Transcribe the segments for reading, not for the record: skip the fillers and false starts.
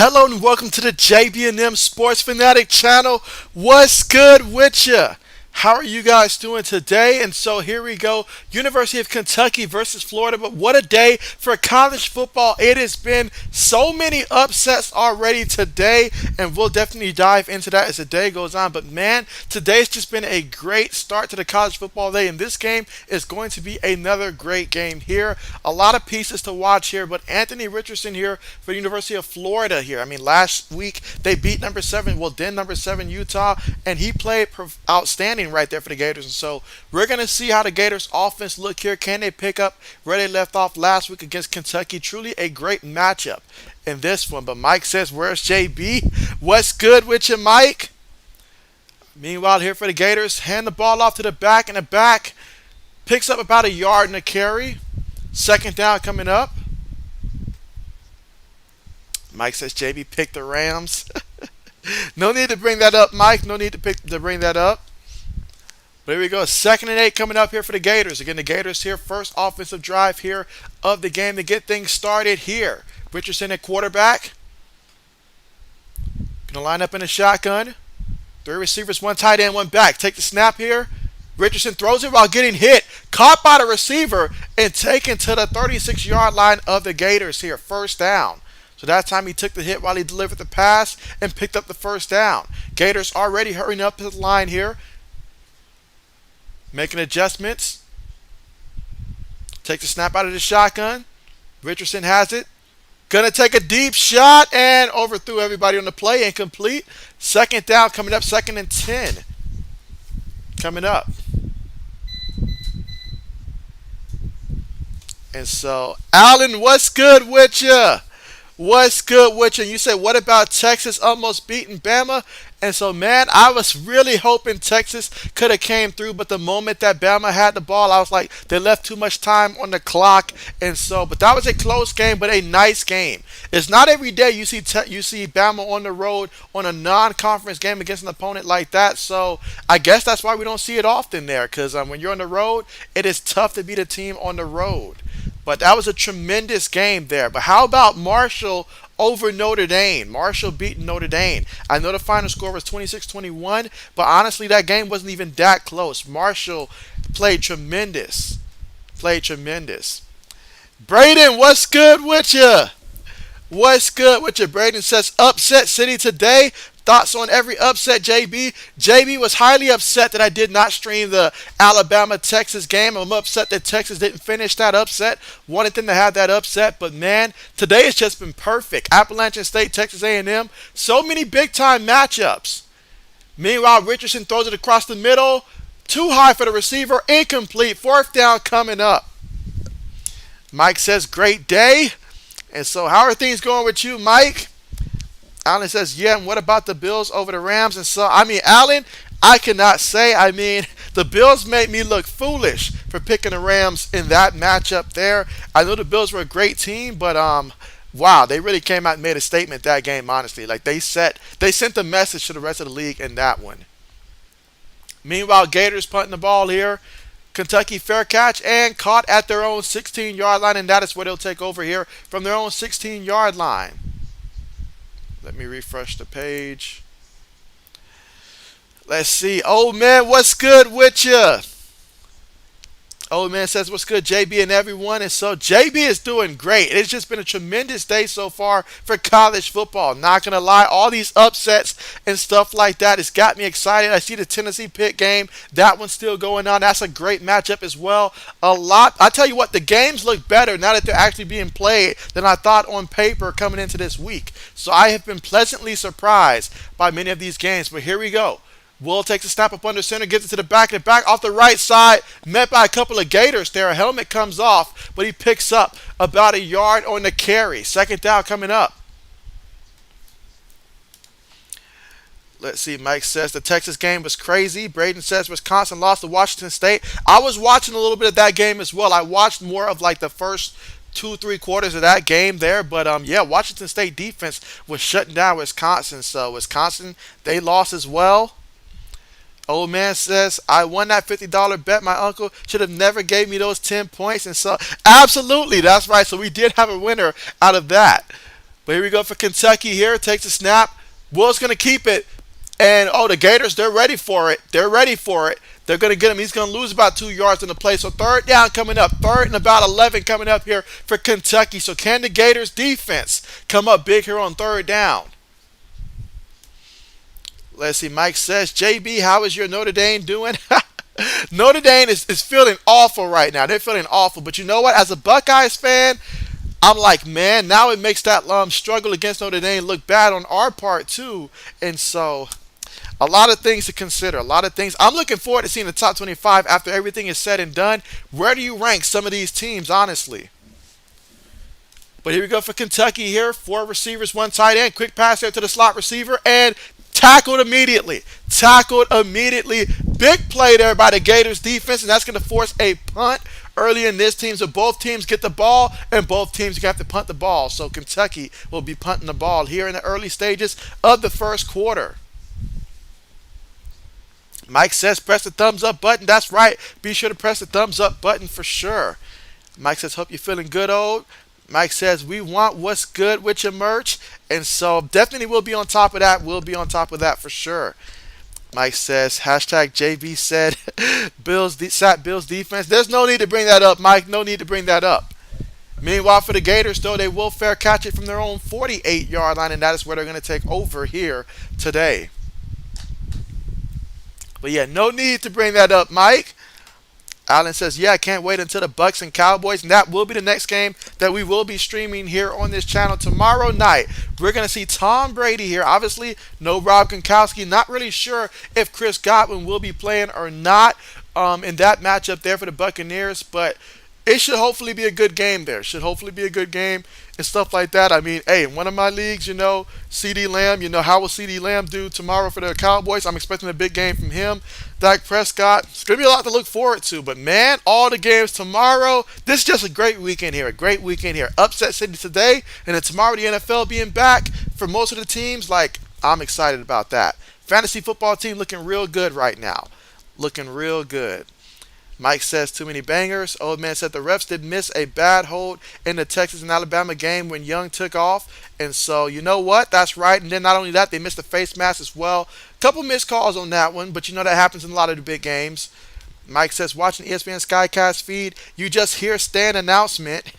Hello and welcome to the JB&M Sports Fanatic channel. What's good with ya? How are you guys doing today? And so here we go. University of Kentucky versus Florida. But what a day for college football. It has been so many upsets already today. And we'll definitely dive into that as the day goes on. But man, today's just been a great start to the college football day. And this game is going to be another great game here. A lot of pieces to watch here. But Anthony Richardson here for the University of Florida here. I mean, last week they beat number 7, well, then number 7 Utah. And he played outstanding right there for the Gators. And so we're going to see how the Gators offense look here. Can they pick up where they left off last week against Kentucky? Truly a great matchup in this one. But Mike says, where's JB? What's good with you, Mike? Meanwhile, here for the Gators, hand the ball off to the back, and the back picks up about a yard and a carry. Second down coming up. Mike says JB picked the Rams. No need to bring that up, Mike. No need to bring that up. But here we go. 2nd and 8 coming up here for the Gators. Again, the Gators here. First offensive drive here of the game to get things started here. Richardson at quarterback. Going to line up in a shotgun. 3 receivers, 1 tight end, 1 back. Take the snap here. Richardson throws it while getting hit. Caught by the receiver and taken to the 36-yard line of the Gators here. First down. So that time he took the hit while he delivered the pass and picked up the first down. Gators already hurrying up his line here. Making adjustments. Take the snap out of the shotgun. Richardson has it. Gonna take a deep shot and overthrew everybody on the play. Incomplete. Second down coming up. 2nd and 10. Coming up. And so, Allen, what's good with you? What's good with you? You said, what about Texas almost beating Bama? And so, man, I was really hoping Texas could have came through, but the moment that Bama had the ball, I was like, they left too much time on the clock. And so, but that was a close game, but a nice game. It's not every day you see Bama on the road on a non-conference game against an opponent like that. So I guess that's why we don't see it often there, because when you're on the road, it is tough to beat a team on the road. But that was a tremendous game there. But how about Marshall over Notre Dame? Marshall beating Notre Dame. I know the final score was 26-21, but honestly, that game wasn't even that close. Marshall played tremendous. Played tremendous. Braden, what's good with you? What's good with you? Braden says, upset city today. Thoughts on every upset, JB? JB was highly upset that I did not stream the Alabama-Texas game. I'm upset that Texas didn't finish that upset. Wanted them to have that upset, but man, today has just been perfect. Appalachian State, Texas A&M, so many big-time matchups. Meanwhile, Richardson throws it across the middle. Too high for the receiver. Incomplete. 4th down coming up. Mike says, great day. And so how are things going with you, Mike? Allen says, yeah, and what about the Bills over the Rams? And so, I mean, Allen, I cannot say. I mean, the Bills made me look foolish for picking the Rams in that matchup there. I know the Bills were a great team, but wow, they really came out and made a statement that game, honestly. Like, they sent a message to the rest of the league in that one. Meanwhile, Gators punting the ball here. Kentucky fair catch and caught at their own 16-yard line, and that is where they'll take over here from their own 16-yard line. Let me refresh the page. Let's see. Old man, what's good with you? Old man says, what's good, JB and everyone? And so JB is doing great. It's just been a tremendous day so far for college football. Not going to lie, all these upsets and stuff like that, it's got me excited. I see the Tennessee-Pitt game. That one's still going on. That's a great matchup as well. I tell you what, the games look better now that they're actually being played than I thought on paper coming into this week. So I have been pleasantly surprised by many of these games. But here we go. Will takes a snap up under center, gives it to the back, and the back off the right side, met by a couple of Gators there. A helmet comes off, but he picks up about a yard on the carry. 2nd down coming up. Let's see, Mike says the Texas game was crazy. Braden says Wisconsin lost to Washington State. I was watching a little bit of that game as well. I watched more of like the first 2-3 quarters of that game there. But yeah, Washington State defense was shutting down Wisconsin. So Wisconsin, they lost as well. Old man says, I won that $50 bet. My uncle should have never gave me those 10 points. And so, absolutely, that's right. So we did have a winner out of that. But here we go for Kentucky here. Takes a snap. Will's going to keep it. And, oh, the Gators, they're ready for it. They're ready for it. They're going to get him. He's going to lose about 2 yards in the play. So third down coming up. Third and about 11 coming up here for Kentucky. So can the Gators defense come up big here on third down? Let's see. Mike says, JB, how is your Notre Dame doing? Notre Dame is feeling awful right now. They're feeling awful. But you know what? As a Buckeyes fan, I'm like, man, now it makes that struggle against Notre Dame look bad on our part, too. And so a lot of things to consider. A lot of things. I'm looking forward to seeing the top 25 after everything is said and done. Where do you rank some of these teams, honestly? But here we go for Kentucky here. 4 receivers, 1 tight end. Quick pass there to the slot receiver. And tackled immediately. Tackled immediately. Big play there by the Gators defense. And that's going to force a punt early in this team. So both teams get the ball. And both teams have to punt the ball. So Kentucky will be punting the ball here in the early stages of the first quarter. Mike says press the thumbs up button. That's right. Be sure to press the thumbs up button for sure. Mike says, hope you're feeling good, old. Mike says, we want what's good with your merch. And so definitely we'll be on top of that. We'll be on top of that for sure. Mike says, hashtag JB said, sat Bills defense. There's no need to bring that up, Mike. No need to bring that up. Meanwhile, for the Gators, though, they will fair catch it from their own 48-yard line. And that is where they're going to take over here today. But yeah, no need to bring that up, Mike. Allen says, yeah, I can't wait until the Bucks and Cowboys. And that will be the next game that we will be streaming here on this channel tomorrow night. We're going to see Tom Brady here. Obviously, no Rob Gronkowski. Not really sure if Chris Godwin will be playing or not in that matchup there for the Buccaneers. But it should hopefully be a good game there. Should hopefully be a good game and stuff like that. I mean, hey, in one of my leagues, CeeDee Lamb, how will CeeDee Lamb do tomorrow for the Cowboys? I'm expecting a big game from him. Dak Prescott, it's going to be a lot to look forward to. But, man, all the games tomorrow, this is just a great weekend here. A great weekend here. Upset City today, and then tomorrow the NFL being back for most of the teams. I'm excited about that. Fantasy football team looking real good right now. Looking real good. Mike says too many bangers. Old man said the refs did miss a bad hold in the Texas and Alabama game when Young took off. And so, you know what? That's right. And then not only that, they missed the face mask as well. Couple missed calls on that one, but that happens in a lot of the big games. Mike says, watching ESPN Skycast feed, you just hear Stan announcement.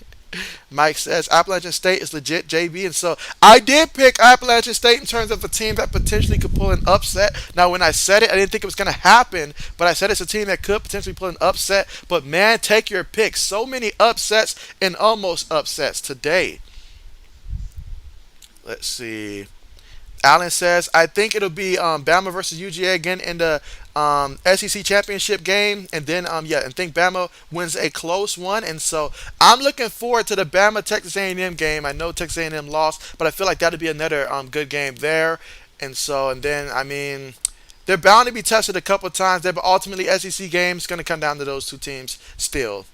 Mike says Appalachian State is legit, JB, and so I did pick Appalachian State in terms of a team that potentially could pull an upset. Now, when I said it, I didn't think it was going to happen, but I said it's a team that could potentially pull an upset. But man, take your pick. So many upsets and almost upsets today. Let's see. Allen says, I think it'll be Bama versus UGA again in the SEC championship game, and then and think Bama wins a close one. And so I'm looking forward to the Bama Texas A&M game. I know Texas A&M lost, but I feel like that'll be another good game there. And then they're bound to be tested a couple of times there, but ultimately SEC games going to come down to those two teams still.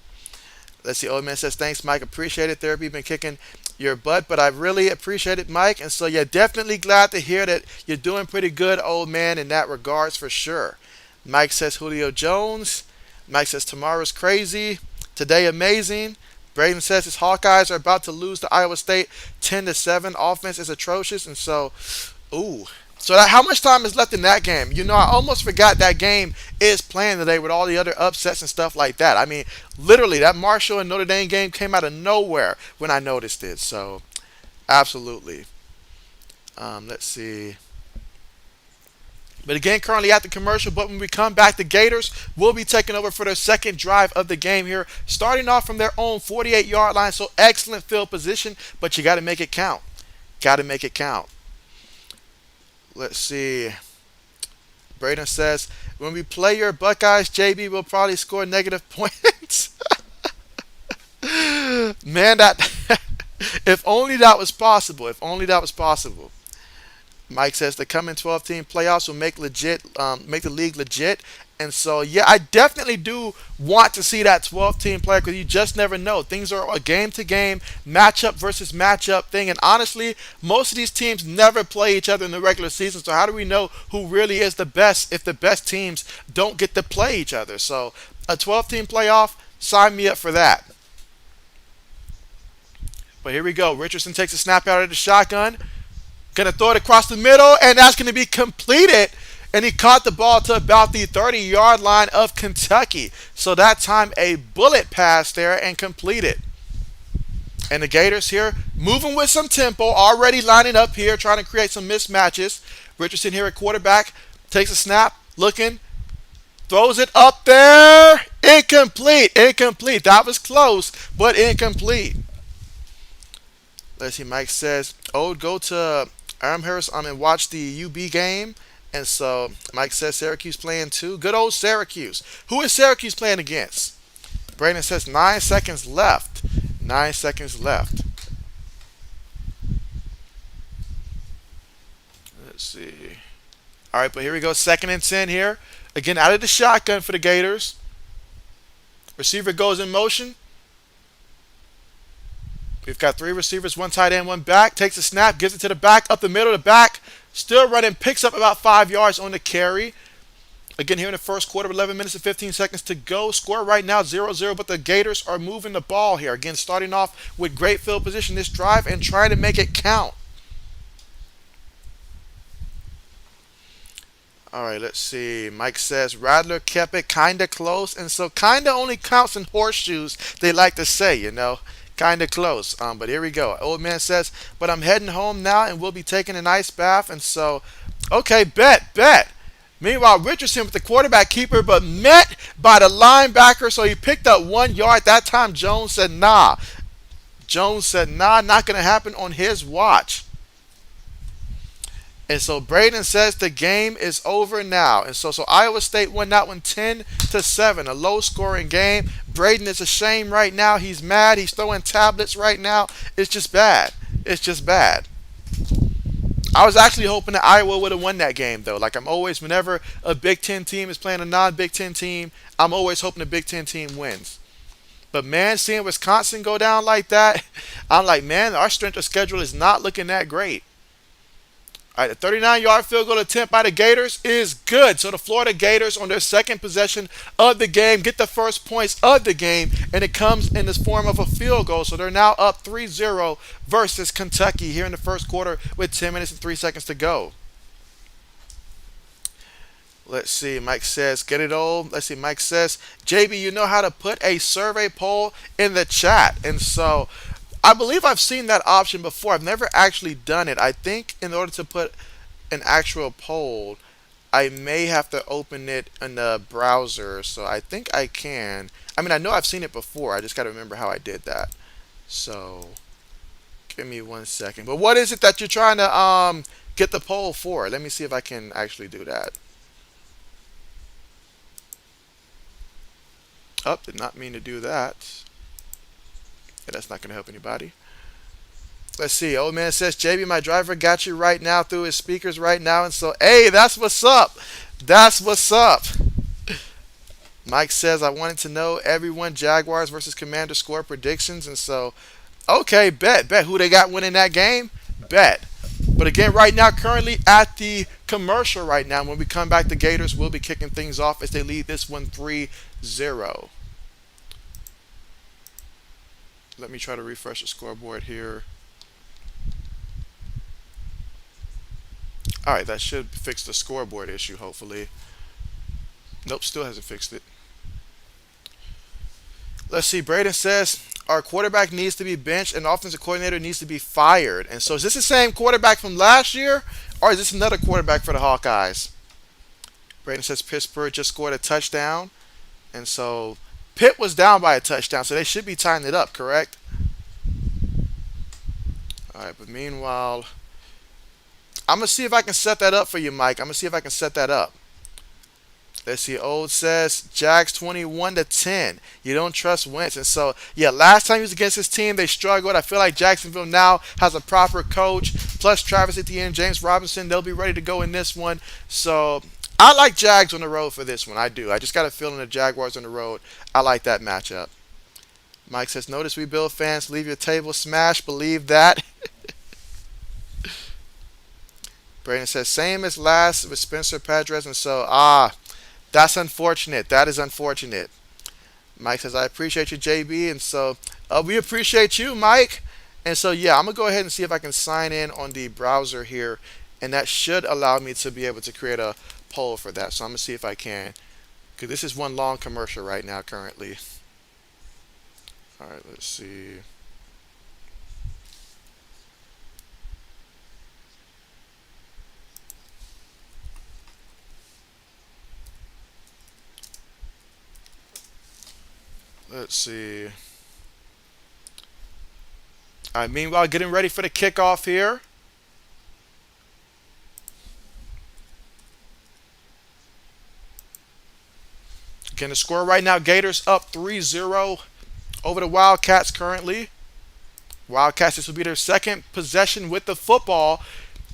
Let's see. Old man says, thanks, Mike. Appreciate it. Therapy been kicking your butt, but I really appreciate it, Mike. And so, yeah, definitely glad to hear that you're doing pretty good, old man, in that regards for sure. Mike says Julio Jones. Mike says tomorrow's crazy. Today amazing. Braden says his Hawkeyes are about to lose to Iowa State 10-7. Offense is atrocious. And so, how much time is left in that game? I almost forgot that game is playing today with all the other upsets and stuff like that. I mean, literally, that Marshall and Notre Dame game came out of nowhere when I noticed it. So, absolutely. Let's see. But again, currently at the commercial, but when we come back, the Gators will be taking over for their second drive of the game here, starting off from their own 48-yard line. So, excellent field position, but you got to make it count. Got to make it count. Let's see. Braden says, when we play your Buckeyes, JB will probably score negative points. Man, if only that was possible. If only that was possible. Mike says the coming 12-team playoffs will make the league legit. And so, yeah, I definitely do want to see that 12-team player because you just never know. Things are a game-to-game, matchup versus matchup thing. And honestly, most of these teams never play each other in the regular season. So how do we know who really is the best if the best teams don't get to play each other? So a 12-team playoff, sign me up for that. But here we go. Richardson takes a snap out of the shotgun. Gonna throw it across the middle, and that's gonna be completed. And he caught the ball to about the 30-yard line of Kentucky. So that time a bullet pass there and completed. And the Gators here moving with some tempo, already lining up here, trying to create some mismatches. Richardson here at quarterback takes a snap, looking, throws it up there. Incomplete. Incomplete. That was close, but incomplete. Let's see. Mike says, "Oh, go to Armhurst and watch the UB game." And so Mike says Syracuse playing too. Good old Syracuse. Who is Syracuse playing against? Brandon says 9 seconds left. 9 seconds left. Let's see. All right, but here we go. 2nd and 10 here. Again, out of the shotgun for the Gators. Receiver goes in motion. We've got 3 receivers, 1 tight end, 1 back. Takes a snap, gives it to the back, up the middle, the back. Still running, picks up about 5 yards on the carry. Again, here in the first quarter, 11 minutes and 15 seconds to go. Score right now 0-0, but the Gators are moving the ball here. Again, starting off with great field position this drive and trying to make it count. All right, let's see. Mike says Radler kept it kind of close, and so kind of only counts in horseshoes, they like to say, you know. Kind of close. But here we go. Old man says, but I'm heading home now and we'll be taking an ice bath. And so, okay, bet. Meanwhile, Richardson with the quarterback keeper, but met by the linebacker, so he picked up 1 yard. That time Jones said, nah. Jones said, nah, not going to happen on his watch. And so Braden says the game is over now. And so Iowa State won that one 10-7, a low-scoring game. Braden is ashamed right now. He's mad. He's throwing tablets right now. It's just bad. It's just bad. I was actually hoping that Iowa would have won that game, though. Like I'm always, whenever a Big Ten team is playing a non-Big Ten team, I'm always hoping the Big Ten team wins. But, man, seeing Wisconsin go down like that, I'm like, man, our strength of schedule is not looking that great. All right, the 39-yard field goal attempt by the Gators is good. So the Florida Gators on their second possession of the game get the first points of the game, and it comes in this form of a field goal. So they're now up 3-0 versus Kentucky here in the first quarter with 10 minutes and 3 seconds to go. Let's see. Mike says, get it old. Let's see. Mike says, JB, you know how to put a survey poll in the chat. And so I believe I've seen that option before. I've never actually done it. I think in order to put an actual poll, I may have to open it in the browser. So I think I can. I mean, I know I've seen it before. I just got to remember how I did that. So give me 1 second. But what is it that you're trying to get the poll for? Let me see if I can actually do that. Oh, did not mean to do that. Yeah, that's not going to help anybody. Let's see. Old man says, JB, my driver got you right now through his speakers right now. And so, hey, that's what's up. That's what's up. Mike says, I wanted to know everyone Jaguars versus Commander score predictions. And so, okay, bet. Who they got winning that game? Bet. But again, right now, currently at the commercial right now, when we come back, the Gators will be kicking things off as they lead this one 3-0. Let me try to refresh the scoreboard here. All right, that should fix the scoreboard issue, hopefully. Nope, still hasn't fixed it. Let's see. Braden says, our quarterback needs to be benched and offensive coordinator needs to be fired. And so is this the same quarterback from last year, or is this another quarterback for the Hawkeyes? Braden says Pittsburgh just scored a touchdown. And so Pitt was down by a touchdown, so they should be tying it up, correct? All right, but meanwhile, I'm going to see if I can set that up for you, Mike. I'm going to see if I can set that up. Let's see. Old says Jags 21-10. You don't trust Wentz. And so, yeah, last time he was against his team, they struggled. I feel like Jacksonville now has a proper coach. Plus Travis Etienne, James Robinson, they'll be ready to go in this one. So I like Jags on the road for this one. I do. I just got a feeling the Jaguars on the road. I like that matchup. Mike says, notice we Bill fans leave your table smashed. Believe that. Brandon says, same as last with Spencer Pedres. And so, that's unfortunate. That is unfortunate. Mike says, I appreciate you, JB. And so we appreciate you, Mike. And so, yeah, I'm going to go ahead and see if I can sign in on the browser here. And that should allow me to be able to create a poll for that. So I'm going to see if I can. Because this is one long commercial right now currently. All right, let's see. Let's see. All right, meanwhile, getting ready for the kickoff here. Again, the score right now, Gators up 3-0 over the Wildcats currently. Wildcats, this will be their second possession with the football.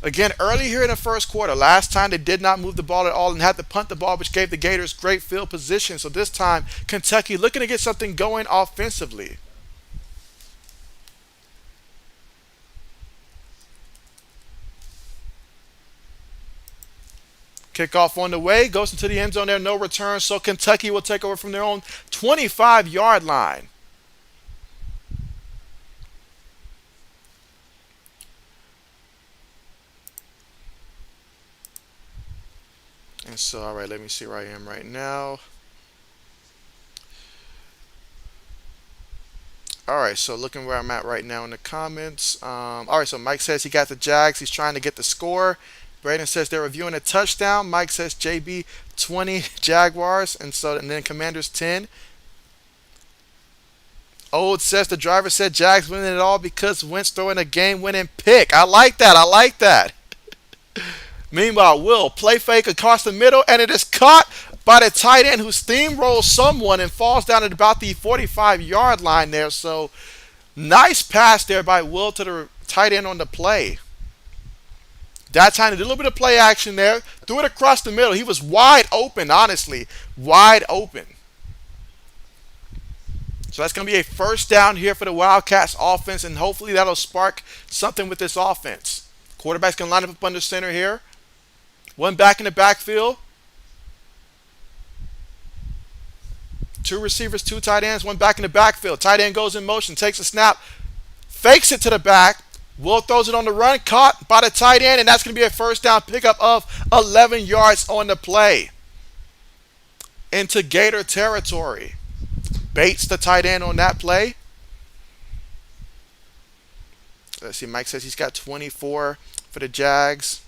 Again, early here in the first quarter, last time they did not move the ball at all and had to punt the ball, which gave the Gators great field position. So this time, Kentucky looking to get something going offensively. Kickoff on the way, goes into the end zone there, no return. So Kentucky will take over from their own 25-yard line. And so, all right, let me see where I am right now. All right, so looking where I'm at right now in the comments. All right, so Mike says he got the Jags. He's trying to get the score. Braden says they're reviewing a touchdown. Mike says JB 20 Jaguars, and then Commanders 10. Old says the driver said Jags winning it all because Wentz throwing a game-winning pick. I like that. I like that. Meanwhile, Will play fake across the middle, and it is caught by the tight end who steamrolls someone and falls down at about the 45-yard line there. So nice pass there by Will to the tight end on the play. That time, he did a little bit of play action there. Threw it across the middle. He was wide open, honestly. Wide open. So that's going to be a first down here for the Wildcats offense, and hopefully that'll spark something with this offense. Quarterback's going to line up under center here. One back in the backfield. Two receivers, two tight ends, one back in the backfield. Tight end goes in motion, takes a snap, fakes it to the back. Will throws it on the run, caught by the tight end, and that's going to be a first down pickup of 11 yards on the play. Into Gator territory. Bates, the tight end on that play. Let's see, Mike says he's got 24 for the Jags.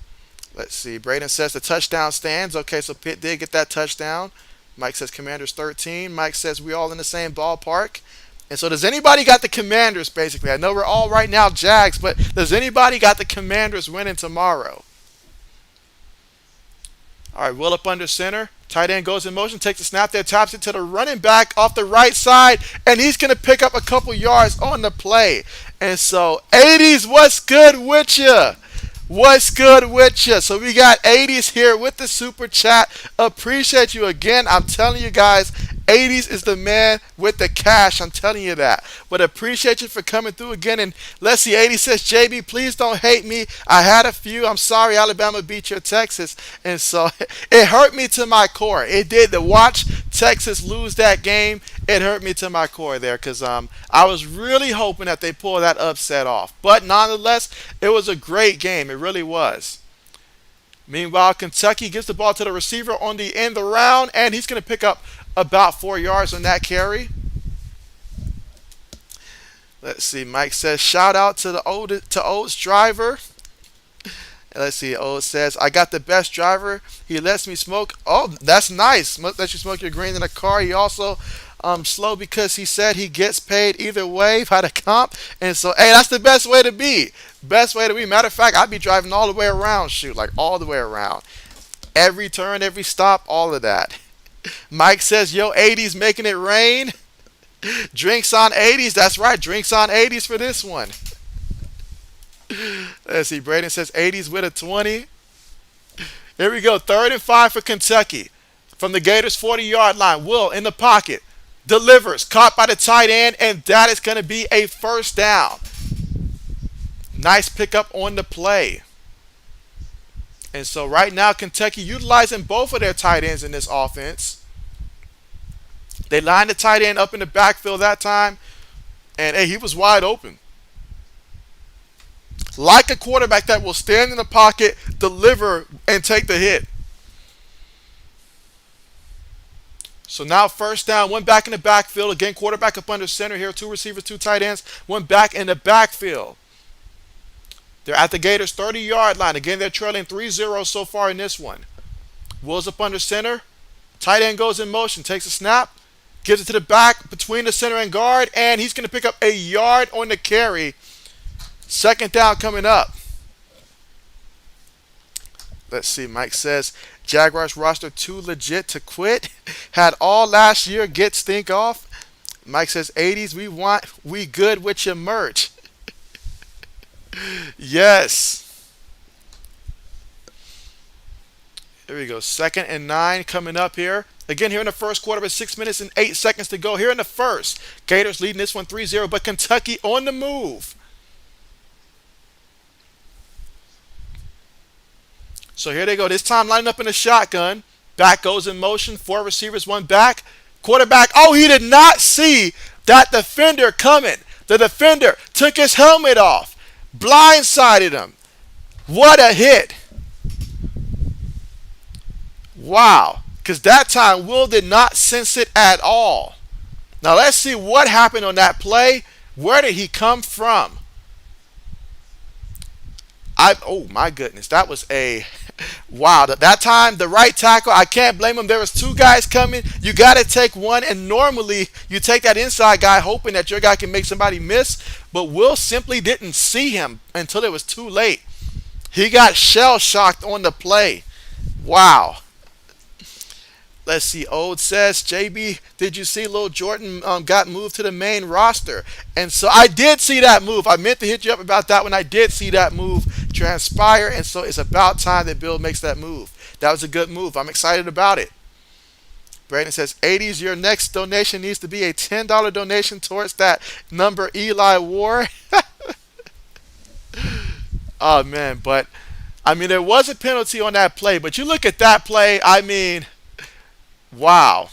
Let's see, Braden says the touchdown stands. Okay, so Pitt did get that touchdown. Mike says Commanders 13. Mike says we all in the same ballpark. And so does anybody got the Commanders, basically? I know we're all right now Jags, but does anybody got the Commanders winning tomorrow? All right, Will up under center. Tight end goes in motion, takes a snap there, taps it to the running back off the right side, and he's going to pick up a couple yards on the play. And so, 80s, what's good with you? What's good with you? So we got 80s here with the super chat. Appreciate you again. I'm telling you guys, 80s is the man with the cash. I'm telling you that. But appreciate you for coming through again. And let's see, 80 says, JB, please don't hate me. I had a few. I'm sorry Alabama beat your Texas. And so it hurt me to my core. It did. To watch Texas lose that game, it hurt me to my core there because I was really hoping that they pull that upset off. But nonetheless, it was a great game. It really was. Meanwhile, Kentucky gives the ball to the receiver on the end around, and he's going to pick up about 4 yards on that carry. Let's see. Mike says, shout out to Old's driver. Let's see. Old says, I got the best driver. He lets me smoke. Oh, that's nice. Lets you smoke your green in a car. He also slow because he said he gets paid either way by the comp. And so, hey, that's the best way to be. Best way to be. Matter of fact, I'd be driving all the way around. Shoot, like all the way around. Every turn, every stop, all of that. Mike says, yo, 80s making it rain. Drinks on 80s. That's right. Drinks on 80s for this one. Let's see. Braden says 80s with a 20. Here we go. 3rd and 5 for Kentucky. From the Gators 40-yard line. Will in the pocket. Delivers. Caught by the tight end. And that is going to be a first down. Nice pickup on the play. And so right now, Kentucky utilizing both of their tight ends in this offense. They lined the tight end up in the backfield that time. And, hey, he was wide open. like a quarterback that will stand in the pocket, deliver, and take the hit. So now first down, one back in the backfield. Again, quarterback up under center here. Two receivers, two tight ends, one back in the backfield. They're at the Gators 30-yard line. Again, they're trailing 3-0 so far in this one. Wills up under center. Tight end goes in motion, takes a snap, gives it to the back between the center and guard, and he's going to pick up a yard on the carry. Second down coming up. Let's see, Mike says, Jaguars roster too legit to quit. Had all last year, get stink off. Mike says, 80s, we good with your merch. Yes. Here we go. 2nd and 9 coming up here. Again, here in the first quarter with 6 minutes and 8 seconds to go. Here in the first, Gators leading this one 3-0, but Kentucky on the move. So here they go. This time lining up in a shotgun. Back goes in motion. 4 receivers, 1 back. Quarterback. Oh, he did not see that defender coming. The defender took his helmet off. Blindsided him. What a hit. Wow. Because that time Will did not sense it at all. Now let's see what happened on that play. Where did he come from? Oh my goodness. That was a... Wow, that time the right tackle, I can't blame him. There was 2 guys coming. You got to take one, and normally you take that inside guy hoping that your guy can make somebody miss, but Will simply didn't see him until it was too late. He got shell-shocked on the play. Wow. Let's see. Old says, JB, did you see Lil Jordan got moved to the main roster? And so I did see that move. I meant to hit you up about that when I did see that move transpire. And so it's about time that Bill makes that move. That was a good move. I'm excited about it. Brandon says, 80s, your next donation needs to be a $10 donation towards that number Eli wore. Oh, man. But, I mean, there was a penalty on that play. But you look at that play, I mean... Wow.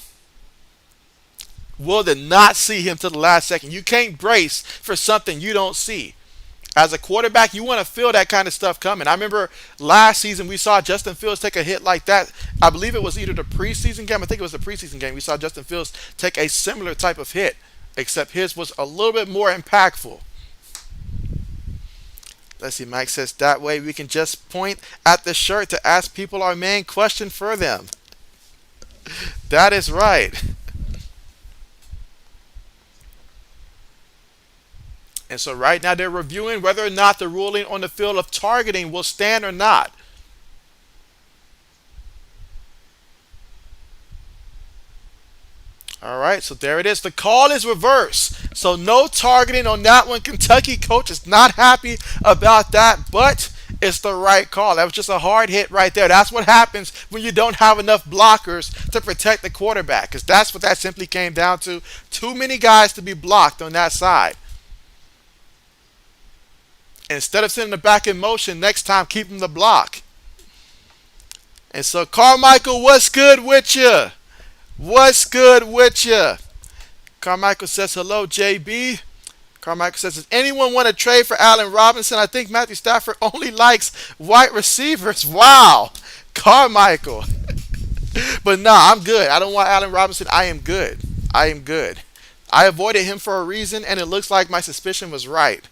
Will did not see him to the last second. You can't brace for something you don't see. As a quarterback, you want to feel that kind of stuff coming. I remember last season we saw Justin Fields take a hit like that. I believe it was either the preseason game. I think it was the preseason game. We saw Justin Fields take a similar type of hit, except his was a little bit more impactful. Let's see, Mike says, that way we can just point at the shirt to ask people our main question for them. That is right. And so right now they're reviewing whether or not the ruling on the field of targeting will stand or not. All right, so there it is. The call is reversed. So no targeting on that one. Kentucky coach is not happy about that, but it's the right call. That was just a hard hit right there. That's what happens when you don't have enough blockers to protect the quarterback, because that's what that simply came down to. Too many guys to be blocked on that side. Instead of sending the back in motion, next time keep them to block. And so Carmichael, what's good with you? What's good with you? Carmichael says, hello, JB. Carmichael says, does anyone want to trade for Allen Robinson? I think Matthew Stafford only likes white receivers. Wow. Carmichael. But nah, I'm good. I don't want Allen Robinson. I am good. I am good. I avoided him for a reason, and it looks like my suspicion was right.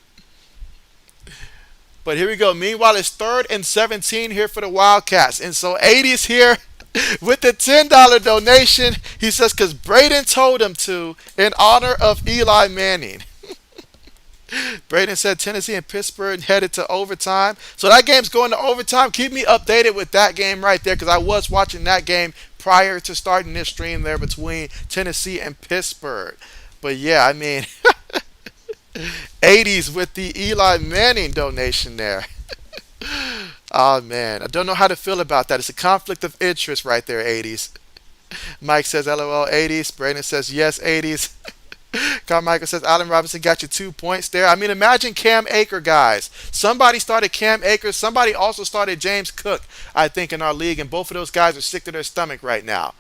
But here we go. Meanwhile, it's 3rd and 17 here for the Wildcats. And so 80's here with the $10 donation. He says, because Braden told him to, in honor of Eli Manning. Braden said Tennessee and Pittsburgh headed to overtime. So that game's going to overtime. Keep me updated with that game right there, because I was watching that game prior to starting this stream there between Tennessee and Pittsburgh. But yeah, I mean, 80's with the Eli Manning donation there. Oh, man. I don't know how to feel about that. It's a conflict of interest right there, 80's. Mike says, LOL, 80's. Brandon says, yes, 80's. Carmichael says, Allen Robinson got you 2 points there. I mean, imagine Cam Akers, guys. Somebody started Cam Akers. Somebody also started James Cook, I think, in our league. And both of those guys are sick to their stomach right now.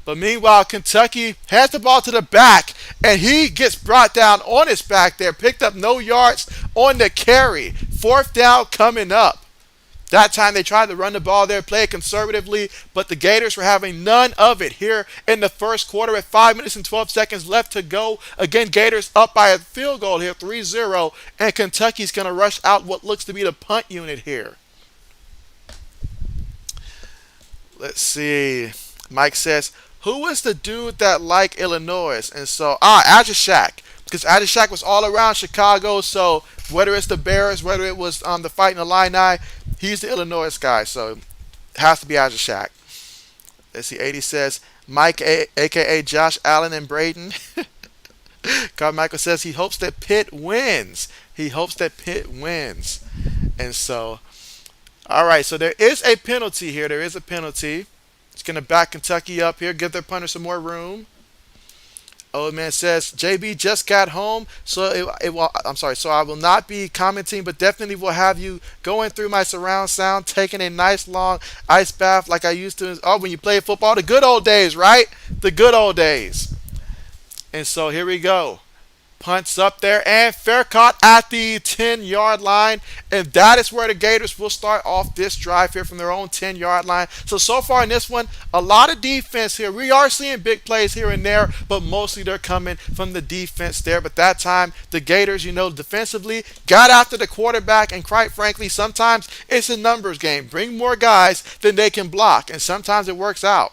But meanwhile, Kentucky hands the ball to the back, and he gets brought down on his back there. Picked up no yards on the carry Fourth down coming up. That time they tried to run the ball there, play it conservatively, but the Gators were having none of it here in the first quarter at 5 minutes and 12 seconds left to go. Again, Gators up by a field goal here, 3-0, and Kentucky's going to rush out what looks to be the punt unit here. Let's see. Mike says, who was the dude that liked Illinois? And so, Ajashak. Because Ajashak was all around Chicago, so whether it's the Bears, whether it was the fight in the Illini, he's the Illinois guy, so it has to be Ajashak. Let's see, 80 says, Mike, a.k.a. Josh Allen and Braden. Carmichael says he hopes that Pitt wins. He hopes that Pitt wins. And so, all right, so there is a penalty here. There is a penalty. It's going to back Kentucky up here, give their punter some more room. Old man says, JB just got home, so so I will not be commenting, but definitely will have you going through my surround sound, taking a nice long ice bath like I used to. Oh, when you played football, the good old days, right? The good old days. And so here we go. Punts up there and fair caught at the 10-yard line. And that is where the Gators will start off this drive here from their own 10-yard line. So far in this one, a lot of defense here. We are seeing big plays here and there, but mostly they're coming from the defense there. But that time, the Gators, defensively got after the quarterback. And quite frankly, sometimes it's a numbers game. Bring more guys than they can block. And sometimes it works out.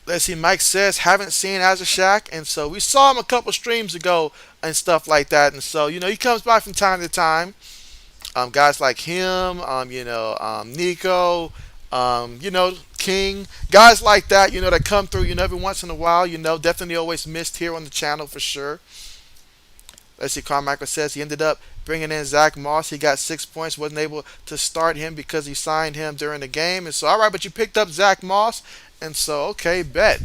Let's see, Mike says, haven't seen Ajashak, and so we saw him a couple streams ago and stuff like that, and so, he comes by from time to time. Guys like him, Nico, King, guys like that, that come through, every once in a while, definitely always missed here on the channel for sure. Let's see, Carmichael says he ended up bringing in Zach Moss. He got 6 points, wasn't able to start him because he signed him during the game, and so, all right, but you picked up Zach Moss. And so, okay, bet.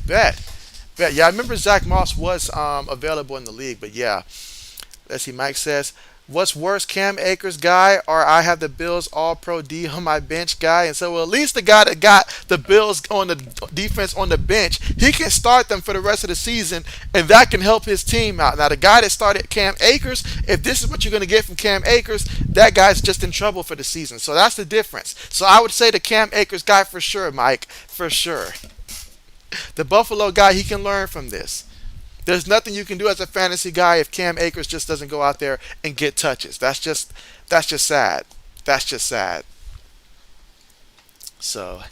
Yeah, I remember Zach Moss was available in the league, but yeah. Let's see, Mike says, what's worse, Cam Akers guy, or I have the Bills All-Pro D on my bench guy? And so, at least the guy that got the Bills on the defense on the bench, he can start them for the rest of the season, and that can help his team out. Now, the guy that started Cam Akers, if this is what you're going to get from Cam Akers, that guy's just in trouble for the season. So that's the difference. So I would say the Cam Akers guy for sure, Mike, for sure. The Buffalo guy, he can learn from this. There's nothing you can do as a fantasy guy if Cam Akers just doesn't go out there and get touches. That's just sad. That's just sad. So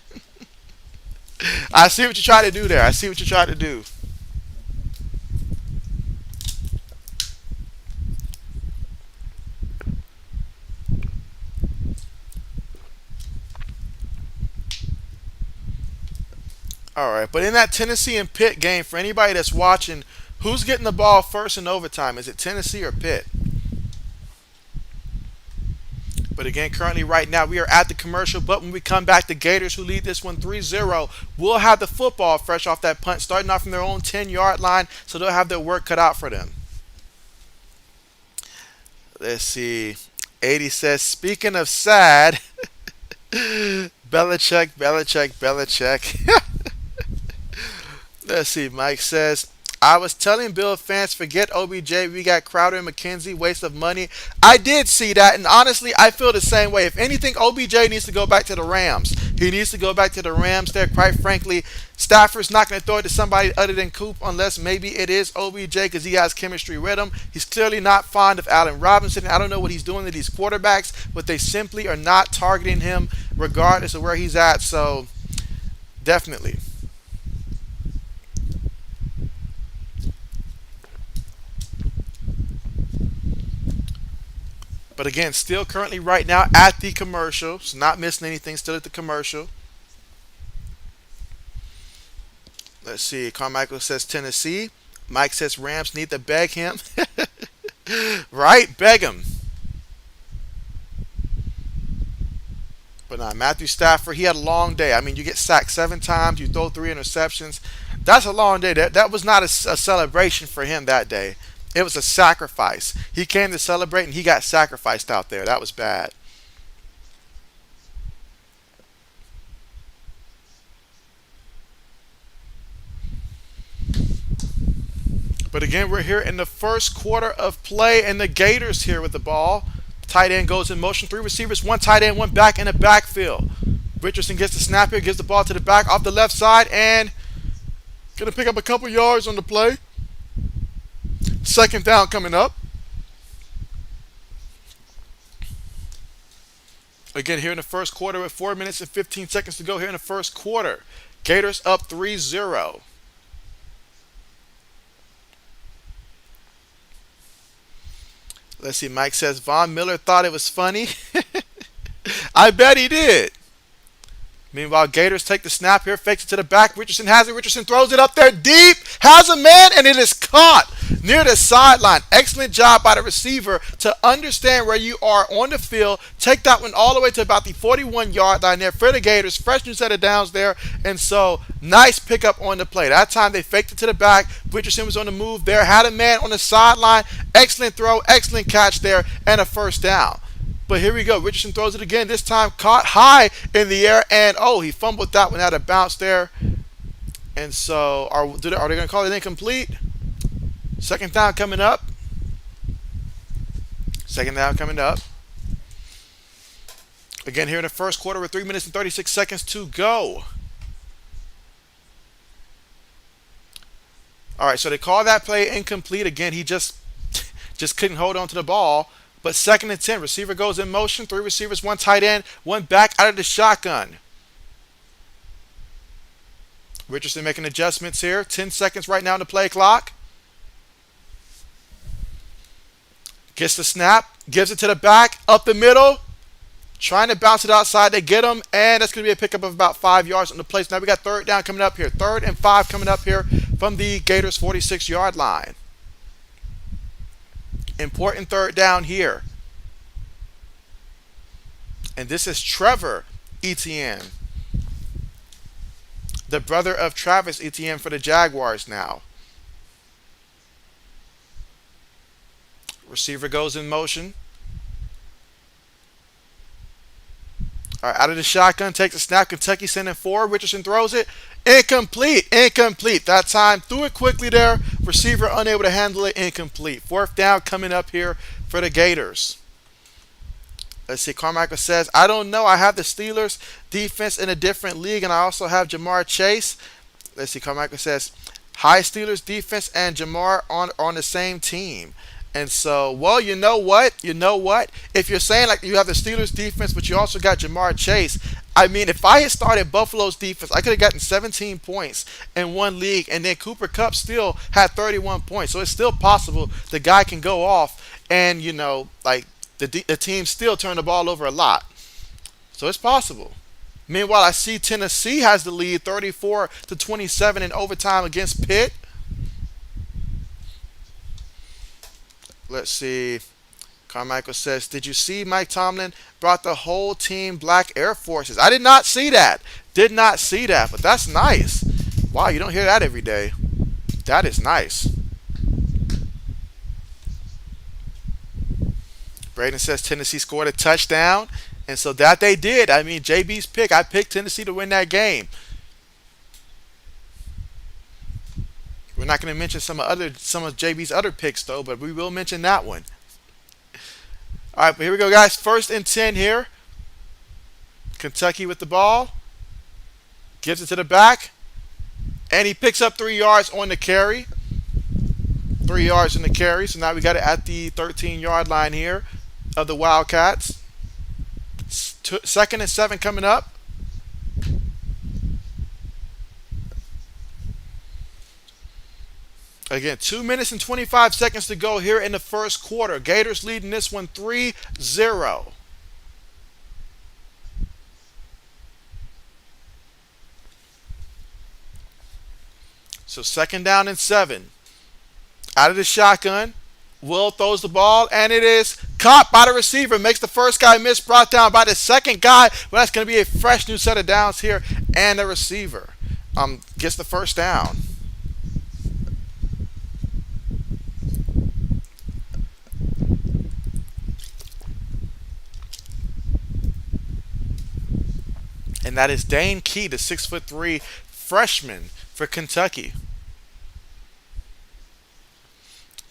I see what you try to do there. I see what you try to do. All right, but in that Tennessee and Pitt game, for anybody that's watching, who's getting the ball first in overtime? Is it Tennessee or Pitt? But again, currently right now, we are at the commercial. But when we come back, the Gators, who lead this one 3-0, will have the football fresh off that punt, starting off from their own 10-yard line. So they'll have their work cut out for them. Let's see. 80 says, speaking of sad, Belichick. Let's see. Mike says, I was telling Bill fans, forget OBJ. We got Crowder and McKenzie, waste of money. I did see that, and honestly, I feel the same way. If anything, OBJ needs to go back to the Rams. He needs to go back to the Rams there. Quite frankly, Stafford's not going to throw it to somebody other than Coop unless maybe it is OBJ because he has chemistry with him. He's clearly not fond of Allen Robinson. I don't know what he's doing to these quarterbacks, but they simply are not targeting him regardless of where he's at. So, definitely. But again, still currently right now at the commercial. So not missing anything, still at the commercial. Let's see. Carmichael says Tennessee. Mike says Rams need to beg him. Right? Beg him. But nah, Matthew Stafford, he had a long day. I mean, you get sacked 7 times, you throw 3 interceptions. That's a long day. That was not a celebration for him that day. It was a sacrifice. He came to celebrate and he got sacrificed out there. That was bad. But again, we're here in the first quarter of play, and the Gators here with the ball. Tight end goes in motion. Three receivers, one tight end, one back in the backfield. Richardson gets the snap here, gives the ball to the back off the left side, and going to pick up a couple yards on the play. Second down coming up. Again, here in the first quarter with 4 minutes and 15 seconds to go here in the first quarter. Gators up 3-0. Let's see, Mike says Von Miller thought it was funny. I bet he did. Meanwhile, Gators take the snap here, fakes it to the back. Richardson has it. Richardson throws it up there deep, has a man, and it is caught near the sideline. Excellent job by the receiver to understand where you are on the field. Take that one all the way to about the 41-yard line there for the Gators. Fresh new set of downs there, and so nice pickup on the play. That time they faked it to the back. Richardson was on the move there, had a man on the sideline. Excellent throw, excellent catch there, and a first down. But here we go. Richardson throws it again. This time caught high in the air. And, oh, he fumbled that one out of bounce there. And so are they going to call it incomplete? Second down coming up. Second down coming up. Again, here in the first quarter with 3 minutes and 36 seconds to go. All right, so they call that play incomplete. Again, he just couldn't hold on to the ball. But second and 10, receiver goes in motion. Three receivers, one tight end, one back out of the shotgun. Richardson making adjustments here. 10 seconds right now on the play clock. Gets the snap, gives it to the back, up the middle. Trying to bounce it outside. They get him, and that's going to be a pickup of about 5 yards on the play. So now we got third down coming up here. 3rd and 5 coming up here from the Gators' 46-yard line. Important third down here. And this is Trevor Etienne, the brother of Travis Etienne for the Jaguars now. Receiver goes in motion. All right, out of the shotgun, takes a snap. Kentucky sending forward. Richardson throws it. Incomplete. Incomplete. That time, threw it quickly there. Receiver unable to handle it. Incomplete. 4th down coming up here for the Gators. Let's see. Carmichael says, I don't know. I have the Steelers defense in a different league, and I also have Jamar Chase. Let's see. Carmichael says, high Steelers defense and Jamar on the same team. And so, well, you know what? If you're saying like you have the Steelers defense, but you also got Jamar Chase, I mean, if I had started Buffalo's defense, I could have gotten 17 points in one league, and then Cooper Kupp still had 31 points. So it's still possible the guy can go off, and like the team still turn the ball over a lot. So it's possible. Meanwhile, I see Tennessee has the lead, 34-27 in overtime against Pitt. Let's see. Carmichael says, did you see Mike Tomlin brought the whole team black Air Forces? I did not see that. Did not see that, but that's nice. Wow, you don't hear that every day. That is nice. Braden says Tennessee scored a touchdown, and so that they did. I mean, JB's pick. I picked Tennessee to win that game. We're not going to mention some of JB's other picks, though, but we will mention that one. All right, but here we go, guys. 1st and 10 here. Kentucky with the ball. Gives it to the back. And he picks up 3 yards on the carry. 3 yards on the carry. So now we got it at the 13-yard line here of the Wildcats. 2nd and 7 coming up. Again, 2 minutes and 25 seconds to go here in the first quarter. Gators leading this one 3-0. So 2nd down and 7. Out of the shotgun. Will throws the ball, and it is caught by the receiver. Makes the first guy miss, brought down by the second guy. But that's going to be a fresh new set of downs here. And the receiver gets the first down. And that is Dane Key, the 6'3" freshman for Kentucky.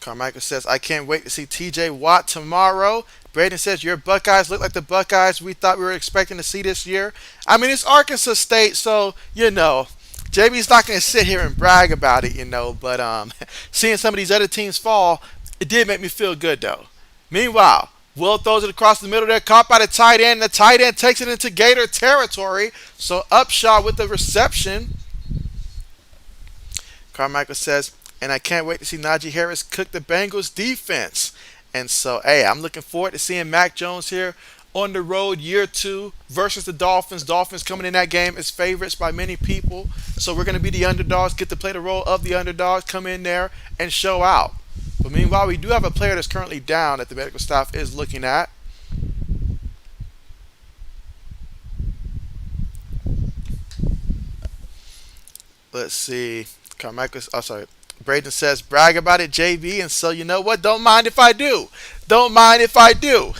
Carmichael says, I can't wait to see TJ Watt tomorrow. Braden says, your Buckeyes look like the Buckeyes we thought we were expecting to see this year. I mean, it's Arkansas State, so, JB's not going to sit here and brag about it, but seeing some of these other teams fall, it did make me feel good, though. Meanwhile, Will throws it across the middle there, caught by the tight end. The tight end takes it into Gator territory. So Upshaw with the reception. Carmichael says, and I can't wait to see Najee Harris cook the Bengals defense. And so, hey, I'm looking forward to seeing Mac Jones here on the road year 2 versus the Dolphins. Dolphins coming in that game as favorites by many people. So we're going to be the underdogs, get to play the role of the underdogs, come in there and show out. But meanwhile, we do have a player that's currently down that the medical staff is looking at. Let's see. Braden says, brag about it, JB. And so, you know what? Don't mind if I do. Don't mind if I do.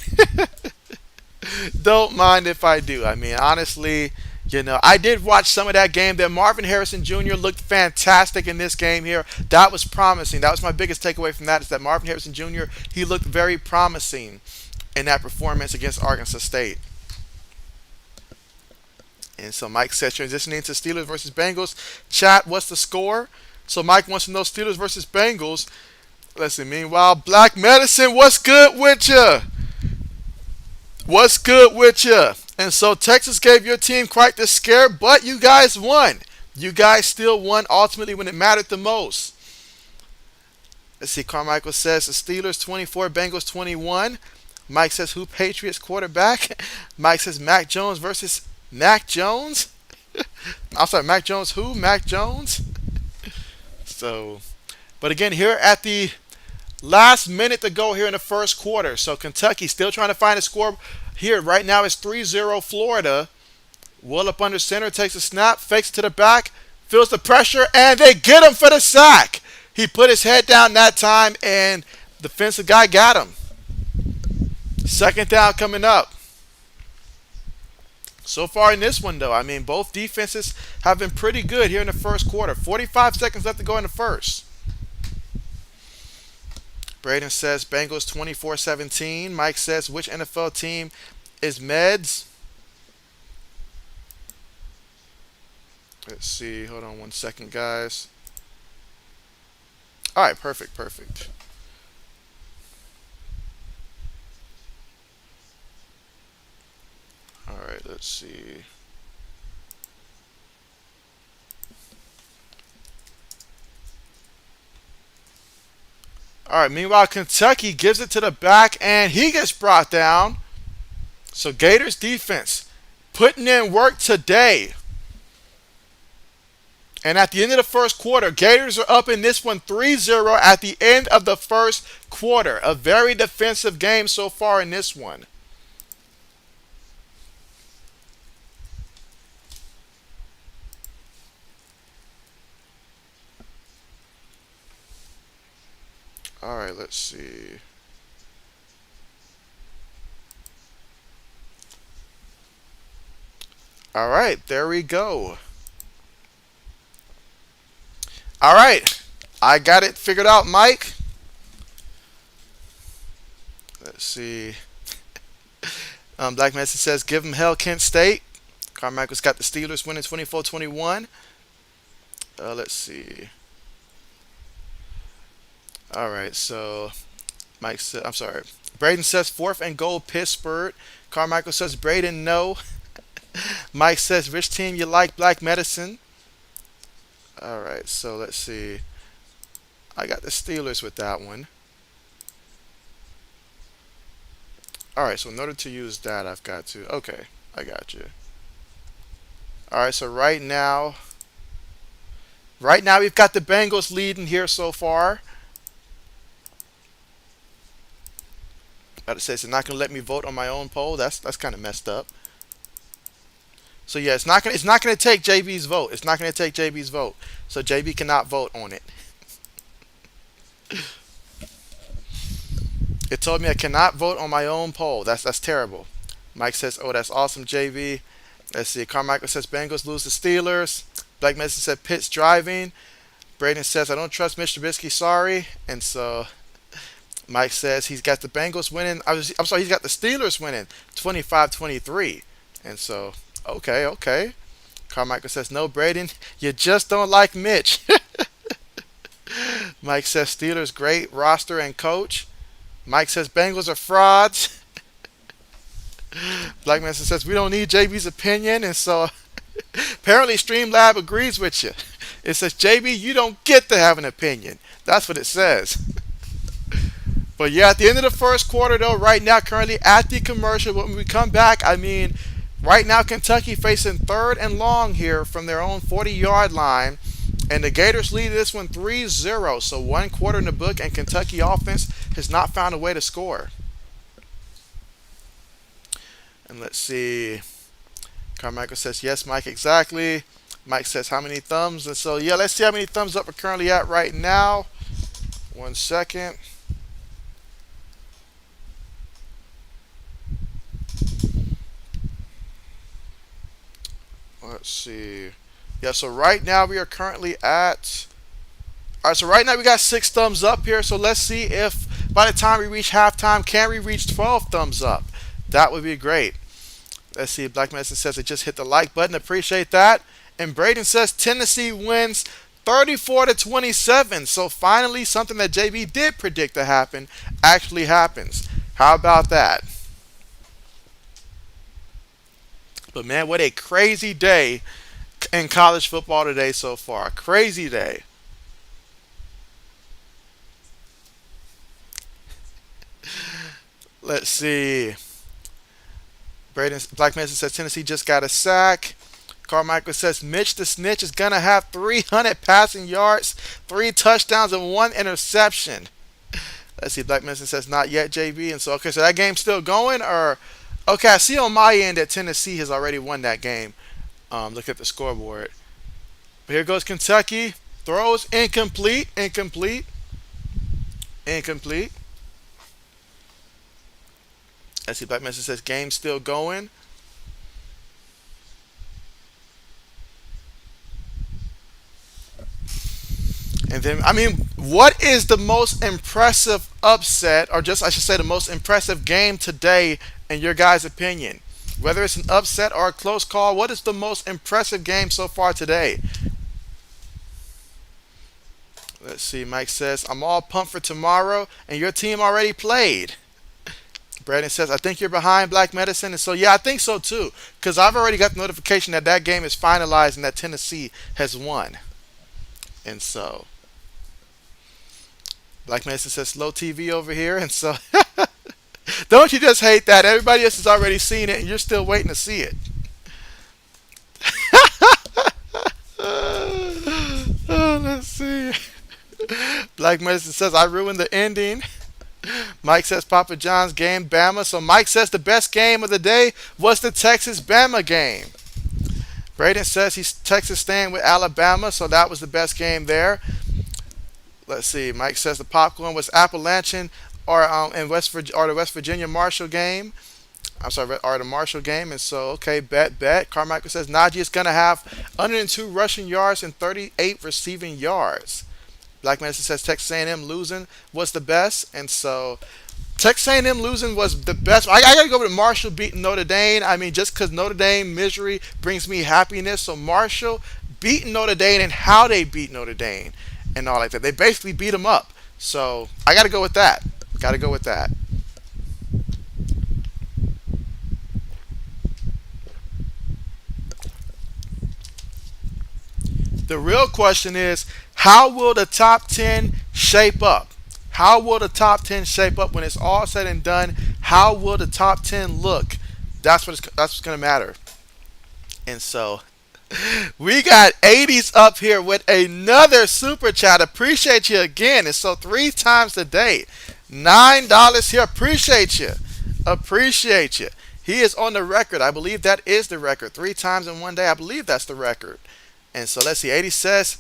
Don't mind if I do. I mean, honestly, I did watch some of that game. That Marvin Harrison Jr. looked fantastic in this game here. That was promising. That was my biggest takeaway from that, is that Marvin Harrison Jr., he looked very promising in that performance against Arkansas State. And so Mike says, transitioning to Steelers versus Bengals. Chat, what's the score? So Mike wants to know Steelers versus Bengals. Let's see. Meanwhile, Black Medicine, what's good with you? What's good with you? And so Texas gave your team quite the scare, but you guys won. You guys still won ultimately when it mattered the most. Let's see. Carmichael says the Steelers 24, Bengals 21. Mike says, who Patriots quarterback? Mike says Mac Jones versus Mac Jones. I'm sorry, Mac Jones who? Mac Jones. So, but again, here at the last minute to go here in the first quarter. So Kentucky still trying to find a score here. Right now it's 3-0 Florida. Will up under center, takes a snap, fakes it to the back, feels the pressure, and they get him for the sack. He put his head down that time, and the defensive guy got him. Second down coming up. So far in this one, though, I mean, both defenses have been pretty good here in the first quarter. 45 seconds left to go in the first. Braden says Bengals 24-17. Mike says, which NFL team is Meds? Let's see. Hold on 1 second, guys. All right, perfect. All right, let's see. All right, meanwhile, Kentucky gives it to the back, and he gets brought down. So Gators defense putting in work today. And at the end of the first quarter, Gators are up in this one 3-0 at the end of the first quarter. A very defensive game so far in this one. All right, let's see. All right, there we go. All right, I got it figured out, Mike. Let's see. Black Message says, give them hell, Kent State. Carmichael's got the Steelers winning 24-21. Let's see. All right, so Mike said, I'm sorry. Braden says 4th and goal, Pittsburgh. Carmichael says Braden, no. Mike says, which team you like, Black Medicine? All right, so let's see. I got the Steelers with that one. All right, so in order to use that, I've got to. Okay, I got you. All right, so right now we've got the Bengals leading here so far. It says it's not going to let me vote on my own poll. That's kind of messed up. So yeah, it's not going to take JB's vote. It's not going to take JB's vote. So JB cannot vote on it. It told me I cannot vote on my own poll. That's terrible. Mike says, "Oh, that's awesome, JB." Let's see. Carmichael says Bengals lose to Steelers. Black Medicine said Pitt's driving. Braden says I don't trust Mr. Trubisky. Sorry. And so Mike says he's got the Bengals winning. I'm sorry, he's got the Steelers winning 25-23. And so, okay, okay. Carmichael says, no, Braden, you just don't like Mitch. Mike says, Steelers, great roster and coach. Mike says, Bengals are frauds. Black Manson says, we don't need JB's opinion. And so, apparently, Streamlab agrees with you. It says, JB, you don't get to have an opinion. That's what it says. But yeah, at the end of the first quarter, though, right now, currently at the commercial, when we come back, I mean, right now, Kentucky facing third and long here from their own 40-yard line. And the Gators lead this one 3-0. So one quarter in the book, and Kentucky offense has not found a way to score. And let's see. Carmichael says, yes, Mike, exactly. Mike says, how many thumbs? And so, yeah, let's see how many thumbs up we're currently at right now. 1 second. Let's see. Yeah, so right now we are currently at. All right, so right now we got 6 thumbs up here. So let's see if by the time we reach halftime, can we reach 12 thumbs up? That would be great. Let's see. Black Medicine says they just hit the like button. Appreciate that. And Braden says Tennessee wins 34-27. So finally, something that JB did predict to happen actually happens. How about that? But man, what a crazy day in college football today so far. Crazy day. Let's see. Braden Black Mason says Tennessee just got a sack. Carmichael says Mitch the Snitch is gonna have 300 passing yards, 3 touchdowns, and 1 interception. Let's see. Black Mason says not yet, JB. And so okay, so that game's still going, or okay, I see on my end that Tennessee has already won that game. Look at the scoreboard. But here goes Kentucky. Throws incomplete, incomplete, incomplete. Let's see. Black Message says game still going. And then, I mean, what is the most impressive upset, or just I should say the most impressive game today in your guys' opinion? Whether it's an upset or a close call, what is the most impressive game so far today? Let's see. Mike says, I'm all pumped for tomorrow, and your team already played. Brandon says, I think you're behind Black Medicine. And so, yeah, I think so too. Because I've already got the notification that that game is finalized and that Tennessee has won. And so, Black Medicine says, slow TV over here. And so, don't you just hate that? Everybody else has already seen it and you're still waiting to see it. Let's see. Black Medicine says, I ruined the ending. Mike says Papa John's game, Bama. So Mike says the best game of the day was the Texas-Bama game. Braden says he's Texas staying with Alabama, so that was the best game there. Let's see. Mike says the popcorn was Appalachian or in or the West Virginia Marshall game. I'm sorry, or the Marshall game. And so, okay, bet. Carmichael says Najee is going to have 102 rushing yards and 38 receiving yards. Black Medicine says Texas A&M losing was the best, and so Texas A&M losing was the best. I gotta go with Marshall beating Notre Dame. I mean, just because Notre Dame misery brings me happiness. So Marshall beating Notre Dame and how they beat Notre Dame and all like that. They basically beat them up. So I gotta go with that. Gotta go with that. The real question is, how will the top 10 shape up? How will the top 10 shape up when it's all said and done? How will the top 10 look? That's what's going to matter. And so, we got 80s up here with another super chat. Appreciate you again. And so 3 times a day. $9 here. Appreciate you. Appreciate you. He is on the record. I believe that is the record. 3 times in one day. I believe that's the record. And so let's see. 80 says,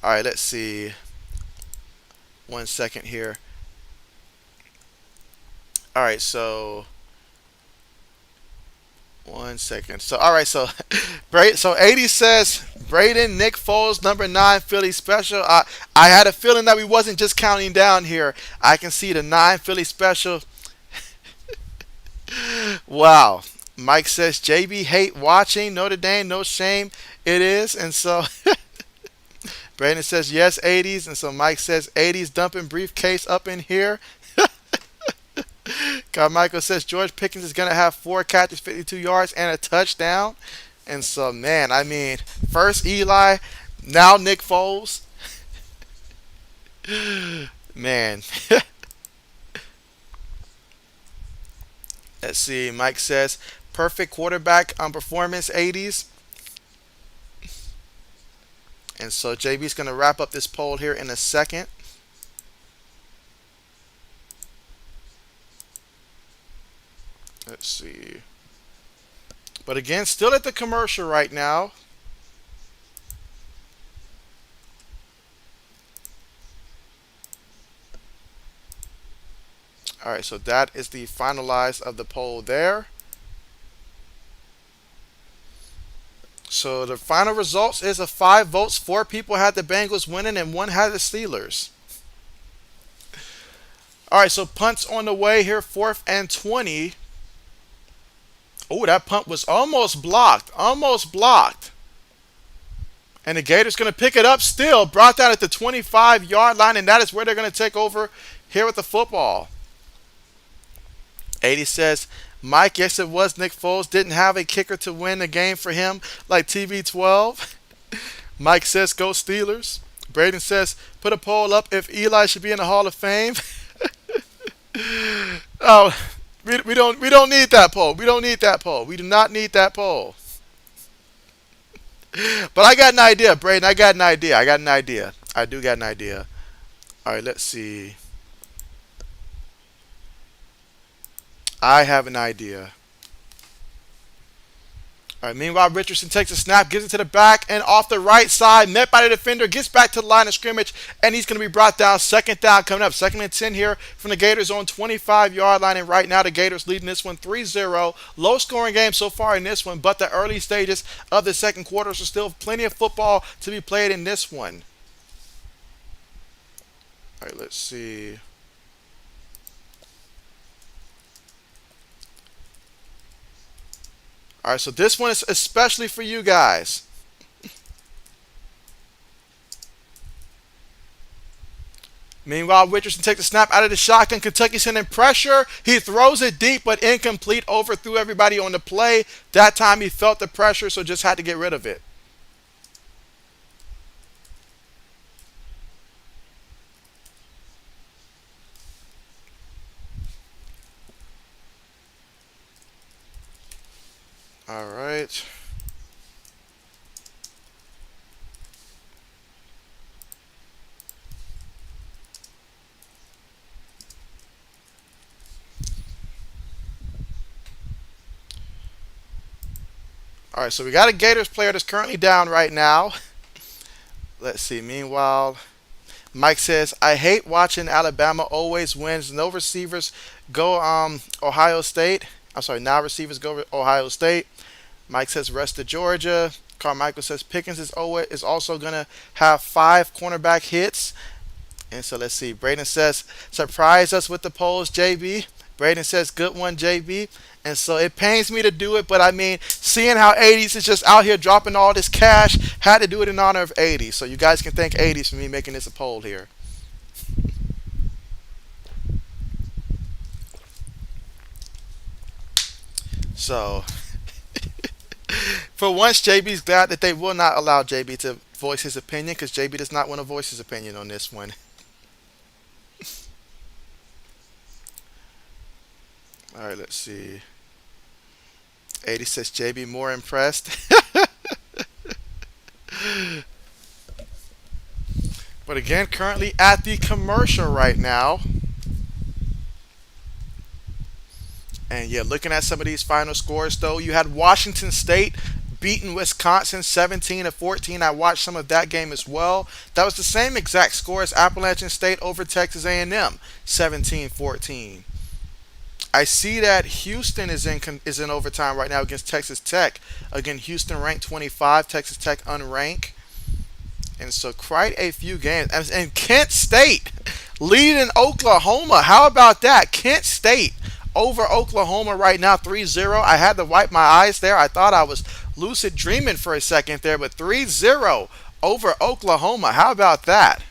all right, let's see. 1 second here. All right, so 1 second. So all right. So, So 80 says Braden Nick Foles number 9 Philly special. I had a feeling that we wasn't just counting down here. I can see the 9 Philly special. Wow. Mike says JB hate watching Notre Dame. No shame. It is. And so Brandon says yes 80s. And so Mike says 80s dumping briefcase up in here. Carmichael says George Pickens is going to have 4 catches, 52 yards, and a touchdown. And so, man, I mean, first Eli, now Nick Foles. Man. Let's see. Mike says perfect quarterback on performance 80s. And so JB's going to wrap up this poll here in a second. Let's see. But again, still at the commercial right now. All right, so that is the finalized of the poll there. So the final results is of 5 votes. 4 people had the Bengals winning and 1 had the Steelers. All right, so punts on the way here, 4th and 20. Oh, that punt was almost blocked. Almost blocked. And the Gators going to pick it up still. Brought down at the 25-yard line, and that is where they're going to take over here with the football. 80 says, Mike, yes, it was Nick Foles. Didn't have a kicker to win the game for him like TB12. Mike says, go Steelers. Braden says, put a poll up if Eli should be in the Hall of Fame. Oh, we don't need that poll. We don't need that poll. We do not need that poll. But I got an idea, Braden. I got an idea. I do got an idea. All right, let's see. I have an idea. All right, meanwhile, Richardson takes a snap, gives it to the back, and off the right side, met by the defender, gets back to the line of scrimmage, and he's going to be brought down. 2nd down coming up. 2nd and 10 here from the Gators on 25-yard line, and right now the Gators leading this one 3-0. Low-scoring game so far in this one, but the early stages of the second quarter, so still plenty of football to be played in this one. All right, let's see. All right, so this one is especially for you guys. Meanwhile, Richardson takes the snap out of the shotgun. Kentucky sending pressure. He throws it deep, but incomplete. Overthrew everybody on the play. That time he felt the pressure, so just had to get rid of it. All right. All right, so we got a Gators player that's currently down right now. Let's see. Meanwhile, Mike says, I hate watching Alabama always wins. No receivers go Ohio State. I'm sorry, now receivers go Ohio State. Mike says rest of Georgia. Carmichael says Pickens is also going to have 5 cornerback hits. And so let's see. Braden says, surprise us with the polls, JB. Braden says, good one, JB. And so it pains me to do it, but I mean, seeing how 80s is just out here dropping all this cash, had to do it in honor of 80s. So you guys can thank 80s for me making this a poll here. So, for once, JB's glad that they will not allow JB to voice his opinion because JB does not want to voice his opinion on this one. All right, let's see. 80 says JB more impressed. But again, currently at the commercial right now. And yeah, looking at some of these final scores though, you had Washington State beating Wisconsin 17-14. I watched some of that game as well. That was the same exact score as Appalachian State over Texas A&M 17-14. I see that Houston is in overtime right now against Texas Tech. Again, Houston ranked 25, Texas Tech unranked, and so quite a few games. And Kent State leading Oklahoma. How about that? Kent State over Oklahoma right now, 3-0. I had to wipe my eyes there. I thought I was lucid dreaming for a second there, but 3-0 over Oklahoma. How about that?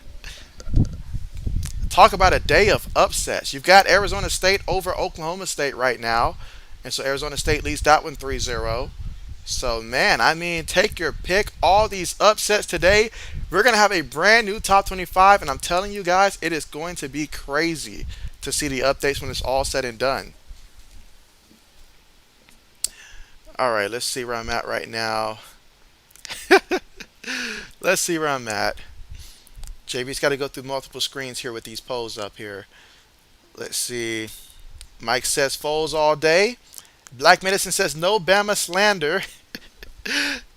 Talk about a day of upsets. You've got Arizona State over Oklahoma State right now. And so Arizona State leads that one 3-0. So, man, I mean, take your pick. All these upsets today. We're going to have a brand new top 25. And I'm telling you guys, it is going to be crazy to see the updates when it's all said and done. All right, let's see where I'm at right now. Let's see where I'm at. JB's got to go through multiple screens here with these polls up here. Let's see. Mike says Foles all day. Black Medicine says no Bama slander.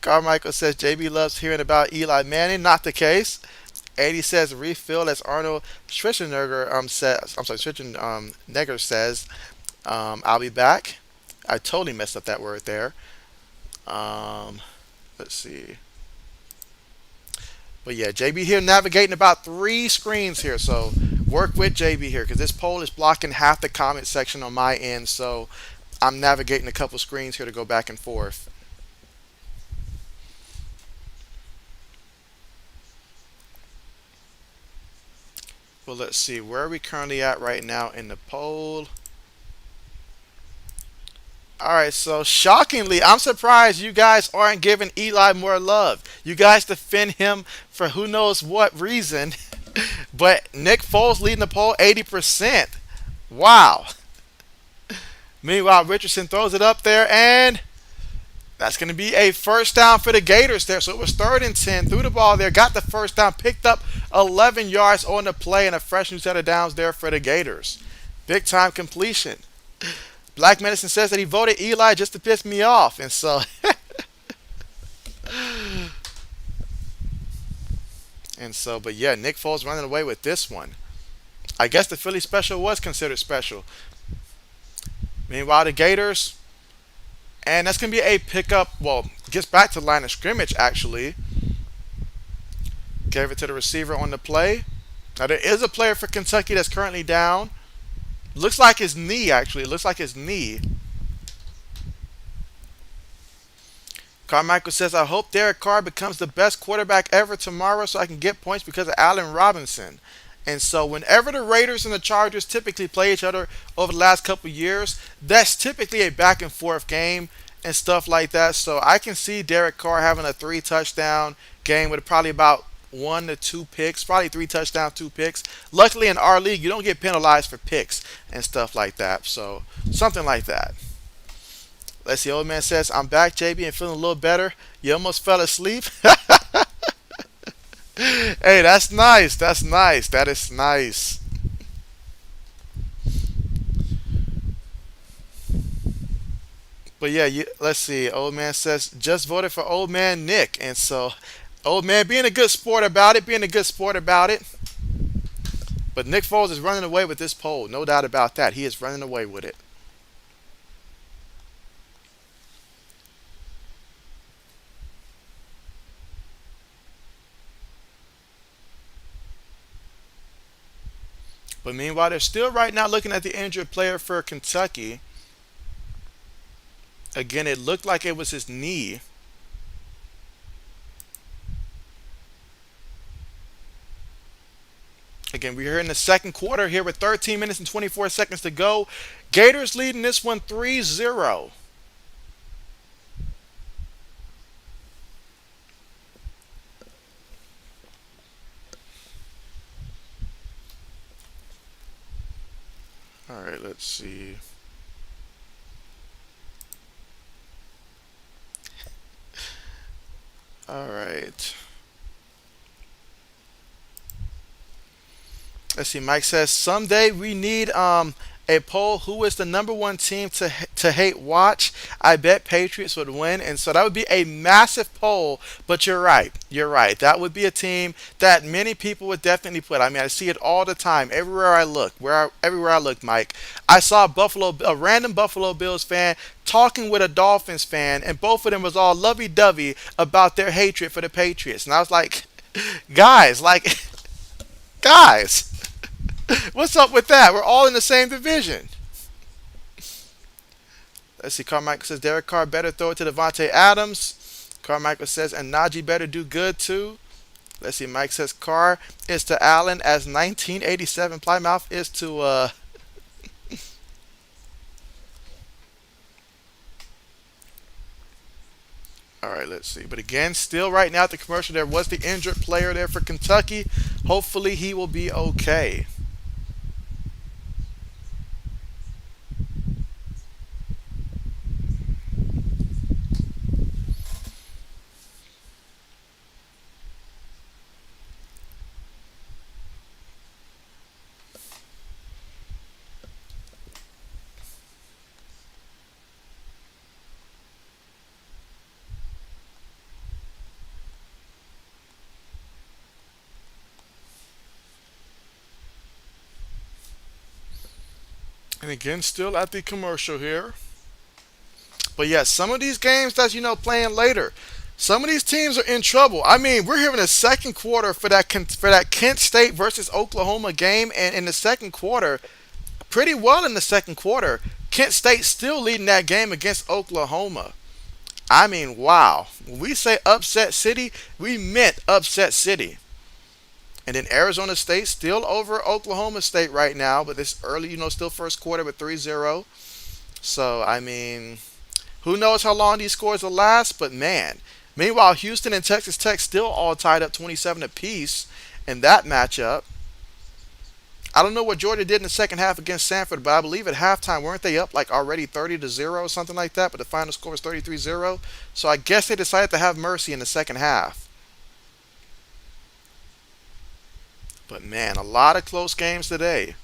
Carmichael says JB loves hearing about Eli Manning. Not the case. 80 says refill as Arnold Schwarzenegger says. I'm sorry, Schwarzenegger says. I'll be back. I totally messed up that word there. Let's see. But yeah, JB here navigating about 3 screens here. So work with JB here because this poll is blocking half the comment section on my end. So I'm navigating a couple screens here to go back and forth. Well, let's see. Where are we currently at right now in the poll? Alright, so shockingly, I'm surprised you guys aren't giving Eli more love. You guys defend him for who knows what reason. But Nick Foles leading the poll 80%. Wow. Meanwhile, Richardson throws it up there, and that's going to be a first down for the Gators there. So it was 3rd and 10. Threw the ball there, got the first down, picked up 11 yards on the play, and a fresh new set of downs there for the Gators. Big time completion. Black Medicine says that he voted Eli just to piss me off. And so but yeah, Nick Foles running away with this one. I guess the Philly special was considered special. Meanwhile, the Gators, and that's going to be a pickup. Well, gets back to the line of scrimmage, actually. Gave it to the receiver on the play. Now, there is a player for Kentucky that's currently down. Looks like his knee, actually. It looks like his knee. Carmichael says, I hope Derek Carr becomes the best quarterback ever tomorrow so I can get points because of Allen Robinson. And so whenever the Raiders and the Chargers typically play each other over the last couple of years, that's typically a back and forth game and stuff like that. So I can see Derek Carr having a 3 touchdown game with probably about 1 to 2 picks, probably 3 touchdowns, 2 picks. Luckily in our league, you don't get penalized for picks and stuff like that. So something like that. Let's see. Old man says, I'm back, JB, and feeling a little better. You almost fell asleep. Hey, that's nice. That's nice. That is nice. But yeah, let's see. Old man says, just voted for old man Nick. And so, old man being a good sport about it, But Nick Foles is running away with this poll. No doubt about that. He is running away with it. But meanwhile, they're still right now looking at the injured player for Kentucky. Again, it looked like it was his knee. Again, we're here in the second quarter here with 13 minutes and 24 seconds to go. Gators leading this one 3-0. All right, let's see. All right. Let's see. Mike says someday we need A poll: who is the number one team to hate watch? I bet Patriots would win, and so that would be a massive poll. But you're right. You're right. That would be a team that many people would definitely put. I mean, I see it all the time, everywhere I look. Everywhere I look, Mike, I saw a random Buffalo Bills fan talking with a Dolphins fan, and both of them was all lovey-dovey about their hatred for the Patriots, and I was like, guys, guys. What's up with that? We're all in the same division. Let's see. Carmichael says Derek Carr better throw it to Devontae Adams. Carmichael says and Najee better do good too. Let's see. Mike says Carr is to Allen as 1987 Plymouth is to All right, let's see. But again, still right now at the commercial, there was the injured player there for Kentucky. Hopefully he will be okay. And again, still at the commercial here. But yes, some of these games that playing later, some of these teams are in trouble. I mean, we're here in the second quarter for that Kent State versus Oklahoma game, and in the second quarter, pretty well in the second quarter, Kent State still leading that game against Oklahoma. I mean, wow. When we say upset city, we meant upset city. And then Arizona State still over Oklahoma State right now, but this early, still first quarter with 3-0. So, I mean, who knows how long these scores will last, but man. Meanwhile, Houston and Texas Tech still all tied up 27 apiece in that matchup. I don't know what Georgia did in the second half against Sanford, but I believe at halftime, weren't they up like already 30-0 or something like that, but the final score was 33-0. So I guess they decided to have mercy in the second half. But man, a lot of close games today.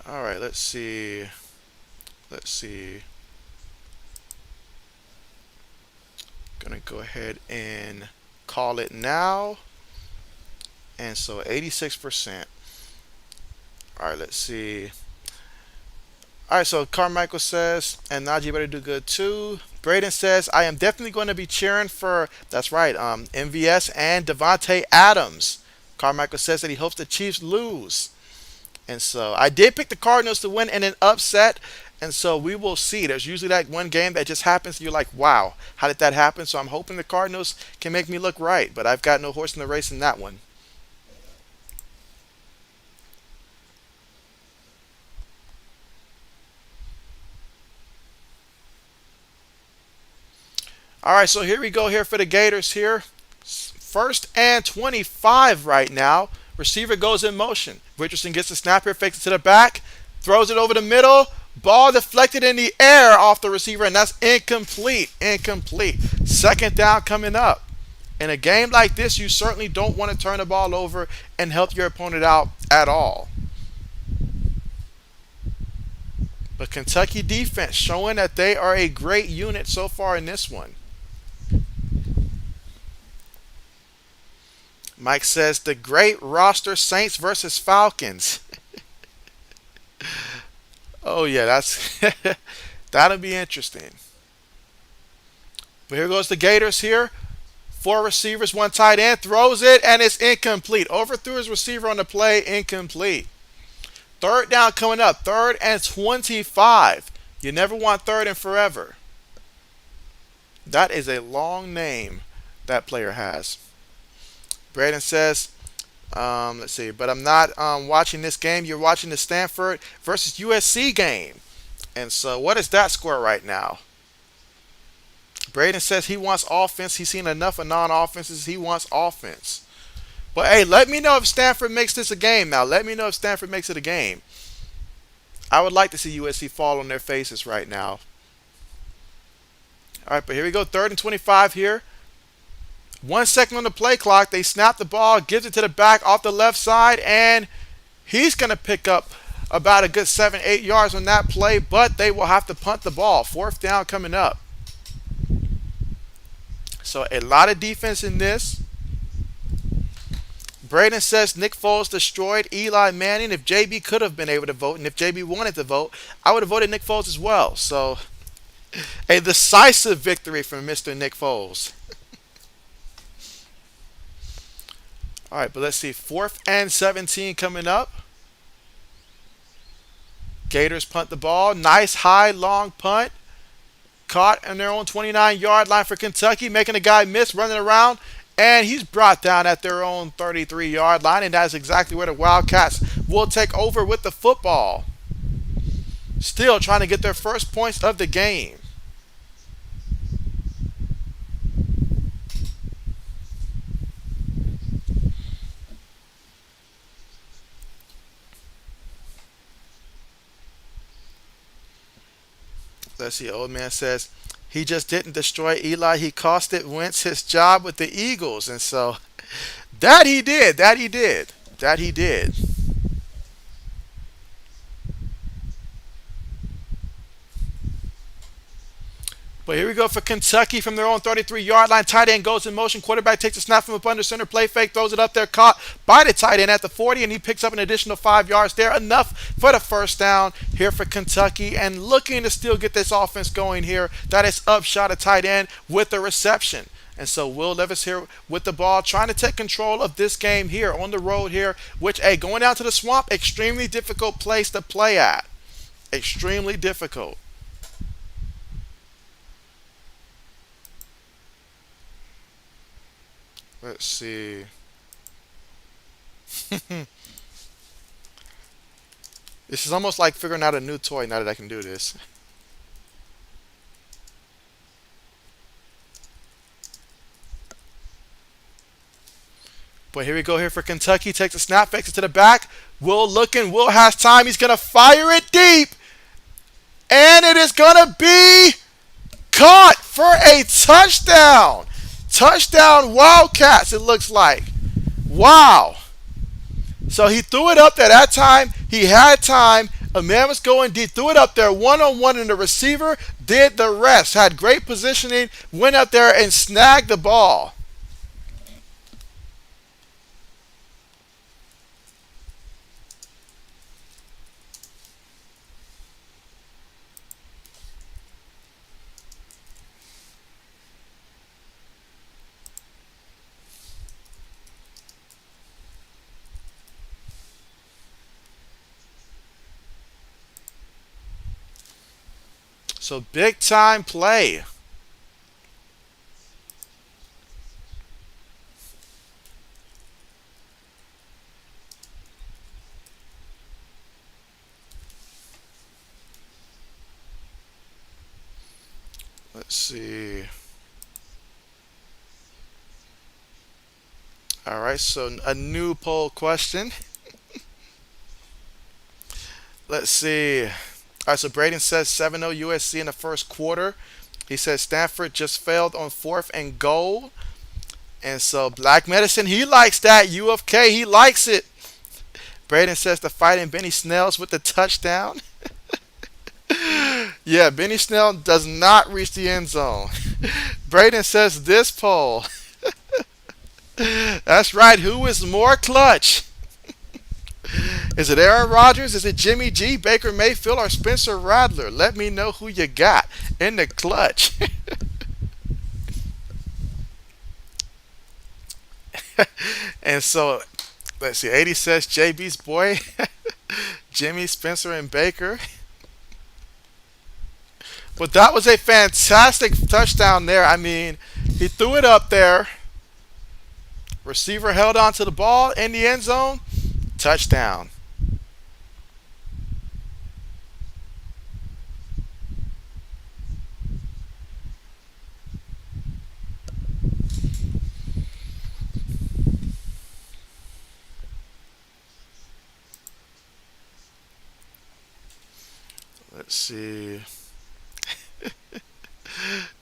All right, let's see. Let's see. Gonna go ahead and call it now. And so 86%. All right, let's see. All right, so Carmichael says, and Najee better do good too. Braden says, I am definitely going to be cheering for, that's right, MVS and Devontae Adams. Carmichael says that he hopes the Chiefs lose. And so I did pick the Cardinals to win in an upset. And so we will see. There's usually that one game that just happens. You're like, wow, how did that happen? So I'm hoping the Cardinals can make me look right. But I've got no horse in the race in that one. All right, so here we go here for the Gators here. First and 25 right now. Receiver goes in motion. Richardson gets the snap here, fakes it to the back, throws it over the middle. Ball deflected in the air off the receiver, and that's incomplete. Incomplete. Second down coming up. In a game like this, you certainly don't want to turn the ball over and help your opponent out at all. But Kentucky defense showing that they are a great unit so far in this one. Mike says the great roster Saints versus Falcons. Oh yeah, that's that'll be interesting. But here goes the Gators here. Four receivers, one tight end, throws it, and it's incomplete. Overthrew his receiver on the play, incomplete. Third down coming up, third and 25. You never want third and forever. That is a long name that player has. Braden says, let's see, but I'm not watching this game. You're watching the Stanford versus USC game. And so what is that score right now? Braden says he wants offense. He's seen enough of non-offenses. He wants offense. But hey, let me know if Stanford makes this a game now. Let me know if Stanford makes it a game. I would like to see USC fall on their faces right now. All right, but here we go. Third and 25 here. 1 second on the play clock. They snap the ball, gives it to the back off the left side, and he's going to pick up about a good 7, 8 yards on that play, but they will have to punt the ball. Fourth down coming up. So a lot of defense in this. Braden says Nick Foles destroyed Eli Manning. If JB could have been able to vote, and if JB wanted to vote, I would have voted Nick Foles as well. So a decisive victory from Mr. Nick Foles. All right, but let's see. 4th and 17 coming up. Gators punt the ball. Nice high long punt. Caught on their own 29-yard line for Kentucky, making a guy miss, running around, and he's brought down at their own 33-yard line, and that's exactly where the Wildcats will take over with the football. Still trying to get their first points of the game. Let's see. Old man says he just didn't destroy Eli. He costed Wentz his job with the Eagles. And so that he did. That he did. That he did. But here we go for Kentucky from their own 33-yard line. Tight end goes in motion. Quarterback takes a snap from up under center. Play fake, throws it up there. Caught by the tight end at the 40, and he picks up an additional 5 yards there. Enough for the first down here for Kentucky. And looking to still get this offense going here. That is upshot a tight end with the reception. And so Will Levis here with the ball, trying to take control of this game here on the road here, which, hey, going down to the Swamp, extremely difficult place to play at. Extremely difficult. Let's see. This is almost like figuring out a new toy now that I can do this. But here we go here for Kentucky. Takes a snap, fakes it to the back. Will looking. Will has time. He's going to fire it deep. And it is going to be caught for a touchdown. Touchdown Wildcats, it looks like. Wow. So he threw it up there. That time, he had time. A man was going deep. Threw it up there one-on-one, and the receiver did the rest. Had great positioning. Went up there and snagged the ball. So big time play. Let's see. All right, so a new poll question. Let's see. All right, so Braden says 7-0 USC in the first quarter. He says Stanford just failed on 4th and goal. And so Black Medicine, he likes that. U of K, he likes it. Braden says the Fighting Benny Snells with the touchdown. Yeah, Benny Snell does not reach the end zone. Braden says this poll. That's right. Who is more clutch? Is it Aaron Rodgers? Is it Jimmy G, Baker Mayfield, or Spencer Rattler? Let me know who you got in the clutch. And so, let's see. 80 says JB's boy, Jimmy, Spencer, and Baker. But that was a fantastic touchdown there. I mean, he threw it up there. Receiver held on to the ball in the end zone. Touchdown. Let's see.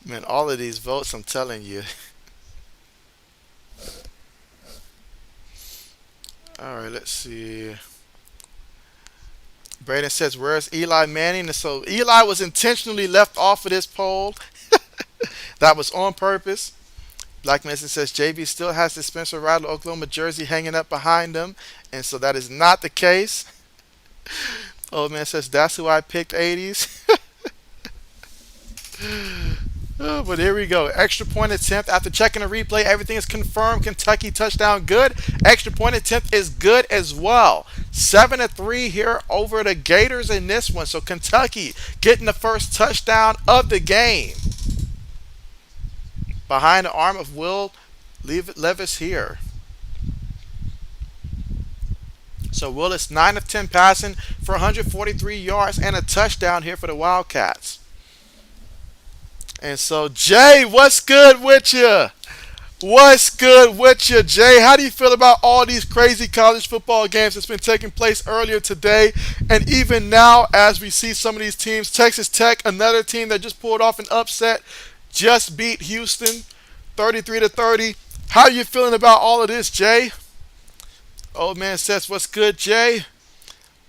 Man, all of these votes, I'm telling you. All right, let's see. Braden says, "Where's Eli Manning?" And so Eli was intentionally left off of this poll. That was on purpose. Black Mason says JB still has the Spencer Rattler Oklahoma jersey hanging up behind him, and so that is not the case. Old man says that's who I picked 80s. Oh, but here we go. Extra point attempt. After checking the replay, everything is confirmed. Kentucky touchdown good. Extra point attempt is good as well. 7-3 here over the Gators in this one. So Kentucky getting the first touchdown of the game. Behind the arm of Will Levis here. So Will is 9 of 10 passing for 143 yards and a touchdown here for the Wildcats. And so, Jay, what's good with you? What's good with you, Jay? How do you feel about all these crazy college football games that's been taking place earlier today and even now as we see some of these teams? Texas Tech, another team that just pulled off an upset, just beat Houston 33-30. How are you feeling about all of this, Jay? Old man says, what's good, Jay?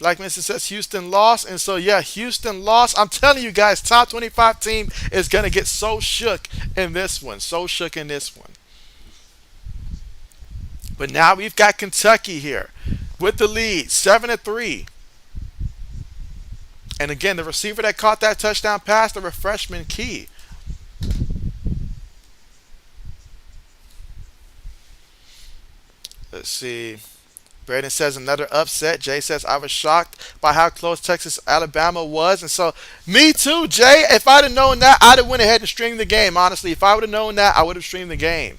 Black Mr. says Houston lost. And so, yeah, Houston lost. I'm telling you guys, top 25 team is going to get so shook in this one. So shook in this one. But now we've got Kentucky here with the lead, 7-3. And again, the receiver that caught that touchdown pass, the freshman Key. Let's see. Braden says another upset. Jay says I was shocked by how close Texas Alabama was, and so me too, Jay. If I'd have known that, I'd have went ahead and streamed the game. Honestly, if I would have known that, I would have streamed the game.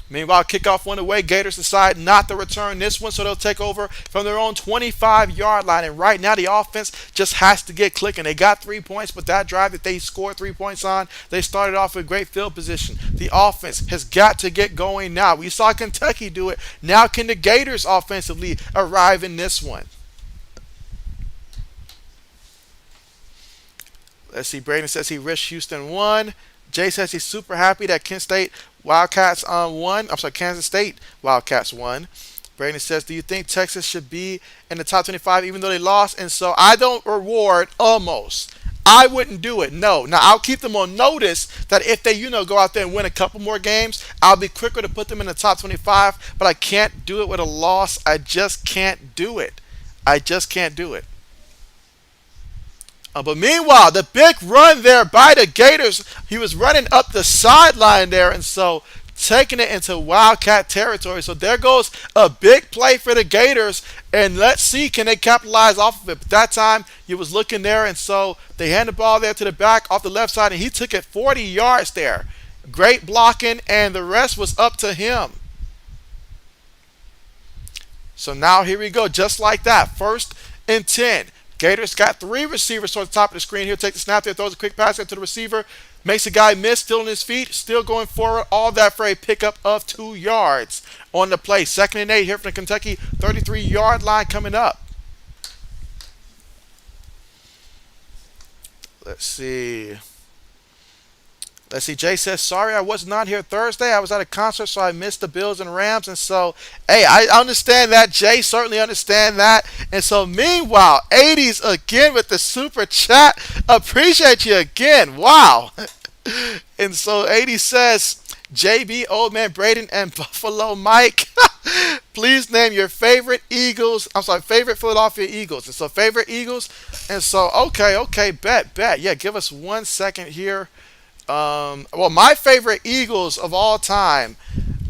Meanwhile, kickoff went away. Gators decide not to return this one, so they'll take over from their own 25-yard line. And right now, the offense just has to get clicking. They got 3 points, but that drive that they scored 3 points on, they started off with great field position. The offense has got to get going now. We saw Kentucky do it. Now can the Gators offensively arrive in this one? Let's see. Braden says he wished Houston won. Jay says he's super happy that Kent State Wildcats won. I'm sorry, Kansas State Wildcats won. Brandon says, do you think Texas should be in the top 25 even though they lost? And so I don't reward almost. I wouldn't do it. No. Now, I'll keep them on notice that if they, go out there and win a couple more games, I'll be quicker to put them in the top 25, but I can't do it with a loss. I just can't do it. I just can't do it. But meanwhile, the big run there by the Gators, he was running up the sideline there, and so taking it into Wildcat territory. So there goes a big play for the Gators, and let's see, can they capitalize off of it? But that time, you was looking there, and so they hand the ball there to the back off the left side, and he took it 40 yards there. Great blocking, and the rest was up to him. So now here we go, just like that, 1st and 10. Gators got 3 receivers towards the top of the screen. He'll take the snap there, throws a quick pass there to the receiver. Makes a guy miss, still on his feet, still going forward. All that for a pickup of 2 yards on the play. 2nd and 8 here from the Kentucky 33-yard line coming up. Let's see. Jay says, sorry I was not here Thursday. I was at a concert, so I missed the Bills and Rams. And so, hey, I understand that. Jay certainly understand that. And so, meanwhile, 80s again with the super chat. Appreciate you again. Wow. And so, 80 says, JB, Old Man Braden, and Buffalo Mike, please name your favorite favorite Philadelphia Eagles. And so, favorite Eagles. And so, okay, bet. Yeah, give us 1 second here. Well, my favorite Eagles of all time,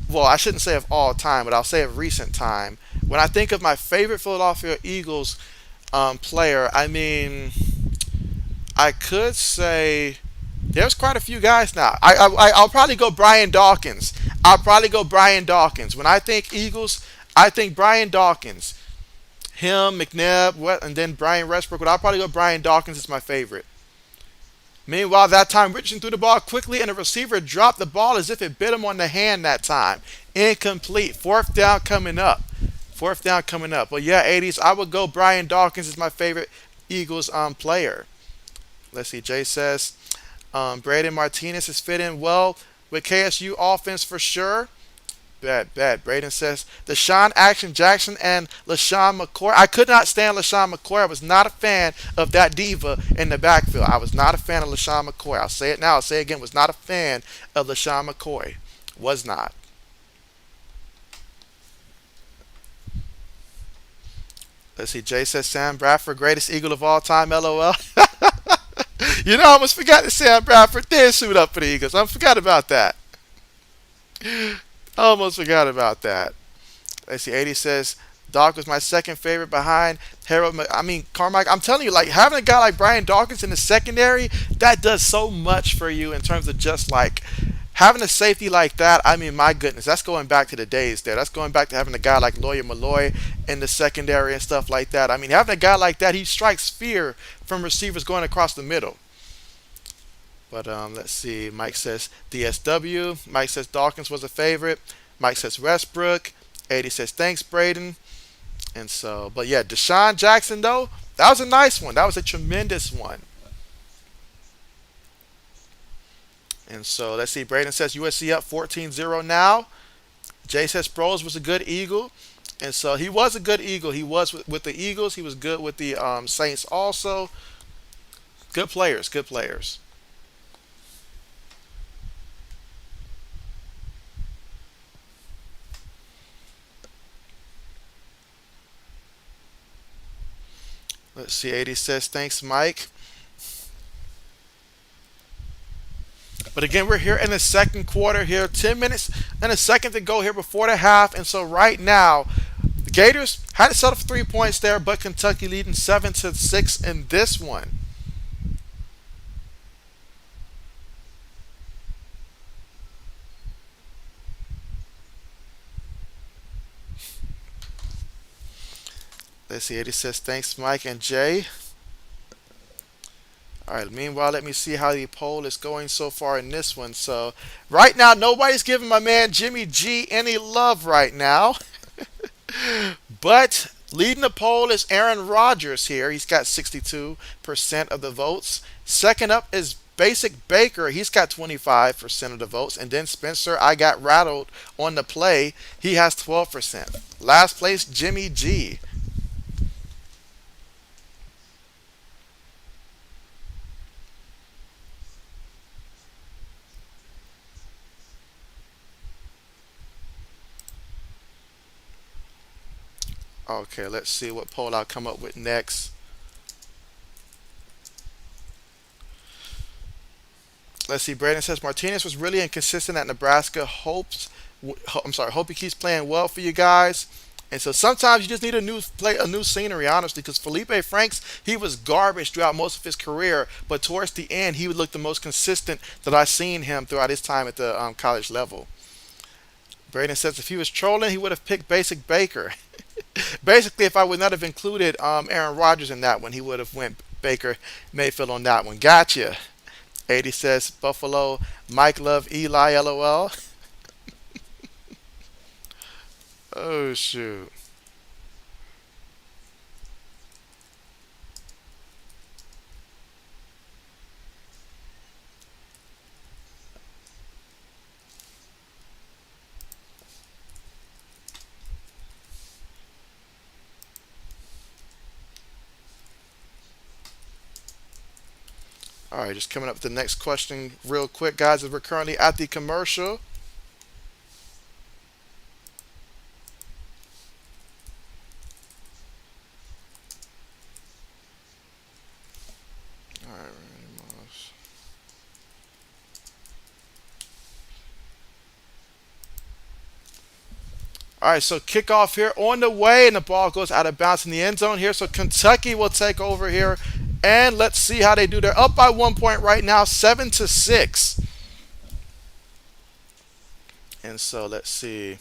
well, I shouldn't say of all time, but I'll say of recent time. When I think of my favorite Philadelphia Eagles player, I mean, I could say there's quite a few guys now. I'll probably go Brian Dawkins. When I think Eagles, I think Brian Dawkins. Him, McNabb, and then Brian Westbrook. But I'll probably go Brian Dawkins as my favorite. Meanwhile, that time Richardson threw the ball quickly, and the receiver dropped the ball as if it bit him on the hand that time. Incomplete. 4th down coming up. Well, yeah, 80s, I would go Brian Dawkins as my favorite Eagles player. Let's see. Jay says, Braden Martinez has fit in well with KSU offense for sure. Bet. Braden says Deshaun Action Jackson and LaShawn McCoy. I could not stand LaShawn McCoy. I was not a fan of that diva in the backfield. I was not a fan of LaShawn McCoy. I'll say it now. I'll say it again. Was not a fan of LaShawn McCoy. Was not. Let's see. Jay says Sam Bradford, greatest Eagle of all time. LOL. You know, I almost forgot that Sam Bradford did suit up for the Eagles. I forgot about that. I almost forgot about that. Let's see. 80 says Doc was my second favorite behind Harold. Carmike. I'm telling you, like having a guy like Brian Dawkins in the secondary, that does so much for you in terms of just like having a safety like that. I mean, my goodness, that's going back to the days there. That's going back to having a guy like Lawyer Malloy in the secondary and stuff like that. I mean, having a guy like that, he strikes fear from receivers going across the middle. But let's see. Mike says DSW. Mike says Dawkins was a favorite. Mike says Westbrook. 80 says thanks, Braden. And so, but yeah, Deshaun Jackson though, that was a nice one. That was a tremendous one. And so let's see. Braden says USC up 14-0 now. Jay says Sproles was a good Eagle. And so he was a good Eagle. He was with the Eagles. He was good with the Saints also. Good players. Good players. Let's see. 80 says thanks, Mike. But again, we're here in the second quarter here. 10 minutes and a second to go here before the half. And so right now, the Gators had to settle for 3 points there, but Kentucky leading 7-6 in this one. Let's see. 80 says thanks, Mike and Jay. All right. Meanwhile, let me see how the poll is going so far in this one. So, right now, nobody's giving my man Jimmy G any love right now. But leading the poll is Aaron Rodgers here. He's got 62% of the votes. Second up is Basic Baker. He's got 25% of the votes. And then Spencer, I got rattled on the play. He has 12%. Last place, Jimmy G. Okay, let's see what poll I'll come up with next. Let's see. Braden says Martinez was really inconsistent at Nebraska. Hope he keeps playing well for you guys. And so sometimes you just need a new scenery, honestly, because Felipe Franks, he was garbage throughout most of his career, but towards the end, he would look the most consistent that I've seen him throughout his time at the college level. Braden says if he was trolling, he would have picked Basic Baker. Basically, if I would not have included Aaron Rodgers in that one, he would have went Baker Mayfield on that one. Gotcha. 80 says Buffalo. Mike love Eli. LOL. Oh shoot. All right, just coming up with the next question real quick, guys, as we're currently at the commercial. All right, all right, so kickoff here on the way, and the ball goes out of bounds in the end zone here. So Kentucky will take over here, and let's see how they do. They're up by 1 point right now, 7-6. And so let's see.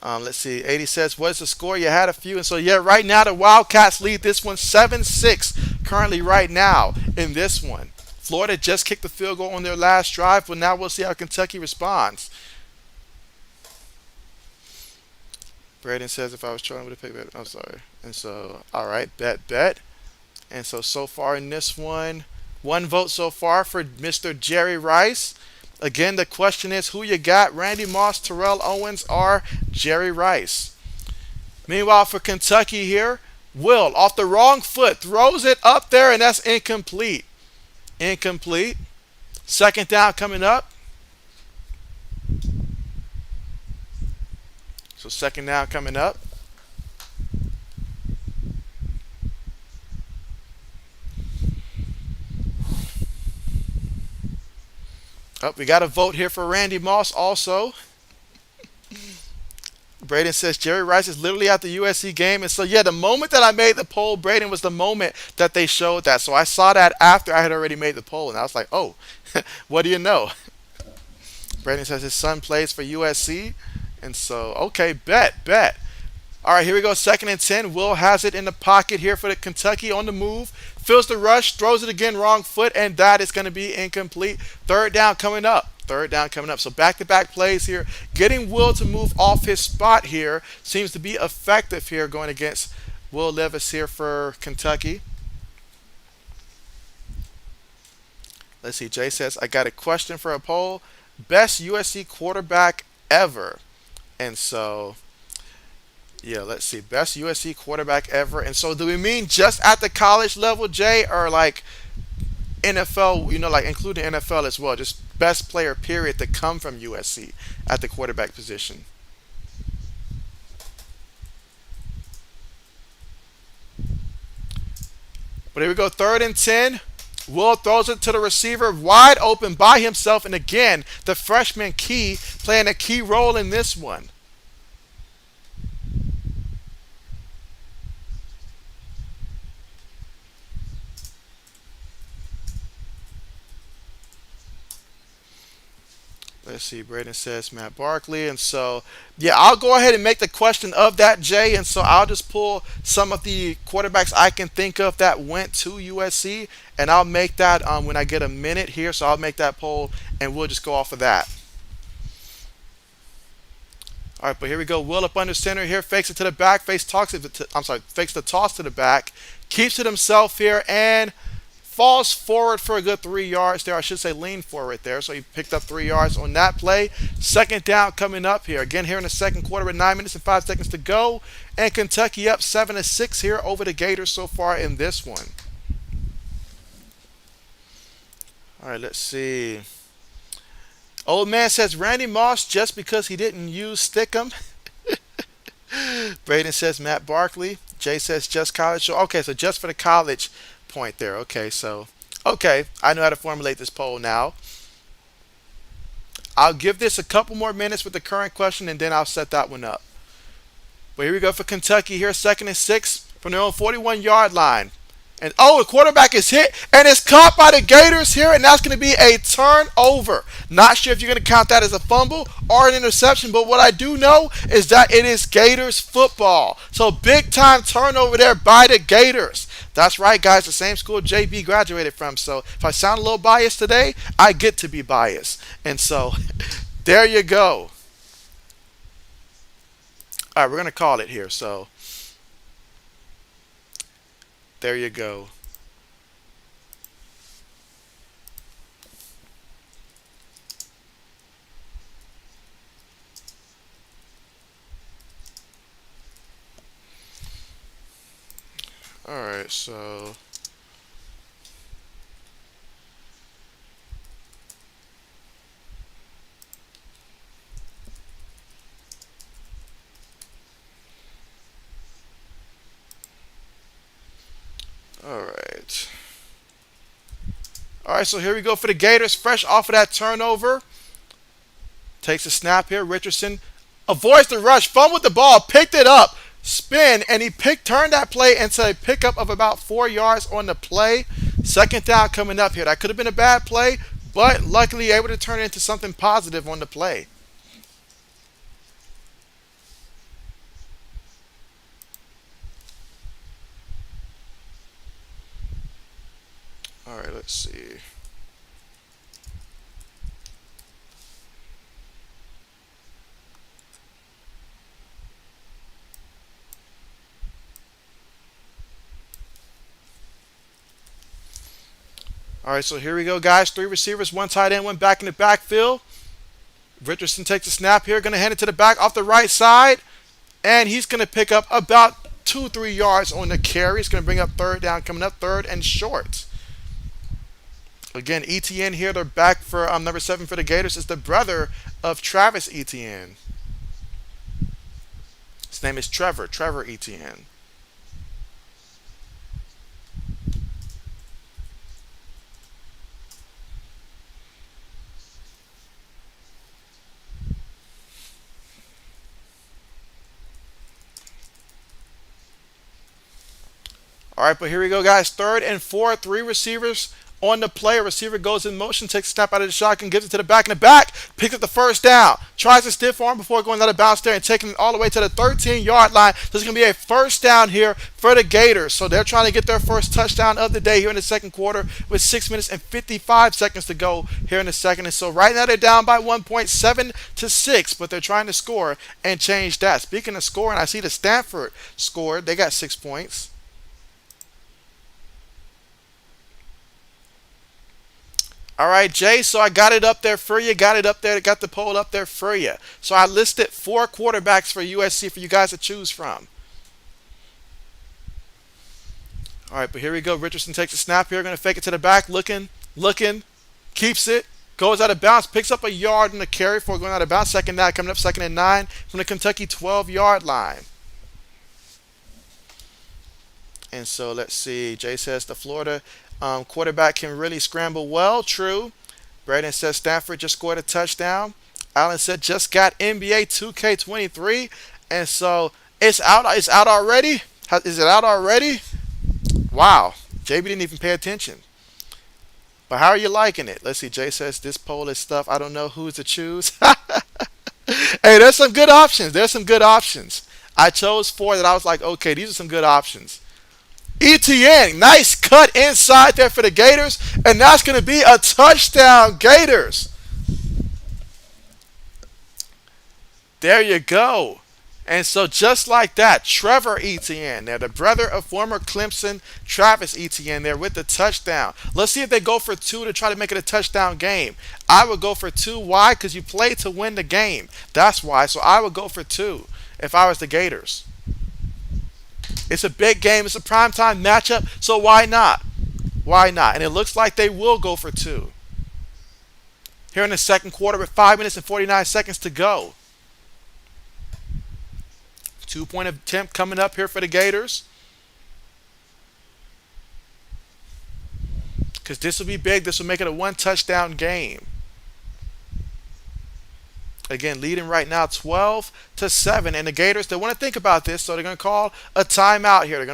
Let's see. 80 says, "What's the score? You had a few." And so yeah, right now the Wildcats lead this one 7-6 currently right now in this one. Florida just kicked the field goal on their last drive, but now we'll see how Kentucky responds. Braden says if I was trying with a pick, I'm sorry. And so, all right, bet. And so far in this one vote so far for Mr. Jerry Rice. Again, the question is who you got, Randy Moss, Terrell Owens, or Jerry Rice? Meanwhile, for Kentucky here, Will, off the wrong foot, throws it up there, and that's incomplete. Incomplete. Second down coming up. So second down coming up. Oh, we got a vote here for Randy Moss also. Braden says Jerry Rice is literally at the USC game. And so, yeah, the moment that I made the poll, Braden, was the moment that they showed that. So I saw that after I had already made the poll. And I was like, oh, what do you know? Braden says his son plays for USC. And so, okay, bet. All right, here we go. Second and 10. Will has it in the pocket here for the Kentucky on the move. Feels the rush, throws it again, wrong foot, and that is going to be incomplete. Third down coming up. So back-to-back plays here. Getting Will to move off his spot here seems to be effective here going against Will Levis here for Kentucky. Let's see. Jay says, I got a question for a poll. Best USC quarterback ever. And so, yeah, let's see. Best USC quarterback ever. And so do we mean just at the college level, Jay, or like NFL, like including NFL as well? Just best player, period, to come from USC at the quarterback position. But here we go. Third and 10. Will throws it to the receiver wide open by himself. And again, the freshman Key playing a key role in this one. Let's see. Braden says Matt Barkley. And so, yeah, I'll go ahead and make the question of that, Jay. And so I'll just pull some of the quarterbacks I can think of that went to USC. And I'll make that when I get a minute here. So I'll make that poll and we'll just go off of that. All right, but here we go. Will up under center here. Fakes it to the back. Fakes the toss to the back. Keeps it himself here and falls forward for a good 3 yards there. I should say lean forward there. So he picked up 3 yards on that play. Second down coming up here. Again here in the second quarter with 9 minutes and 5 seconds to go. And Kentucky up 7-6 here over the Gators so far in this one. All right, let's see. Old man says Randy Moss just because he didn't use Stickum. Braden says Matt Barkley. Jay says just college. So, okay, so just for the college point there. Okay, I know how to formulate this poll now. I'll give this a couple more minutes with the current question and then I'll set that one up. But here we go for Kentucky here, second and 6 from their own 41-yard line. And the quarterback is hit and it's caught by the Gators here, and that's going to be a turnover. Not sure if you're going to count that as a fumble or an interception, but what I do know is that it is Gators football. So big time turnover there by the Gators. That's right, guys, the same school JB graduated from. So if I sound a little biased today, I get to be biased. And so there you go. All right, we're going to call it here. So there you go. All right, so all right. All right, so here we go for the Gators, fresh off of that turnover. Takes a snap here. Richardson avoids the rush, fumbled with the ball, picked it up, spin, and he turned that play into a pickup of about 4 yards on the play. Second down coming up here. That could have been a bad play, but luckily able to turn it into something positive on the play. All right, let's see. All right, so here we go, guys. Three receivers, one tight end, one back in the backfield. Richardson takes a snap here, going to hand it to the back off the right side, and he's going to pick up about 2-3 yards on the carry. He's going to bring up third down, coming up third and short. Again, Etienne here, they're back for number 7 for the Gators. Is the brother of Travis Etienne. His name is Trevor Etienne. All right, but here we go, guys. Third and 4, 3 receivers on the play. A receiver goes in motion, takes a snap out of the shotgun, gives it to the back in the back, picks up the first down, tries to stiff arm before going out of bounds there and taking it all the way to the 13-yard line. So it's going to be a first down here for the Gators. So they're trying to get their first touchdown of the day here in the second quarter with 6 minutes and 55 seconds to go here in the second. And so right now they're down by 1.7-6, but they're trying to score and change that. Speaking of scoring, I see the Stanford scored. They got 6 points. All right, Jay, so I got it up there for you. Got the poll up there for you. So I listed 4 quarterbacks for USC for you guys to choose from. All right, but here we go. Richardson takes a snap here. Going to fake it to the back. Looking, keeps it. Goes out of bounds. Picks up a yard in the carry for going out of bounds. Second down, coming up 2nd and 9 from the Kentucky 12-yard line. And so let's see. Jay says the Florida quarterback can really scramble well. True. Braden says Stanford just scored a touchdown. Allen said just got NBA 2K23. And so it's out. It's out already. Is it out already? Wow. JB didn't even pay attention. But how are you liking it? Let's see. Jay says this poll is stuff. I don't know who to choose. Hey, there's some good options. I chose 4 that I was like, okay, these are some good options. Etienne, nice cut inside there for the Gators, and that's going to be a touchdown, Gators. There you go. And so just like that, Trevor Etienne there, the brother of former Clemson Travis Etienne there with the touchdown. Let's see if they go for 2 to try to make it a touchdown game. I would go for 2. Why? Because you play to win the game. That's why. So I would go for 2 if I was the Gators. It's a big game. It's a primetime matchup. So why not? Why not? And it looks like they will go for 2. Here in the second quarter with 5 minutes and 49 seconds to go. 2-point attempt coming up here for the Gators. Because this will be big. This will make it a 1-touchdown game. Again, leading right now 12-7. And the Gators, they want to think about this, so they're going to call a timeout here.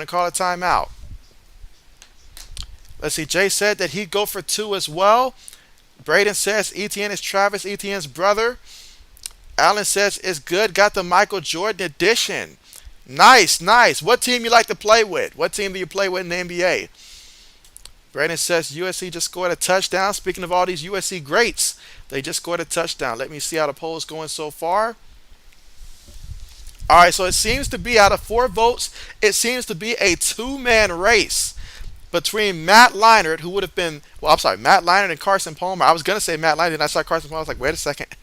Let's see. Jay said that he'd go for 2 as well. Braden says Etienne is Travis Etienne's brother. Allen says it's good. Got the Michael Jordan edition. Nice. What team you like to play with? What team do you play with in the NBA? Braden says USC just scored a touchdown. Speaking of all these USC greats, they just scored a touchdown. Let me see how the poll is going so far. All right, so it seems to be out of 4 votes, it seems to be a 2-man race between Matt Leinart, who would have been, Matt Leinart and Carson Palmer. I was going to say Matt Leinart, and I saw Carson Palmer. I was like, wait a second.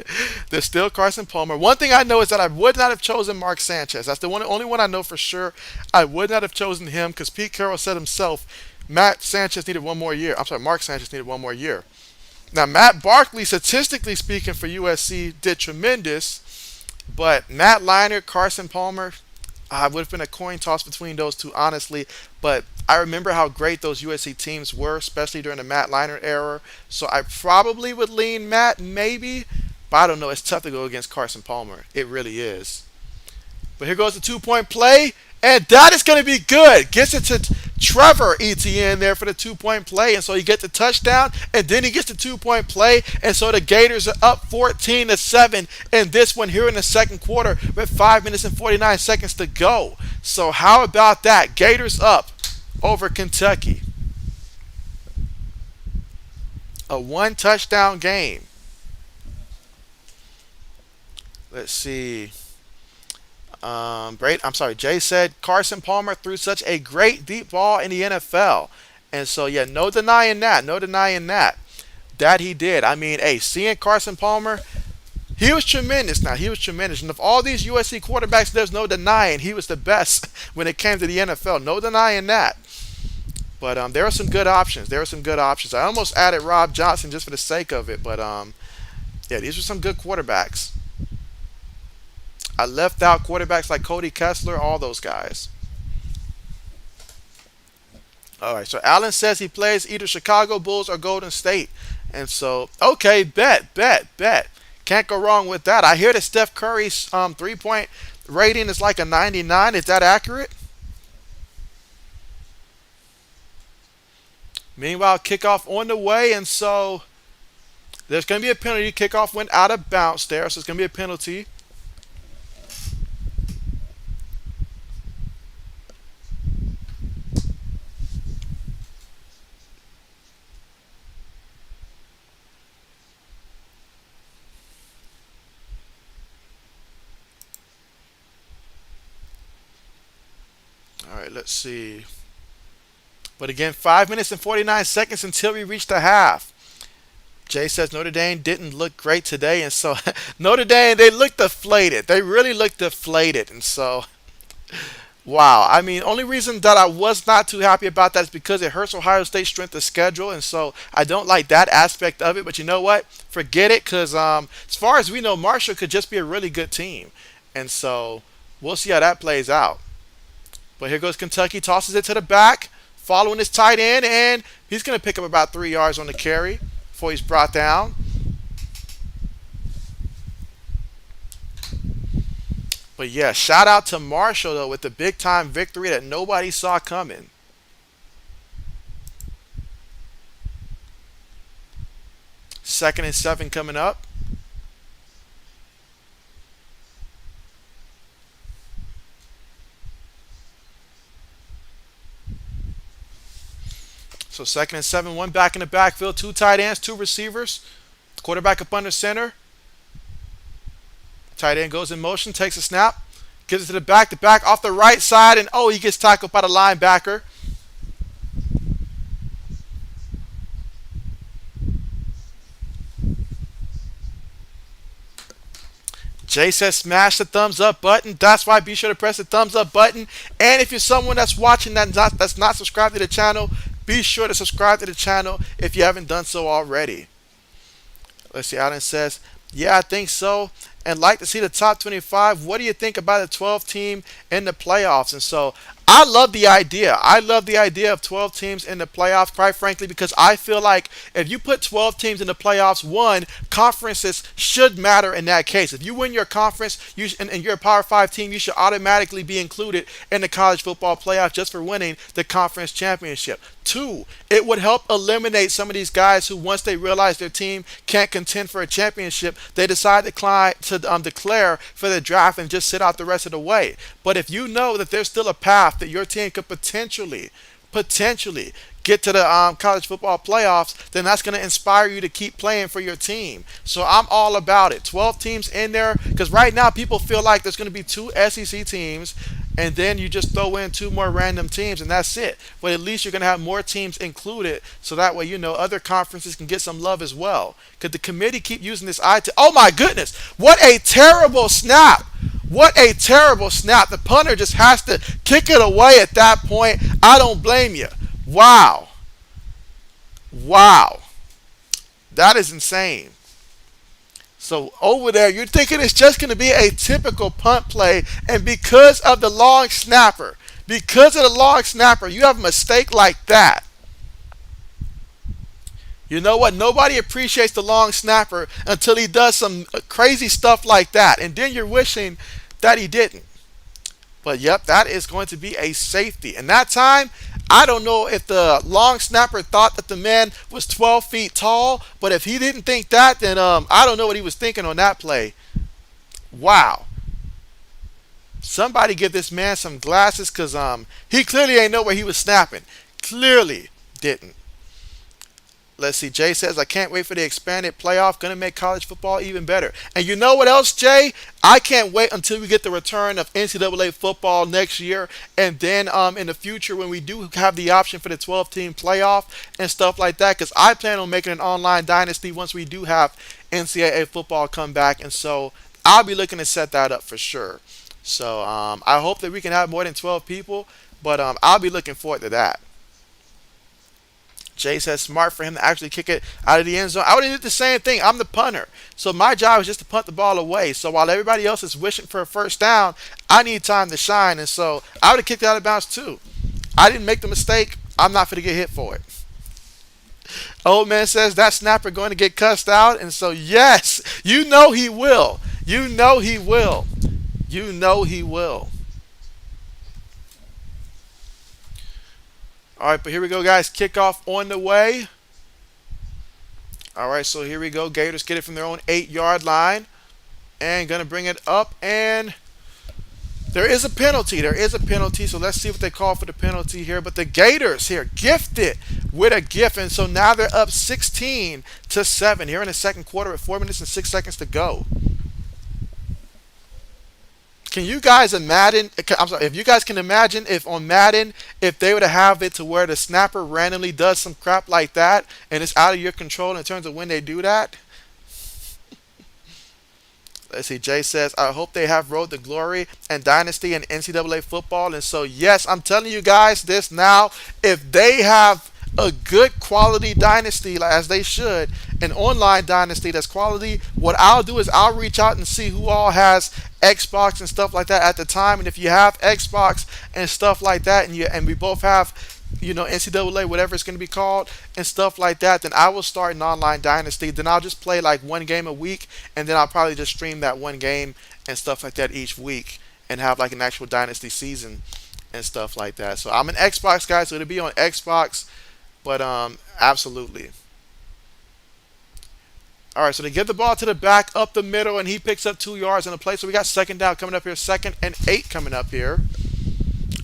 There's still Carson Palmer. One thing I know is that I would not have chosen Mark Sanchez. That's the only one I know for sure. I would not have chosen him because Pete Carroll said himself, Mark Sanchez needed one more year. Now, Matt Barkley, statistically speaking for USC, did tremendous, but Matt Leinart, Carson Palmer, would have been a coin toss between those two, honestly. But I remember how great those USC teams were, especially during the Matt Leinart era. So I probably would lean Matt, maybe, but I don't know. It's tough to go against Carson Palmer. It really is. But here goes the 2-point play, and that is going to be good. Gets it to Trevor Etienne there for the 2-point play, and so he gets the touchdown, and then he gets the 2-point play, and so the Gators are up 14-7 in this one here in the second quarter with 5 minutes and 49 seconds to go. So how about that? Gators up over Kentucky. A 1-touchdown game. Let's see. Jay said Carson Palmer threw such a great deep ball in the NFL. And so, yeah, no denying that. No denying that. That he did. I mean, hey, seeing Carson Palmer, he was tremendous now. He was tremendous. And of all these USC quarterbacks, there's no denying he was the best when it came to the NFL. No denying that. But there are some good options. There are some good options. I almost added Rob Johnson just for the sake of it. But, yeah, these are some good quarterbacks. I left out quarterbacks like Cody Kessler, all those guys. All right, so Allen says he plays either Chicago Bulls or Golden State. And so, okay, bet. Can't go wrong with that. I hear that Steph Curry's 3-point rating is like a 99. Is that accurate? Meanwhile, kickoff on the way, and so there's going to be a penalty. Kickoff went out of bounds there, so it's going to be a penalty. All right, let's see. But again, 5 minutes and 49 seconds until we reach the half. Jay says Notre Dame didn't look great today, and so Notre Dame, they looked deflated. They really looked deflated, and so wow. I mean, only reason that I was not too happy about that is because it hurts Ohio State's strength of schedule, and so I don't like that aspect of it. But you know what? Forget it, because as far as we know, Marshall could just be a really good team, and so we'll see how that plays out. But here goes Kentucky, tosses it to the back, following his tight end, and he's going to pick up about 3 yards on the carry before he's brought down. But yeah, shout out to Marshall, though, with the big time victory that nobody saw coming. Second and 7 coming up. So second and 7, one back in the backfield, two tight ends, two receivers, quarterback up under center. Tight end goes in motion, takes a snap, gives it to the back off the right side, and oh, he gets tackled by the linebacker. Jay says smash the thumbs up button. That's right. Be sure to press the thumbs up button. And if you're someone that's watching that's not subscribed to the channel, be sure to subscribe to the channel if you haven't done so already. Let's see. Allen says, yeah, I think so. And like to see the top 25. What do you think about the 12 team in the playoffs? And so I love the idea. I love the idea of 12 teams in the playoffs, quite frankly, because I feel like if you put 12 teams in the playoffs, one, conferences should matter in that case. If you win your conference and you're a Power 5 team, you should automatically be included in the college football playoff just for winning the conference championship. Two, it would help eliminate some of these guys who, once they realize their team can't contend for a championship, they decide to declare for the draft and just sit out the rest of the way. But if you know that there's still a path that your team could potentially get to the college football playoffs, then that's going to inspire you to keep playing for your team. So I'm all about it. 12 teams in there, because right now people feel like there's going to be two SEC teams, and then you just throw in two more random teams, and that's it. But at least you're going to have more teams included, so that way, other conferences can get some love as well. Could the committee keep using this oh my goodness, what a terrible snap. What a terrible snap. The punter just has to kick it away at that point. I don't blame you. Wow. That is insane. So over there, you're thinking it's just going to be a typical punt play, and because of the long snapper, you have a mistake like that. You know what? Nobody appreciates the long snapper until he does some crazy stuff like that, and then you're wishing that he didn't. But yep, that is going to be a safety. And that time, I don't know if the long snapper thought that the man was 12 feet tall, but if he didn't think that, then I don't know what he was thinking on that play. Wow. Somebody give this man some glasses, because he clearly ain't know where he was snapping. Clearly didn't. Let's see. Jay says, I can't wait for the expanded playoff. Going to make college football even better. And you know what else, Jay? I can't wait until we get the return of NCAA football next year. And then in the future, when we do have the option for the 12-team playoff and stuff like that, because I plan on making an online dynasty once we do have NCAA football come back. And so I'll be looking to set that up for sure. So I hope that we can have more than 12 people, but I'll be looking forward to that. Jay says smart for him to actually kick it out of the end zone. I would have did the same thing. I'm the punter. So my job is just to punt the ball away. So while everybody else is wishing for a first down, I need time to shine. And so I would have kicked it out of bounds too. I didn't make the mistake. I'm not going to get hit for it. Old man says that snapper going to get cussed out. And so yes, you know he will. You know he will. You know he will. All right, but here we go, guys. Kickoff on the way. All right, so here we go. Gators get it from their own 8-yard line. And going to bring it up. And there is a penalty. There is a penalty. So let's see what they call for the penalty here. But the Gators here gifted with a gift. And so now they're up 16-7 here in the second quarter with 4 minutes and 6 seconds to go. Can you guys imagine? I'm sorry. If you guys can imagine, if on Madden, if they were to have it to where the snapper randomly does some crap like that, and it's out of your control in terms of when they do that. Let's see. Jay says, I hope they have Road to Glory and Dynasty and NCAA football. And so, yes, I'm telling you guys this now. If they have a good quality dynasty, as they should, an online dynasty that's quality, what I'll do is I'll reach out and see who all has Xbox and stuff like that at the time. And if you have Xbox and stuff like that, and we both have, NCAA, whatever it's going to be called, and stuff like that, then I will start an online dynasty. Then I'll just play like one game a week, and then I'll probably just stream that one game and stuff like that each week, and have like an actual dynasty season and stuff like that. So I'm an Xbox guy, so it'll be on Xbox. But absolutely. All right, so they give the ball to the back up the middle, and he picks up 2 yards on the play. So we got second down coming up here, 2nd and 8 coming up here.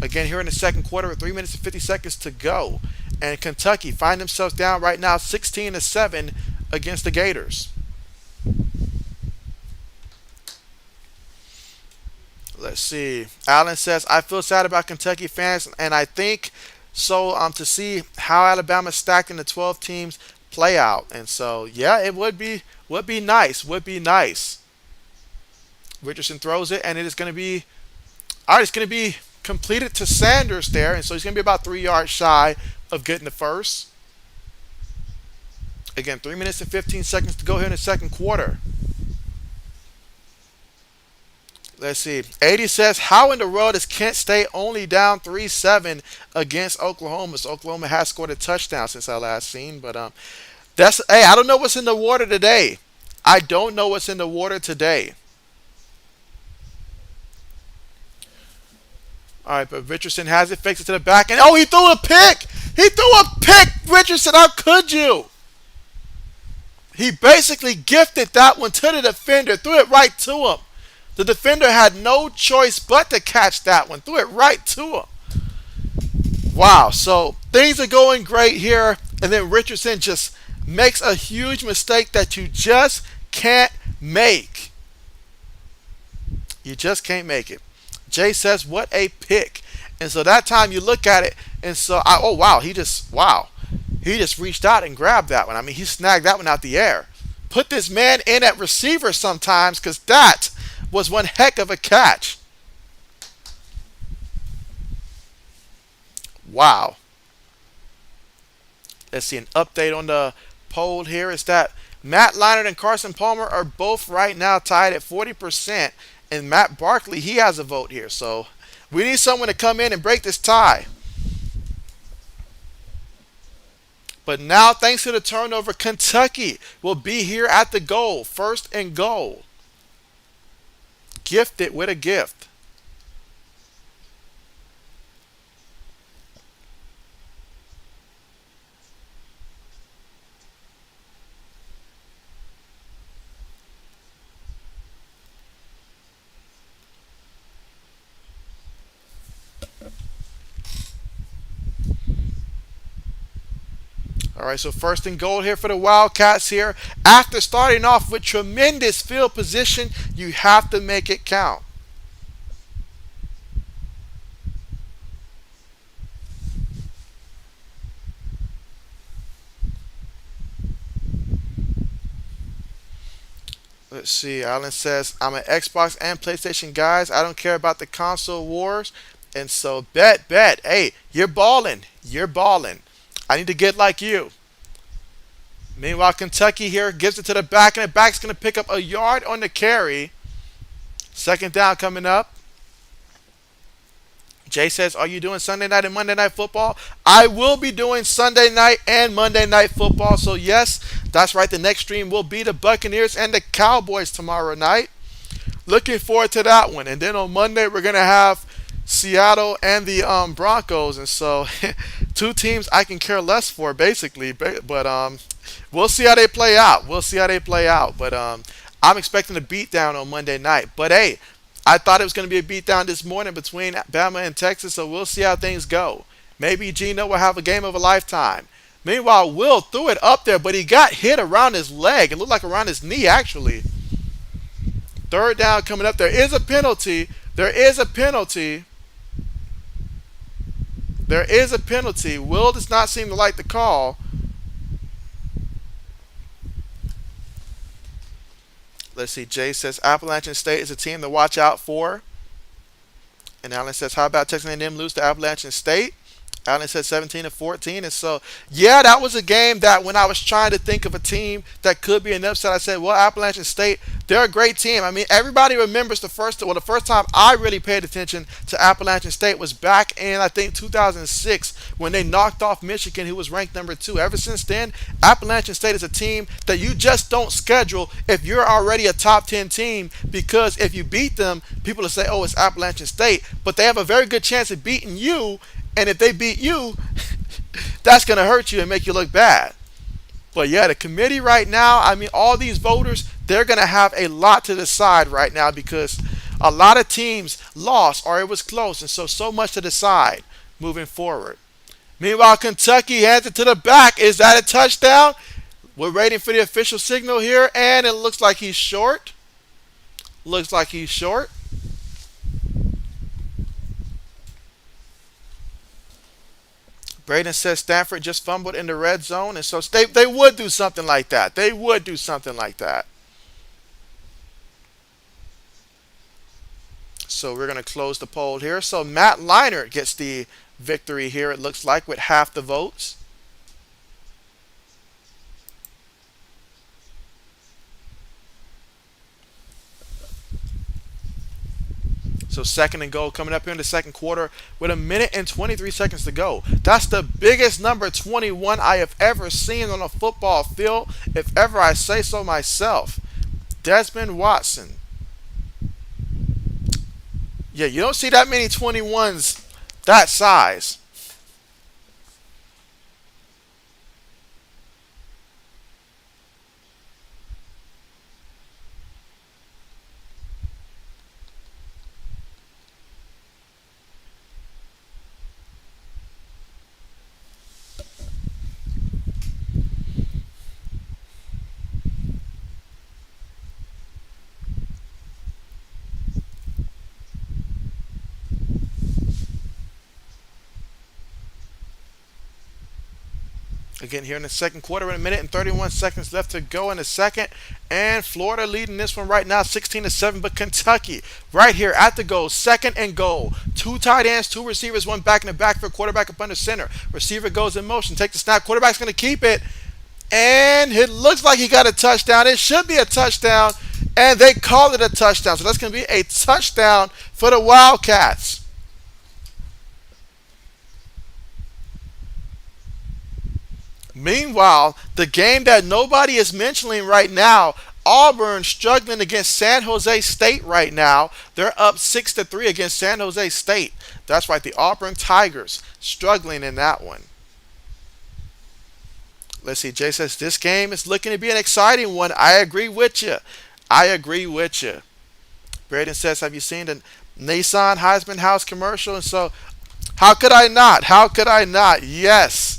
Again, here in the second quarter with 3 minutes and 50 seconds to go. And Kentucky find themselves down right now 16-7 against the Gators. Let's see. Allen says, I feel sad about Kentucky fans, and I think so to see how Alabama stacked in the 12 teams play out. And so, yeah, it would be nice. Would be nice. Richardson throws it, and it is going to be, all right, it's going to be completed to Sanders there. And so he's going to be about 3 yards shy of getting the first. Again, 3 minutes and 15 seconds to go here in the second quarter. Let's see. 80 says, how in the world is Kent State only down 3-7 against Oklahoma? So Oklahoma has scored a touchdown since I last seen. But I don't know what's in the water today. I don't know what's in the water today. All right, but Richardson has it, fakes it to the back, and he threw a pick. He threw a pick, Richardson. How could you? He basically gifted that one to the defender, threw it right to him. The defender had no choice but to catch that one. Threw it right to him. Wow. So things are going great here. And then Richardson just makes a huge mistake that you just can't make. You just can't make it. Jay says, what a pick. And so that time you look at it, and so, he just reached out and grabbed that one. I mean, he snagged that one out the air. Put this man in at receiver sometimes, because that was one heck of a catch. Wow. Let's see, an update on the poll here is that Matt Leinart and Carson Palmer are both right now tied at 40%, and Matt Barkley, he has a vote here. So we need someone to come in and break this tie. But now, thanks to the turnover, Kentucky will be here at the goal, 1st and goal. Gifted with a gift. All right, so first and goal here for the Wildcats here. After starting off with tremendous field position, you have to make it count. Let's see. Alan says, I'm an Xbox and PlayStation guys. I don't care about the console wars. And so bet. Hey, you're balling. You're balling. I need to get like you. Meanwhile, Kentucky here gives it to the back, and the back's going to pick up a yard on the carry. Second down coming up. Jay says, are you doing Sunday night and Monday night football? I will be doing Sunday night and Monday night football. So, yes, that's right. The next stream will be the Buccaneers and the Cowboys tomorrow night. Looking forward to that one. And then on Monday, we're going to have Seattle and the Broncos. And so, two teams I can care less for, basically. But we'll see how they play out. But I'm expecting a beatdown on Monday night. But, hey, I thought it was going to be a beatdown this morning between Bama and Texas, so we'll see how things go. Maybe Geno will have a game of a lifetime. Meanwhile, Will threw it up there, but he got hit around his leg. It looked like around his knee, actually. Third down coming up. There is a penalty. Will does not seem to like the call. Let's see. Jay says Appalachian State is a team to watch out for. And Alan says, how about Texas A&M lose to Appalachian State? Alan said 17-14. And so, yeah, that was a game that when I was trying to think of a team that could be an upset, I said, well, Appalachian State, they're a great team. I mean, everybody remembers the first time I really paid attention to Appalachian State was back in, I think, 2006 when they knocked off Michigan, who was ranked number 2. Ever since then, Appalachian State is a team that you just don't schedule if you're already a top 10 team, because if you beat them, people will say, oh, it's Appalachian State. But they have a very good chance of beating you. And if they beat you, that's going to hurt you and make you look bad. But yeah, the committee right now, I mean, all these voters, they're going to have a lot to decide right now because a lot of teams lost or it was close. And so much to decide moving forward. Meanwhile, Kentucky hands it to the back. Is that a touchdown? We're waiting for the official signal here, and it looks like he's short. Braden says Stanford just fumbled in the red zone, and so they would do something like that. So we're going to close the poll here. So Matt Leinart gets the victory here, it looks like, with half the votes. So second and goal coming up here in the second quarter with 1 minute and 23 seconds to go. That's the biggest number 21 I have ever seen on a football field, if ever I say so myself. Desmond Watson. Yeah, you don't see that many 21s that size. Again, here in the second quarter, 1 minute and 31 seconds left to go in the second. And Florida leading this one right now, 16-7. But Kentucky, right here at the goal, second and goal. 2 tight ends, 2 receivers, 1 back in the backfield, quarterback up under center. Receiver goes in motion, take the snap. Quarterback's going to keep it. And it looks like he got a touchdown. It should be a touchdown. And they call it a touchdown. So that's going to be a touchdown for the Wildcats. Meanwhile, the game that nobody is mentioning right now, Auburn struggling against San Jose State right now. They're up 6-3 against San Jose State. That's right, the Auburn Tigers struggling in that one. Let's see, Jay says this game is looking to be an exciting one. I agree with you. Braden says, have you seen the Nissan Heisman House commercial? And so, how could I not? Yes.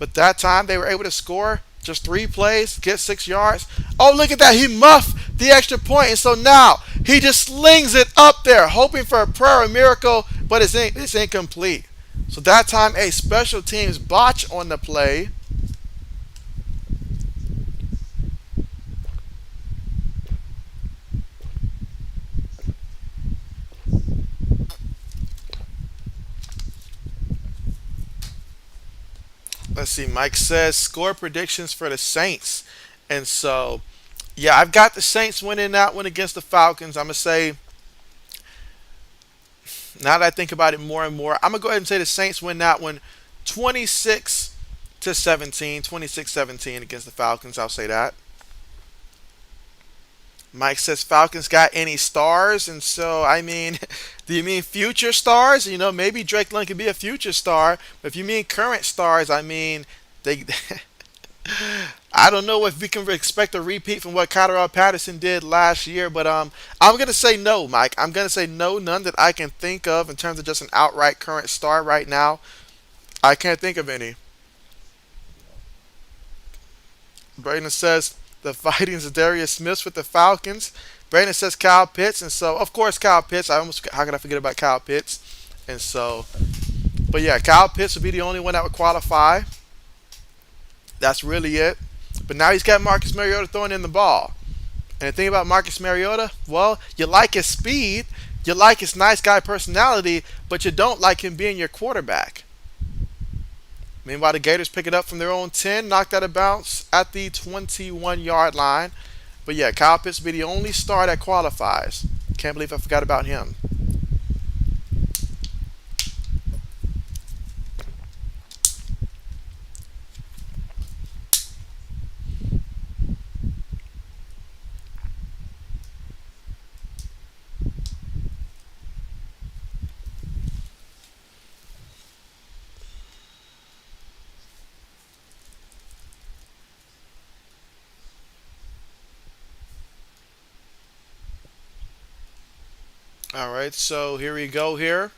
But that time they were able to score just 3 plays, get 6 yards. Oh, look at that. He muffed the extra point. And so now he just slings it up there, hoping for a prayer or miracle, but it's incomplete. So that time a special teams botch on the play. Let's see. Mike says score predictions for the Saints. And so, yeah, I've got the Saints winning that one against the Falcons. I'm going to say, now that I think about it more and more, I'm going to go ahead and say the Saints win that one 26 to 17, 26-17 against the Falcons. I'll say that. Mike says Falcons got any stars, and so I mean, do you mean future stars? You know, maybe Drake London could be a future star, but if you mean current stars, I mean, they. I don't know if we can expect a repeat from what Colorado Patterson did last year, but I'm gonna say no, Mike. I'm gonna say no, none that I can think of in terms of just an outright current star right now. I can't think of any. Braden says the fighting Zadarius Smith with the Falcons. Brandon says Kyle Pitts, and so of course Kyle Pitts. How could I forget about Kyle Pitts? And so, but yeah, Kyle Pitts would be the only one that would qualify. That's really it. But now he's got Marcus Mariota throwing in the ball. And the thing about Marcus Mariota, well, you like his speed, you like his nice guy personality, but you don't like him being your quarterback. Meanwhile, the Gators pick it up from their own 10, knocked out of bounds at the 21-yard line. But yeah, Kyle Pitts will be the only star that qualifies. Can't believe I forgot about him. All right, so here we go here.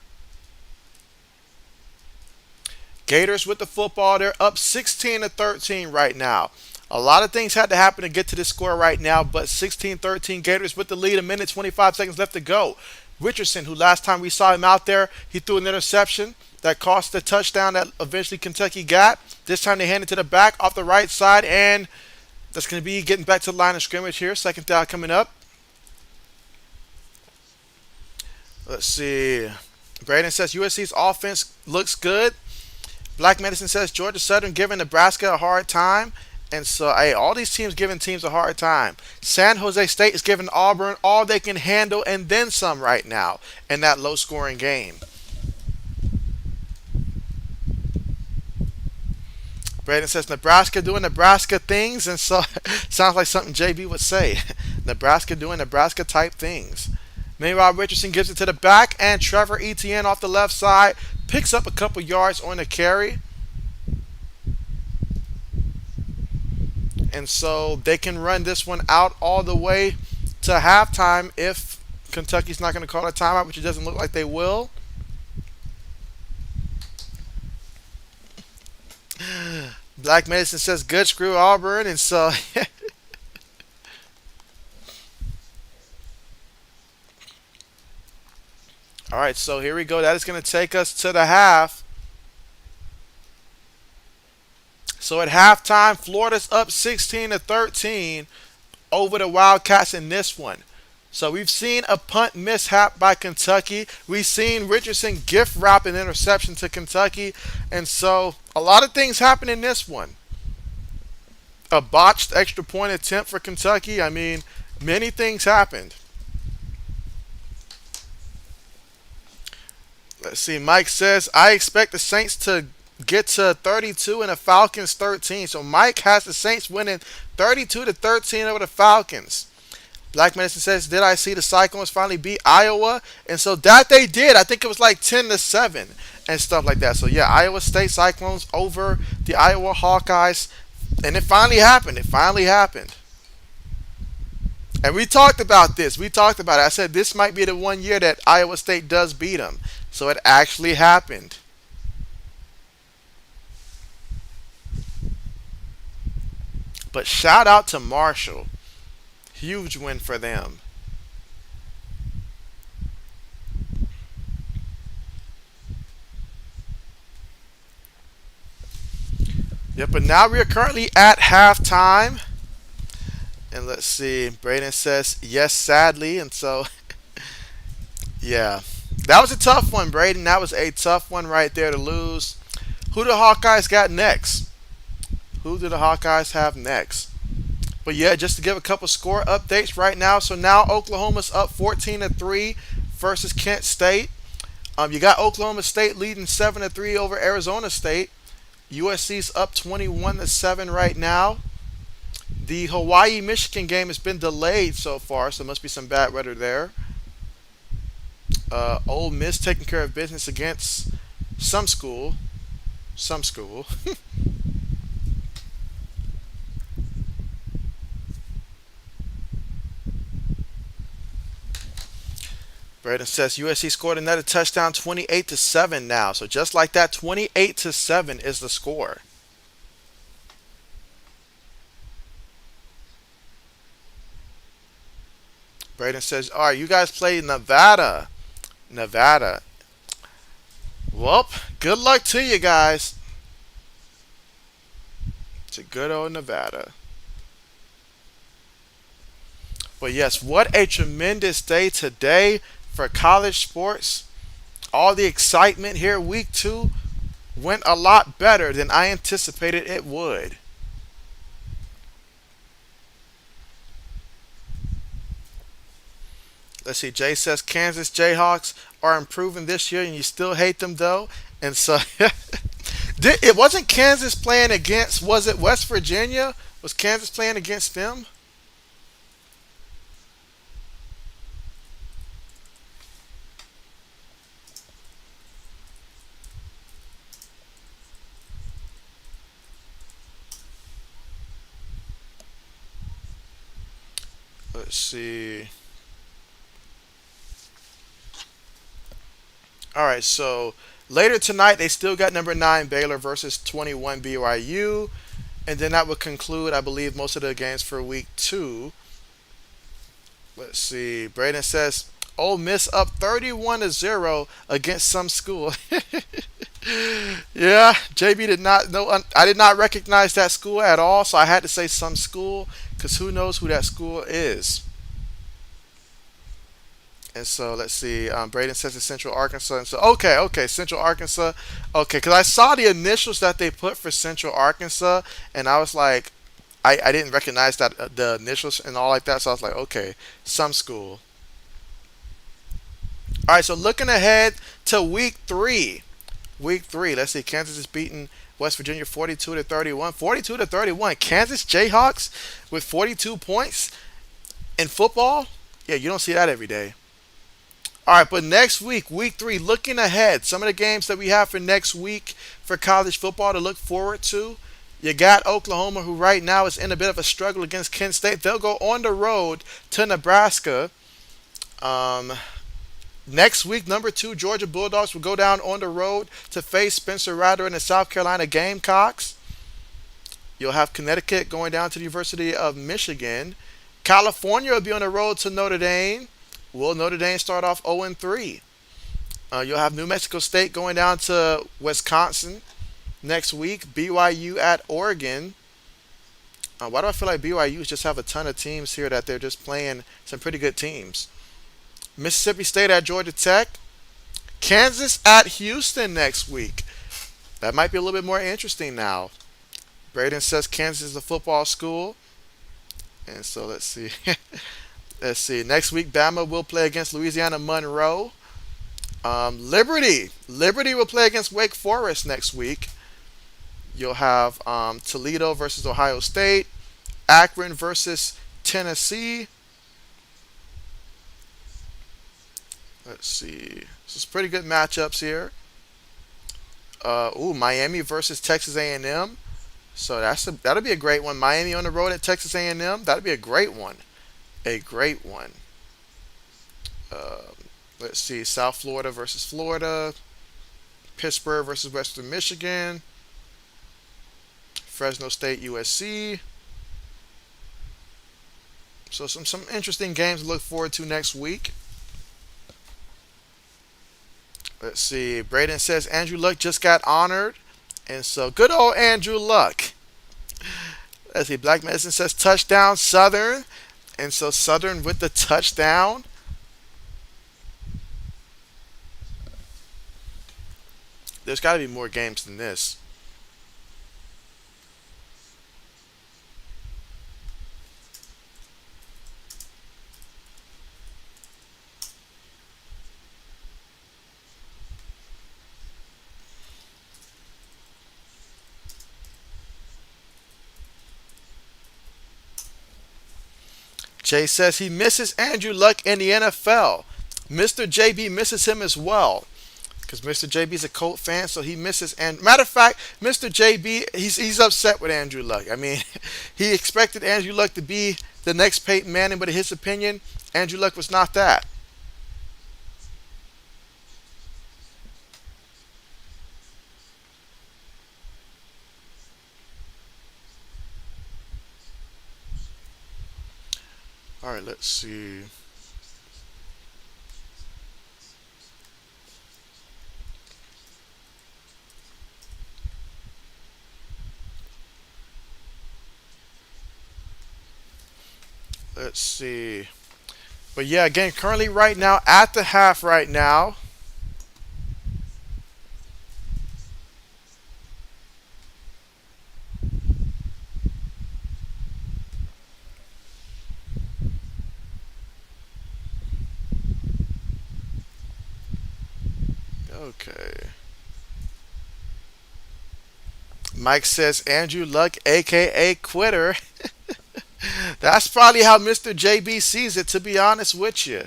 Gators with the football. They're up 16 to 13 right now. A lot of things had to happen to get to this score right now, but 16-13 Gators with the lead. A minute 25 seconds left to go. Richardson, who last time we saw him out there, he threw an interception that cost the touchdown that eventually Kentucky got. This time they hand it to the back off the right side, and that's going to be getting back to the line of scrimmage here. Second down coming up. Let's see. Braden says USC's offense looks good. Black Medicine says Georgia Southern giving Nebraska a hard time. And so, hey, all these teams giving teams a hard time. San Jose State is giving Auburn all they can handle and then some right now in that low-scoring game. Braden says Nebraska doing Nebraska things, and so sounds like something JB would say. Nebraska doing Nebraska type things. Meanwhile, Richardson gives it to the back, and Trevor Etienne off the left side picks up a couple yards on the carry. And so they can run this one out all the way to halftime if Kentucky's not going to call a timeout, which it doesn't look like they will. Black Medicine says good, screw Auburn, and so all right, so here we go. That is going to take us to the half. So at halftime, Florida's up 16 to 13 over the Wildcats in this one. So we've seen a punt mishap by Kentucky. We've seen Richardson gift wrap an interception to Kentucky. And so a lot of things happen in this one. A botched extra point attempt for Kentucky. I mean, many things happened. Let's see. Mike says, I expect the Saints to get to 32 and the Falcons 13. So Mike has the Saints winning 32 to 13 over the Falcons. Black Medicine says, did I see the Cyclones finally beat Iowa? And so that they did. I think it was like 10 to 7 and stuff like that. So yeah, Iowa State Cyclones over the Iowa Hawkeyes. And it finally happened. It finally happened. And we talked about this. We talked about it. I said this might be the one year that Iowa State does beat them. So it actually happened. But shout out to Marshall. Huge win for them. Yep, but now we are currently at halftime. And let's see. Braden says, yes, sadly. And so, yeah. That was a tough one, Braden. That was a tough one right there to lose. Who do the Hawkeyes got next? Who do the Hawkeyes have next? But yeah, just to give a couple score updates right now. So now Oklahoma's up 14-3 versus Kent State. You got Oklahoma State leading 7-3 over Arizona State. USC's up 21-7 right now. The Hawaii Michigan game has been delayed so far, so there must be some bad weather there. Ole Miss taking care of business against some school. Some school. Braden says USC scored another touchdown, 28-7 now. So just like that, 28-7 is the score. Braden says, all right, you guys play Nevada. Nevada. Well, good luck to you guys. It's a good old Nevada. But yes, what a tremendous day today for college sports. All the excitement here, week 2, went a lot better than I anticipated it would. Let's see. Jay says Kansas Jayhawks are improving this year, and you still hate them though. And so, it wasn't Kansas playing against. Was it West Virginia? Was Kansas playing against them? Let's see. All right. So later tonight, they still got number 9 Baylor versus 21 BYU, and then that would conclude, I believe, most of the games for week 2. Let's see. Braden says Ole Miss up 31-0 against some school. Yeah, JB did not know. I did not recognize that school at all, so I had to say some school because who knows who that school is. And so let's see. Braden says it's Central Arkansas. And so okay, Central Arkansas. Okay, because I saw the initials that they put for Central Arkansas, and I was like, I didn't recognize that the initials and all like that. So I was like, okay, some school. All right, so looking ahead to week 3. Week 3. Let's see. Kansas is beating West Virginia 42-31. 42-31. Kansas Jayhawks with 42 points in football. Yeah, you don't see that every day. All right, but next week, week 3, looking ahead, some of the games that we have for next week for college football to look forward to. You got Oklahoma, who right now is in a bit of a struggle against Kent State. They'll go on the road to Nebraska. Next week, number 2, Georgia Bulldogs will go down on the road to face Spencer Rattler and the South Carolina Gamecocks. You'll have Connecticut going down to the University of Michigan. California will be on the road to Notre Dame. Will Notre Dame start off 0-3? You'll have New Mexico State going down to Wisconsin next week. BYU at Oregon. Why do I feel like BYU just have a ton of teams here that they're just playing some pretty good teams? Mississippi State at Georgia Tech. Kansas at Houston next week. That might be a little bit more interesting now. Braden says Kansas is a football school. And so let's see. Let's see. Next week, Bama will play against Louisiana Monroe. Liberty will play against Wake Forest next week. You'll have Toledo versus Ohio State. Akron versus Tennessee. Let's see. Some pretty good matchups here. Miami versus Texas A&M. So that'll be a great one. Miami on the road at Texas A&M. That'll be a great one. A great one. Let's see. South Florida versus Florida. Pittsburgh versus Western Michigan. Fresno State USC. So some interesting games to look forward to next week. Let's see. Braden says Andrew Luck just got honored, and so good old Andrew Luck. Let's see. Black Medicine says touchdown Southern, and so Southern with the touchdown. There's got to be more games than this. Jay says he misses Andrew Luck in the NFL. Mr. JB misses him as well. Because Mr. JB is a Colt fan, so he misses. And matter of fact, Mr. JB, he's upset with Andrew Luck. I mean, he expected Andrew Luck to be the next Peyton Manning, but in his opinion, Andrew Luck was not that. All right, let's see. Let's see. But yeah, again, currently right now at the half right now. Okay. Mike says Andrew Luck, aka Quitter. That's probably how Mr. JB sees it, to be honest with you.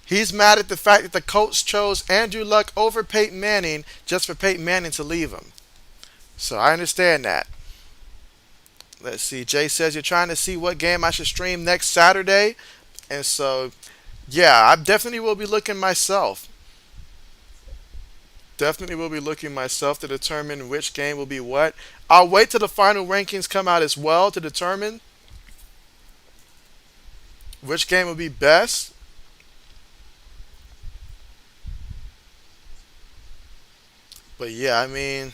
He's mad at the fact that the Colts chose Andrew Luck over Peyton Manning just for Peyton Manning to leave him. So I understand that. Let's see. Jay says you're trying to see what game I should stream next Saturday. And so, yeah, I definitely will be looking myself. Definitely will be looking myself to determine which game will be what. I'll wait till the final rankings come out as well to determine which game will be best. But yeah, I mean,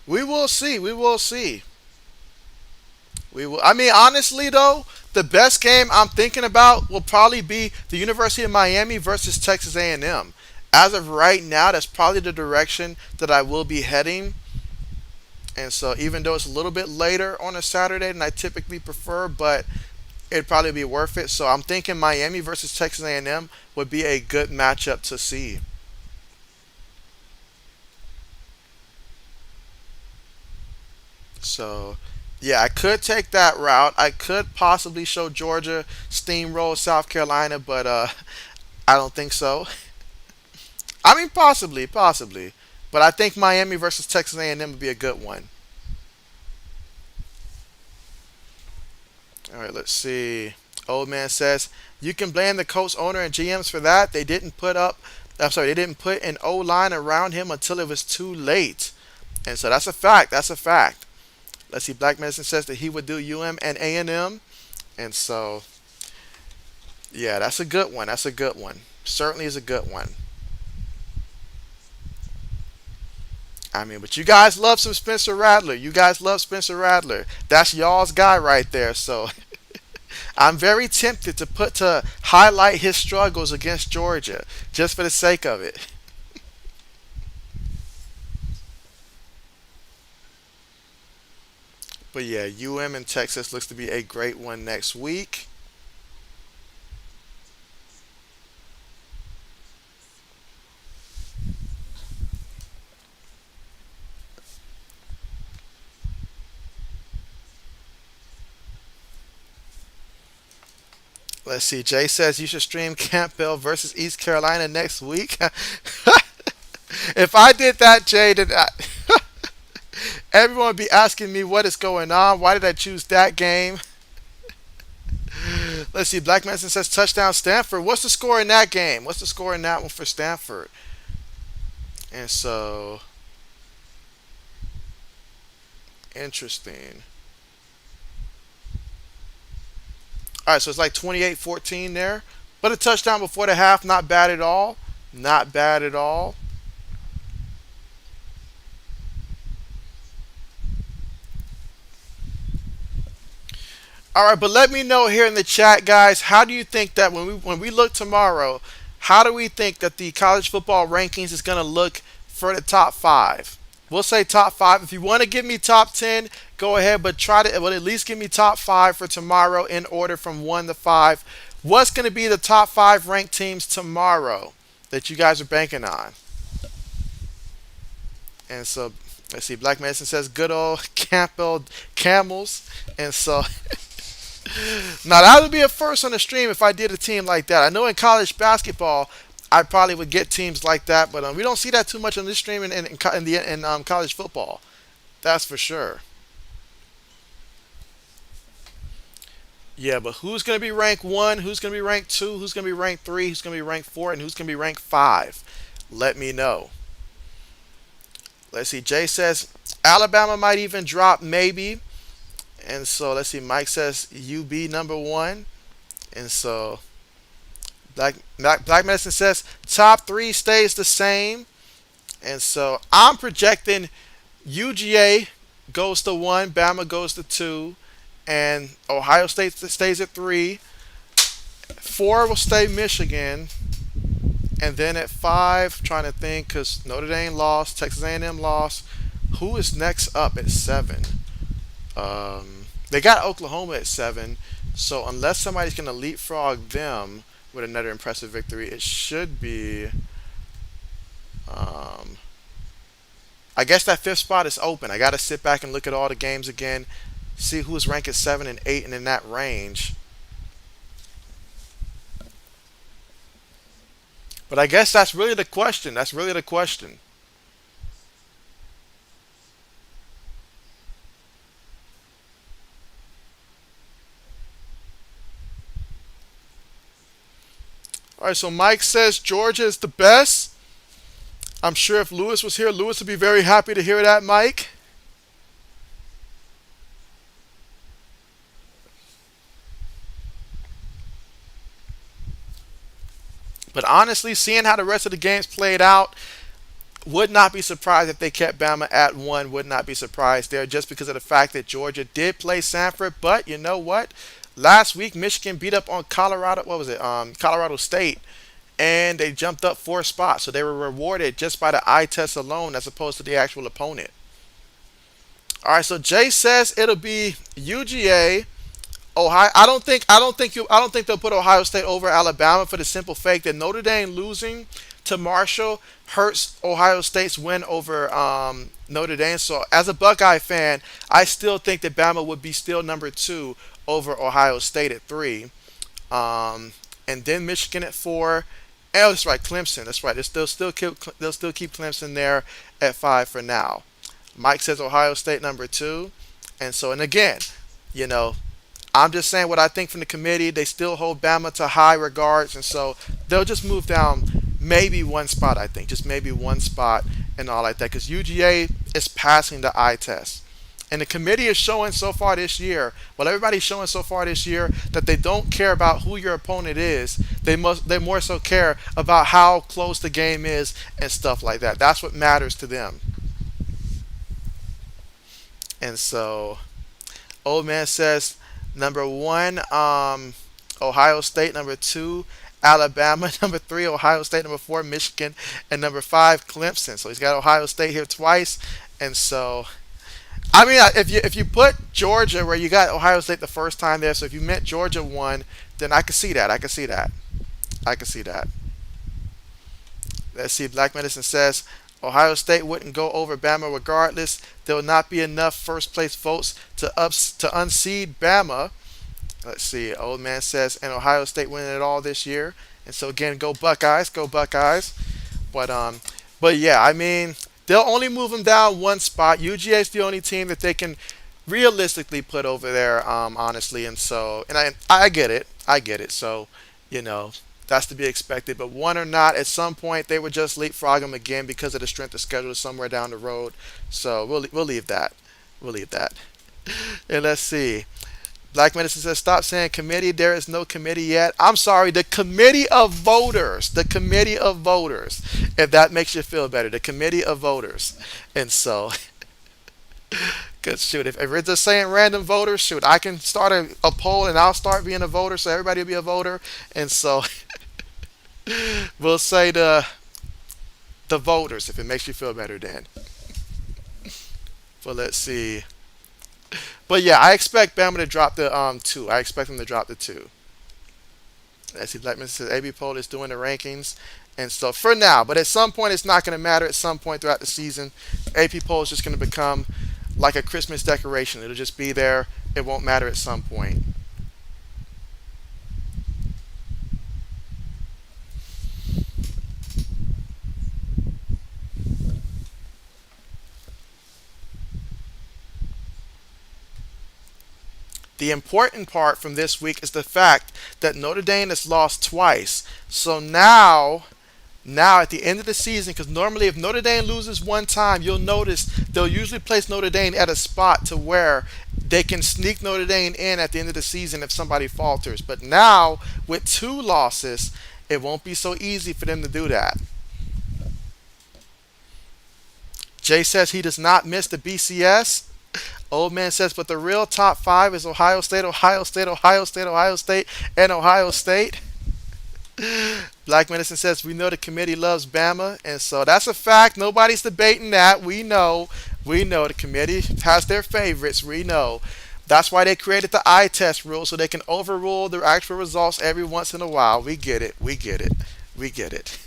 we will see. We will see. We will. I mean, honestly though, the best game I'm thinking about will probably be the University of Miami versus Texas A&M. As of right now, that's probably the direction that I will be heading. And so, even though it's a little bit later on a Saturday than I typically prefer, but it'd probably be worth it. So I'm thinking Miami versus Texas A&M would be a good matchup to see. So, yeah, I could take that route. I could possibly show Georgia steamroll South Carolina, but I don't think so. I mean, possibly, possibly, but I think Miami versus Texas A&M would be a good one. All right, let's see. Old man says you can blame the Colts owner and GMs for that. They didn't put up. I'm sorry, they didn't put an O line around him until it was too late, and so that's a fact. That's a fact. Let's see. Black Medicine says that he would do UM and A&M, and so yeah, that's a good one. That's a good one. Certainly is a good one. I mean, but you guys love some Spencer Rattler. You guys love Spencer Rattler. That's y'all's guy right there. So I'm very tempted to highlight his struggles against Georgia just for the sake of it. But yeah, UM and Texas looks to be a great one next week. Let's see. Jay says you should stream Campbell versus East Carolina next week. If I did that, Jay, then everyone would be asking me what is going on. Why did I choose that game? Let's see. Black Manson says touchdown Stanford. What's the score in that game? What's the score in that one for Stanford? And so, interesting. All right, so it's like 28-14 there. But a touchdown before the half, not bad at all. Not bad at all. All right, but let me know here in the chat, guys. How do you think that when we look tomorrow, how do we think that the college football rankings is going to look for the top five? We'll say top five. If you want to give me top 10, go ahead, but try to well at least give me top five for tomorrow in order from one to five. What's going to be the top five ranked teams tomorrow that you guys are banking on? And so let's see. Black Medicine says good old Campbell Camels, and so now that would be a first on the stream if I did a team like that. I know in college basketball, I probably would get teams like that, but we don't see that too much on this stream in college football. That's for sure. Yeah, but who's going to be ranked one? Who's going to be ranked two? Who's going to be ranked three? Who's going to be ranked four? And who's going to be ranked five? Let me know. Let's see. Jay says Alabama might even drop, maybe. And so let's see. Mike says UB number one. And so Black Medicine says top three stays the same. And so I'm projecting UGA goes to one, Bama goes to two, and Ohio State stays at three. Four will stay Michigan, and then at five, trying to think, because Notre Dame lost, Texas A&M lost. Who is next up at seven? They got Oklahoma at seven, so unless somebody's going to leapfrog them with another impressive victory, it should be. Um, I guess that fifth spot is open. I got to sit back and look at all the games again, see who's ranked at 7 and 8 and in that range. But I guess that's really the question. That's really the question. All right, so Mike says Georgia is the best. I'm sure if Lewis was here, Lewis would be very happy to hear that, Mike. But honestly, seeing how the rest of the games played out, would not be surprised if they kept Bama at one. Would not be surprised there just because of the fact that Georgia did play Sanford. But you know what? Last week, Michigan beat up on Colorado. What was it? Colorado State, and they jumped up 4 spots. So they were rewarded just by the eye test alone, as opposed to the actual opponent. All right. So Jay says it'll be UGA. Ohio. I don't think they'll put Ohio State over Alabama for the simple fact that Notre Dame losing to Marshall hurts Ohio State's win over Notre Dame. So as a Buckeye fan, I still think that Bama would be still number two over Ohio State at three, and then Michigan at four. Oh, that's right, Clemson. That's right. They'll still keep Clemson there at five for now. Mike says Ohio State number two, and again, you know, I'm just saying what I think from the committee. They still hold Bama to high regards, and so they'll just move down maybe one spot, I think. Just maybe one spot and all like that. Because UGA is passing the eye test. And the committee is showing so far this year, well, everybody's showing so far this year that they don't care about who your opponent is. They more so care about how close the game is and stuff like that. That's what matters to them. And so, old man says number one, Ohio State. Number two, Alabama. Number three, Ohio State. Number four, Michigan. And number five, Clemson. So he's got Ohio State here twice. And so, I mean, if you put Georgia where you got Ohio State the first time there, so if you meant Georgia won, then I could see that. I could see that. I could see that. Let's see. Black Medicine says Ohio State wouldn't go over Bama regardless. There will not be enough first place votes to unseed Bama. Let's see. Old man says, and Ohio State winning it all this year. And so again, go Buckeyes, go Buckeyes. But yeah, I mean, they'll only move them down one spot. UGA is the only team that they can realistically put over there, honestly. And I get it, I get it. So, you know, that's to be expected. But one or not, at some point they would just leapfrog them again because of the strength of schedule somewhere down the road. So we'll leave that. We'll leave that. And let's see. Black Medicine says, stop saying committee. There is no committee yet. I'm sorry, the committee of voters. The committee of voters. If that makes you feel better. The committee of voters. And so, cause shoot, if we're just saying random voters, shoot, I can start a poll and I'll start being a voter so everybody will be a voter. And so we'll say the voters if it makes you feel better then. But let's see. But yeah, I expect Bama to drop the two. I expect them to drop the two. Let's see, Blackman says AB poll is doing the rankings and stuff for now. But at some point, it's not going to matter. At some point throughout the season, AP poll is just going to become like a Christmas decoration. It'll just be there. It won't matter at some point. The important part from this week is the fact that Notre Dame has lost twice. So now at the end of the season, because normally if Notre Dame loses one time, you'll notice they'll usually place Notre Dame at a spot to where they can sneak Notre Dame in at the end of the season if somebody falters. But now with two losses, it won't be so easy for them to do that. Jay says he does not miss the BCS. Old man says, but the real top five is Ohio State, Ohio State, Ohio State, Ohio State, and Ohio State. Black Medicine says, we know the committee loves Bama, and so that's a fact. Nobody's debating that. We know. We know the committee has their favorites. We know. That's why they created the eye test rule so they can overrule the actual results every once in a while. We get it. We get it. We get it.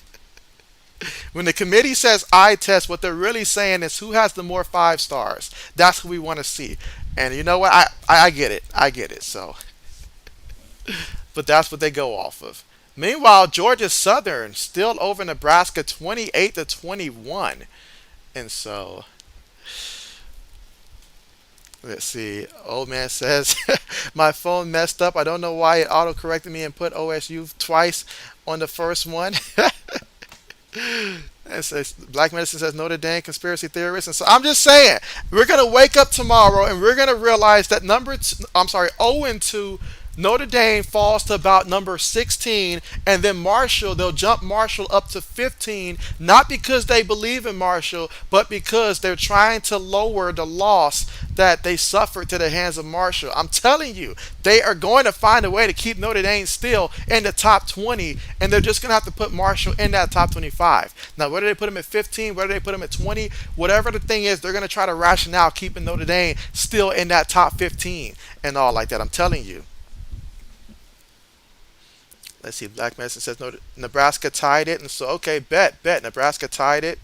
When the committee says eye test, what they're really saying is who has the more five stars. That's what we want to see. And you know what? I get it. I get it. So, but that's what they go off of. Meanwhile, Georgia Southern still over Nebraska 28-21. And so, let's see. Old man says, my phone messed up. I don't know why it auto corrected me and put OSU twice on the first one. And says Black Medicine says Notre Dame conspiracy theorists, and so I'm just saying we're gonna wake up tomorrow and we're gonna realize that I'm sorry, 0-2 Notre Dame falls to about number 16, and then Marshall, they'll jump Marshall up to 15, not because they believe in Marshall, but because they're trying to lower the loss that they suffered to the hands of Marshall. I'm telling you, they are going to find a way to keep Notre Dame still in the top 20, and they're just going to have to put Marshall in that top 25. Now, whether they put him at 15, whether they put him at 20, whatever the thing is, they're going to try to rationale keeping Notre Dame still in that top 15 and all like that. I'm telling you. Let's see. Black Medicine says no, Nebraska tied it, and so okay, bet Nebraska tied it,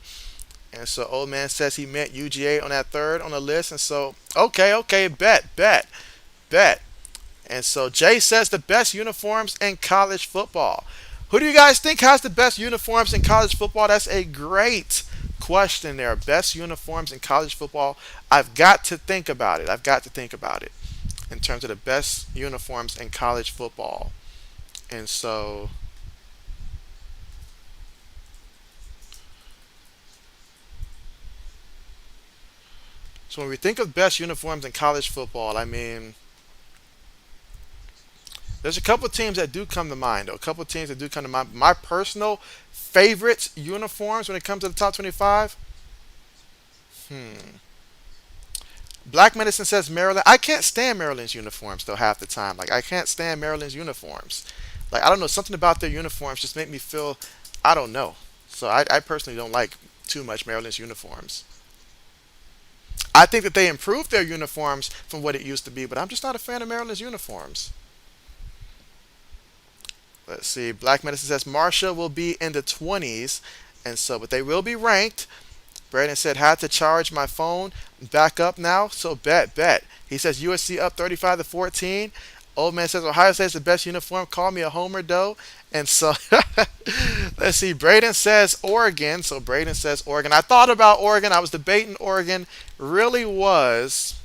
and so old man says he meant UGA on that third on the list, and so okay, bet, and so Jay says the best uniforms in college football. Who do you guys think has the best uniforms in college football? That's a great question there. Best uniforms in college football. I've got to think about it. In terms of the best uniforms in college football. And so when we think of best uniforms in college football, I mean, there's a couple teams that do come to mind, though. A couple teams that do come to mind. My personal favorite uniforms when it comes to the top 25. Black Medicine says Maryland. I can't stand Maryland's uniforms, though, half the time. Like, I can't stand Maryland's uniforms. Like, I don't know, something about their uniforms just make me feel, I don't know. So I personally don't like too much Maryland's uniforms. I think that they improved their uniforms from what it used to be, but I'm just not a fan of Maryland's uniforms. Let's see. Black Medicine says Marshall will be in the 20s, and so, but they will be ranked. Braden said, had to charge my phone back up now, so bet. He says USC up 35-14. Old man says Ohio State's the best uniform. Call me a homer, though. And so, let's see. Braden says Oregon. So Braden says Oregon. I thought about Oregon. I was debating Oregon. Really was.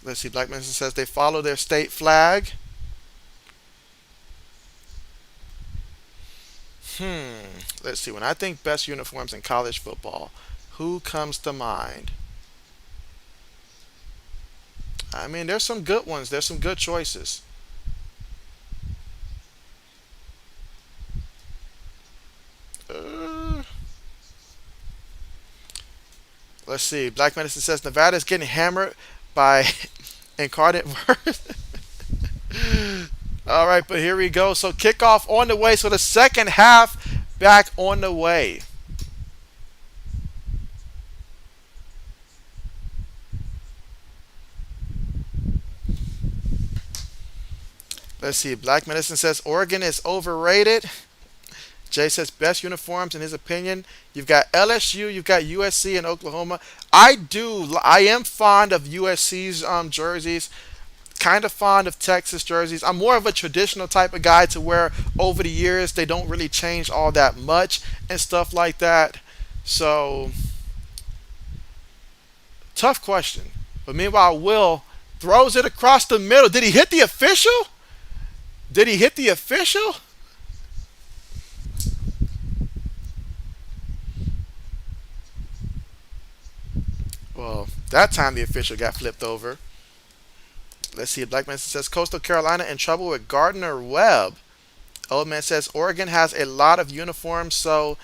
Let's see. Black Medicine says they follow their state flag. Let's see. When I think best uniforms in college football, who comes to mind? I mean, there's some good ones. There's some good choices. Uh, let's see. Black Medicine says Nevada is getting hammered by incarnate word. All right, but here we go. So kickoff on the way. So the second half back on the way. Let's see. Black Medicine says Oregon is overrated. Jay says best uniforms in his opinion. You've got LSU, you've got USC and Oklahoma. I am fond of USC's jerseys. Kind of fond of Texas jerseys. I'm more of a traditional type of guy to where over the years they don't really change all that much and stuff like that. So tough question. But meanwhile, Will throws it across the middle. Did he hit the official? Did he hit the official? Well, that time the official got flipped over. Let's see. Black man says Coastal Carolina in trouble with Gardner Webb. Old man says Oregon has a lot of uniforms, so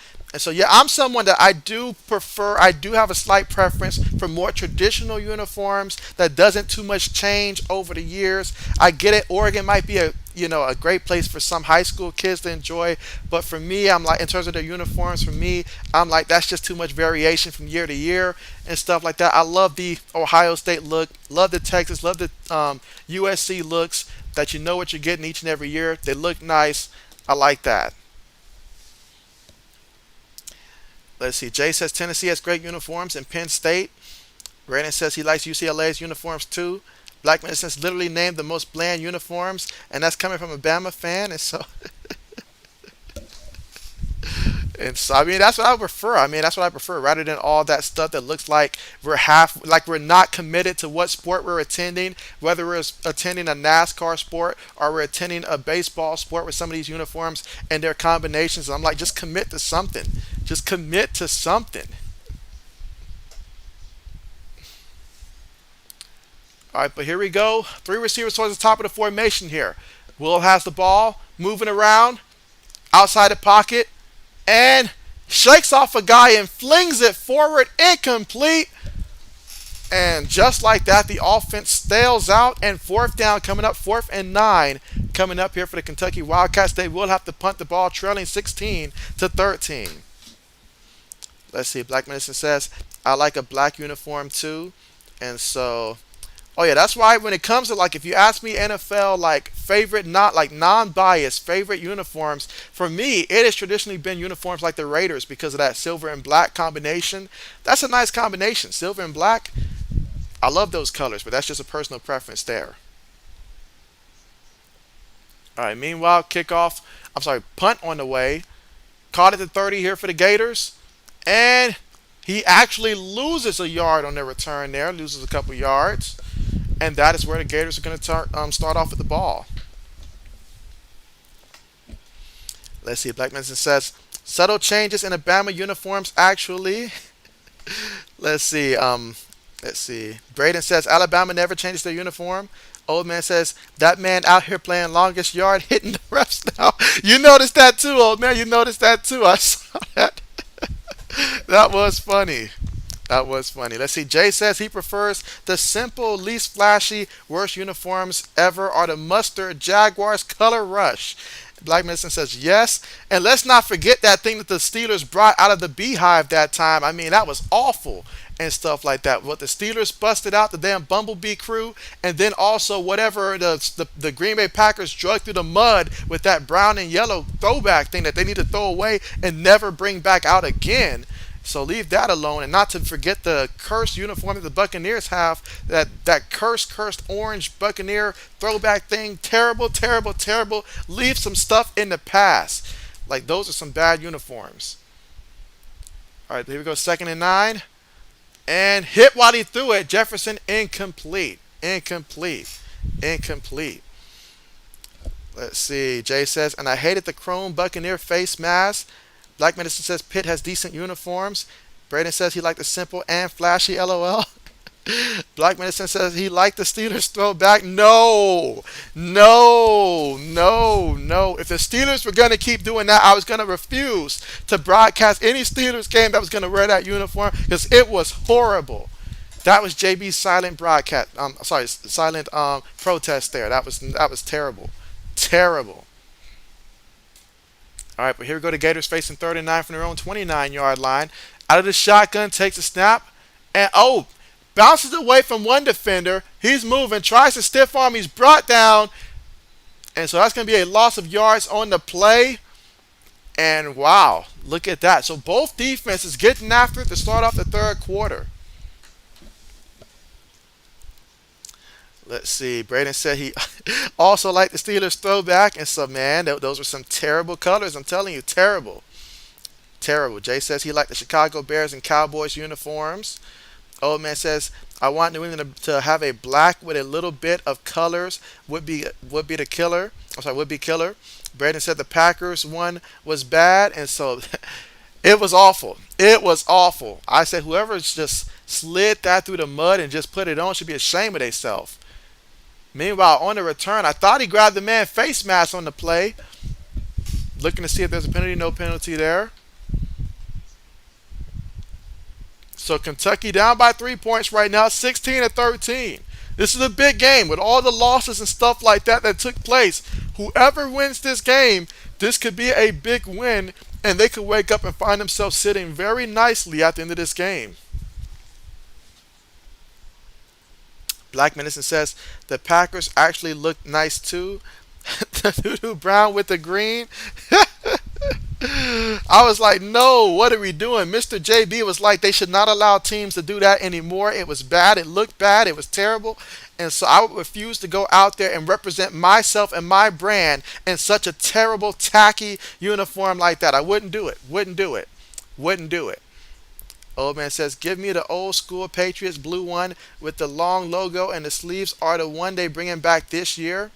yeah, I'm someone that I do prefer. I do have a slight preference for more traditional uniforms that doesn't too much change over the years. I get it. Oregon might be a great place for some high school kids to enjoy, but for me, I'm like in terms of their uniforms. For me, I'm like that's just too much variation from year to year and stuff like that. I love the Ohio State look, love the Texas, love the USC looks that you know what you're getting each and every year. They look nice. I like that. Let's see. Jay says Tennessee has great uniforms and Penn State. Brandon says he likes UCLA's uniforms too. Blackman says literally named the most bland uniforms, and that's coming from a Bama fan. And so I mean that's what I prefer. I mean that's what I prefer rather than all that stuff that looks like we're not committed to what sport we're attending, whether we're attending a NASCAR sport or we're attending a baseball sport with some of these uniforms and their combinations. I'm like just commit to something. Just commit to something. All right, but here we go. Three receivers towards the top of the formation here. Will has the ball, moving around, outside the pocket, and shakes off a guy and flings it forward, incomplete. And just like that, the offense stales out, and fourth down coming up, 4th and 9 coming up here for the Kentucky Wildcats. They will have to punt the ball, trailing 16-13. Let's see. Black Medicine says, I like a black uniform too. And so, oh yeah, that's why when it comes to like, if you ask me NFL, like favorite, not like non-biased favorite uniforms, for me, it has traditionally been uniforms like the Raiders because of that silver and black combination. That's a nice combination. Silver and black. I love those colors, but that's just a personal preference there. All right, meanwhile, punt on the way. Caught at the 30 here for the Gators. And he actually loses a yard on their return there, loses a couple yards. And that is where the Gators are going to start off with the ball. Let's see. Black Manson says, subtle changes in Alabama uniforms actually. Let's see. Let's see. Braden says, Alabama never changes their uniform. Old man says, that man out here playing longest yard, hitting the refs now. You noticed that too, old man. You noticed that too. I saw that. That was funny. That was funny. Let's see. Jay says he prefers the simple, least flashy, worst uniforms ever are the mustard Jaguars color rush. Black Medicine says yes. And let's not forget that thing that the Steelers brought out of the beehive that time. I mean, that was awful and stuff like that. What the Steelers busted out, the damn Bumblebee crew, and then also whatever the Green Bay Packers drug through the mud with that brown and yellow throwback thing that they need to throw away and never bring back out again. So leave that alone, and not to forget the cursed uniform that the Buccaneers have, that cursed orange Buccaneer throwback thing. Terrible, terrible, terrible. Leave some stuff in the past. Like, those are some bad uniforms. All right, here we go, 2nd and 9. And hit while he threw it. Jefferson, incomplete. Incomplete. Incomplete. Let's see. Jay says, and I hated the chrome Buccaneer face mask. Black Medicine says Pitt has decent uniforms. Braden says he liked the simple and flashy LOL. Black Medicine says he liked the Steelers throwback. No, no, no, no. If the Steelers were going to keep doing that, I was going to refuse to broadcast any Steelers game that was going to wear that uniform because it was horrible. That was JB's silent broadcast. Sorry, silent protest there. That was terrible, terrible. All right, but here we go. The Gators facing 39 from their own 29-yard line. Out of the shotgun, takes a snap, and bounces away from one defender. He's moving, tries to stiff arm. He's brought down, and so that's going to be a loss of yards on the play. And wow, look at that. So both defenses getting after it to start off the third quarter. Let's see. Braden said he also liked the Steelers throwback. And so, man, those were some terrible colors. I'm telling you, terrible. Terrible. Jay says he liked the Chicago Bears and Cowboys uniforms. Old man says, I want New England to have a black with a little bit of colors would be the killer. I'm sorry, would be killer. Braden said the Packers one was bad. And so it was awful. It was awful. I said whoever just slid that through the mud and just put it on should be ashamed of themselves. Meanwhile, on the return, I thought he grabbed the man face mask on the play. Looking to see if there's a penalty. No penalty there. So Kentucky down by 3 points right now, 16-13. This is a big game with all the losses and stuff like that took place. Whoever wins this game, this could be a big win, and they could wake up and find themselves sitting very nicely at the end of this game. Black Medicine says the Packers actually looked nice too. The doo-doo brown with the green. I was like, no, what are we doing? Mr. JB was like, they should not allow teams to do that anymore. It was bad. It looked bad. It was terrible. And so I would refuse to go out there and represent myself and my brand in such a terrible, tacky uniform like that. I wouldn't do it. Wouldn't do it. Wouldn't do it. Old man says, give me the old school Patriots blue one with the long logo and the sleeves are the one they bringing back this year.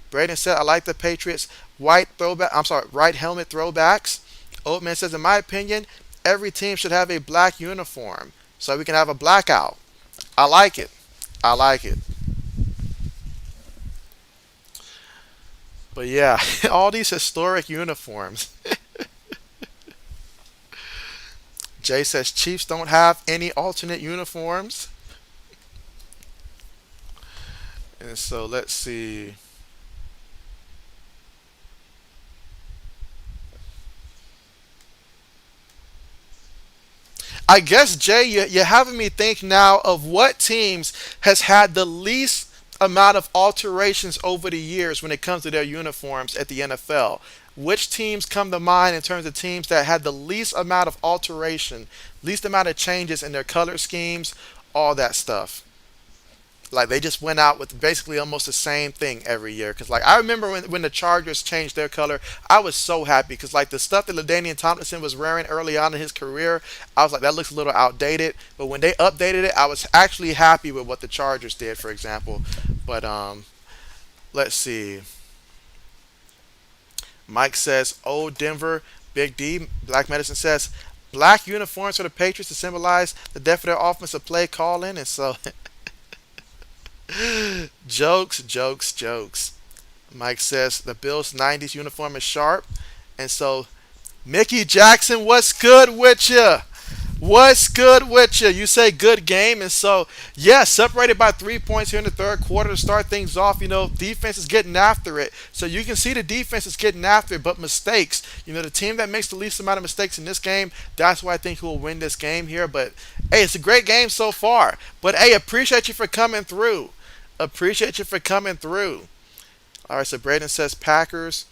Braden said, I like the Patriots right helmet throwbacks. Old man says, in my opinion, every team should have a black uniform so we can have a blackout. I like it. I like it. But yeah, all these historic uniforms. Jay says Chiefs don't have any alternate uniforms. And so let's see. I guess, Jay, you're having me think now of what teams has had the least amount of alterations over the years when it comes to their uniforms at the NFL. Which teams come to mind in terms of teams that had the least amount of alteration, least amount of changes in their color schemes, all that stuff? Like they just went out with basically almost the same thing every year. Because like I remember when the Chargers changed their color, I was so happy because like the stuff that LaDainian Tomlinson was wearing early on in his career, I was like that looks a little outdated. But when they updated it, I was actually happy with what the Chargers did, for example. But let's see. Mike says, "Oh Denver, Big D." Black Medicine says, "Black uniforms for the Patriots to symbolize the death of their offensive play calling." And so, jokes, jokes, jokes. Mike says the Bills' '90s uniform is sharp, and so Mickey Jackson, what's good with you? What's good with you? You say good game, and so yeah, separated by 3 points here in the third quarter to start things off. You know, defense is getting after it, so you can see the defense is getting after it. But mistakes, you know, the team that makes the least amount of mistakes in this game, that's why I think who will win this game here. But hey, it's a great game so far. But hey, appreciate you for coming through. Appreciate you for coming through. All right, so Braden says Packers.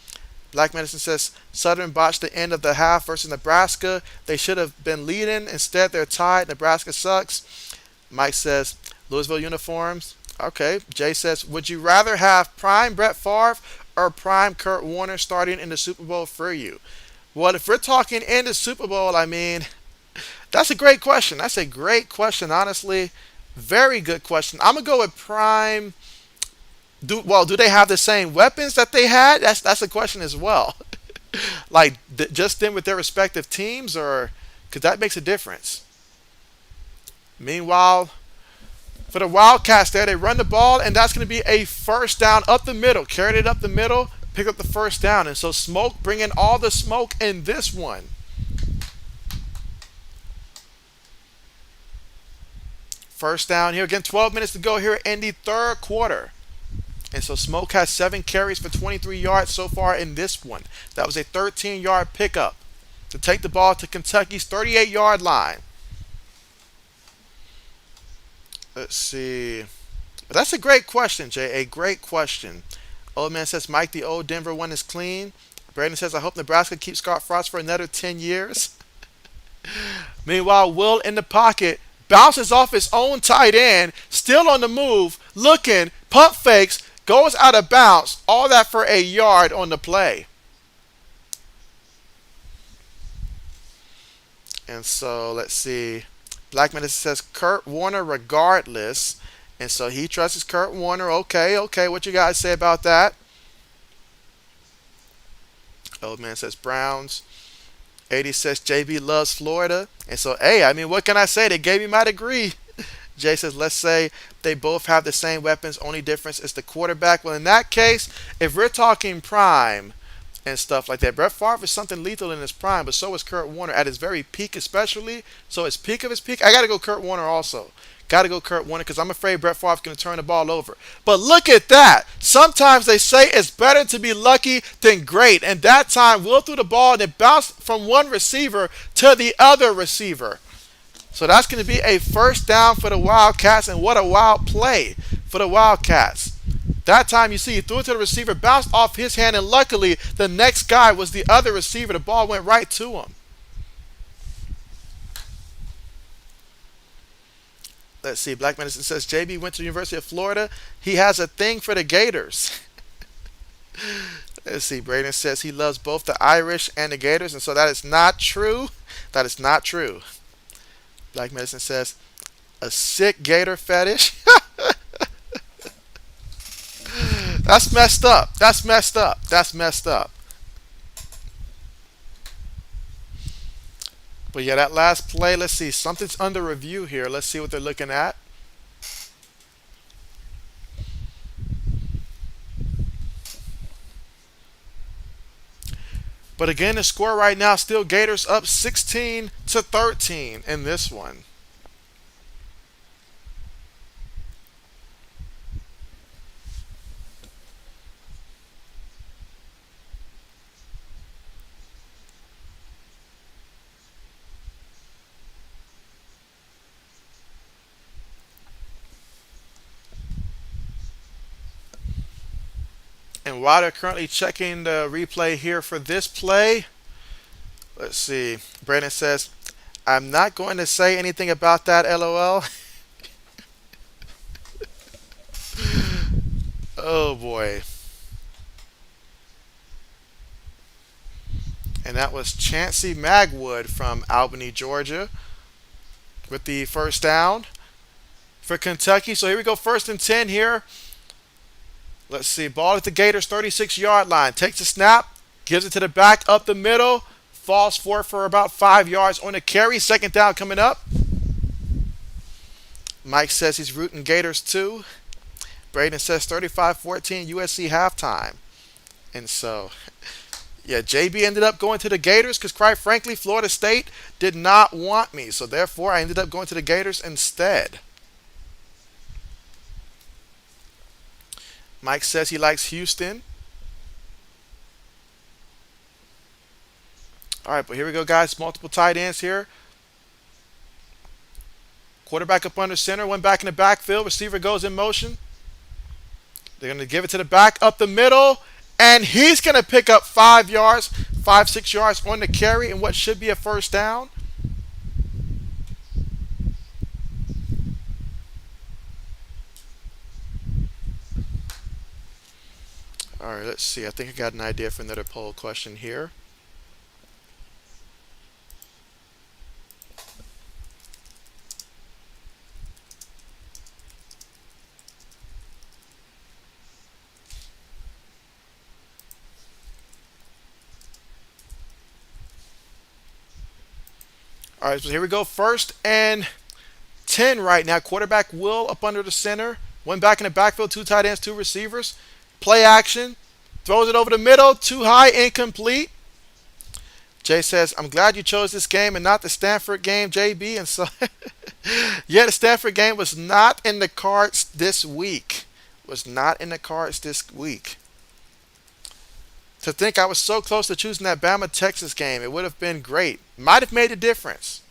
Black Medicine says Southern botched the end of the half versus Nebraska. They should have been leading. Instead, they're tied. Nebraska sucks. Mike says Louisville uniforms. Okay. Jay says, would you rather have prime Brett Favre or prime Kurt Warner starting in the Super Bowl for you? Well, if we're talking in the Super Bowl, I mean, that's a great question. That's a great question, honestly. Very good question. I'm going to go with prime. Do they have the same weapons that they had? That's a question as well. Like just them with their respective teams, or because that makes a difference. Meanwhile, for the Wildcats, there they run the ball, and that's going to be a first down up the middle. Carried it up the middle, pick up the first down, and so Smoke bringing all the smoke in this one. First down here again. 12 minutes to go here in the third quarter. And so Smoke has 7 carries for 23 yards so far in this one. That was a 13-yard pickup to take the ball to Kentucky's 38-yard line. Let's see. That's a great question, Jay. A great question. Old man says, Mike, the old Denver one is clean. Brandon says, I hope Nebraska keeps Scott Frost for another 10 years. Meanwhile, Will in the pocket bounces off his own tight end, still on the move, looking, pump fakes, goes out of bounds. All that for a yard on the play. And so let's see. Blackman says Kurt Warner regardless. And so he trusts Kurt Warner. Okay. What you guys say about that? Old man says Browns. 80 says JB loves Florida. And so, hey, I mean, what can I say? They gave me my degree. Jay says, let's say they both have the same weapons. Only difference is the quarterback. Well, in that case, if we're talking prime and stuff like that, Brett Favre is something lethal in his prime, but so is Kurt Warner at his very peak, especially. So his peak of his peak, I got to go Kurt Warner also. Got to go Kurt Warner because I'm afraid Brett Favre's going to turn the ball over. But look at that. Sometimes they say it's better to be lucky than great. And that time, Will threw the ball and it bounced from one receiver to the other receiver. So that's going to be a first down for the Wildcats. And what a wild play for the Wildcats. That time you see he threw it to the receiver, bounced off his hand, and luckily the next guy was the other receiver. The ball went right to him. Let's see. Black Medicine says JB went to the University of Florida. He has a thing for the Gators. Let's see. Braden says he loves both the Irish and the Gators, and so that is not true. That is not true. Black Medicine says a sick Gator fetish. That's messed up. That's messed up. That's messed up. But yeah, that last play, let's see. Something's under review here. Let's see what they're looking at. But again, the score right now still Gators up 16-13 in this one. And while they're currently checking the replay here for this play, let's see. Brandon says, I'm not going to say anything about that, LOL. Oh boy. And that was Chancey Magwood from Albany, Georgia, with the first down for Kentucky. So here we go, 1st and 10 here. Let's see. Ball at the Gators' 36-yard line. Takes the snap, gives it to the back up the middle, falls for about 5 yards on the carry. 2nd down coming up. Mike says he's rooting Gators too. Braden says 35-14 USC halftime. And so, yeah, JB ended up going to the Gators because, quite frankly, Florida State did not want me. So, therefore, I ended up going to the Gators instead. Mike says he likes Houston. All right, but here we go, guys. Multiple tight ends here. Quarterback up under center, one back in the backfield. Receiver goes in motion. They're going to give it to the back up the middle. And he's going to pick up 5 yards, 5-6 yards on the carry in what should be a first down. All right, let's see. I think I got an idea for another poll question here. All right, so here we go. First and 10 right now. Quarterback Will up under the center. One back in the backfield, two tight ends, two receivers. Play action. Throws it over the middle. Too high, incomplete. Jay says, I'm glad you chose this game and not the Stanford game, JB. And so, yeah, the Stanford game was not in the cards this week. Was not in the cards this week. To think I was so close to choosing that Bama Texas game, it would have been great. Might have made a difference.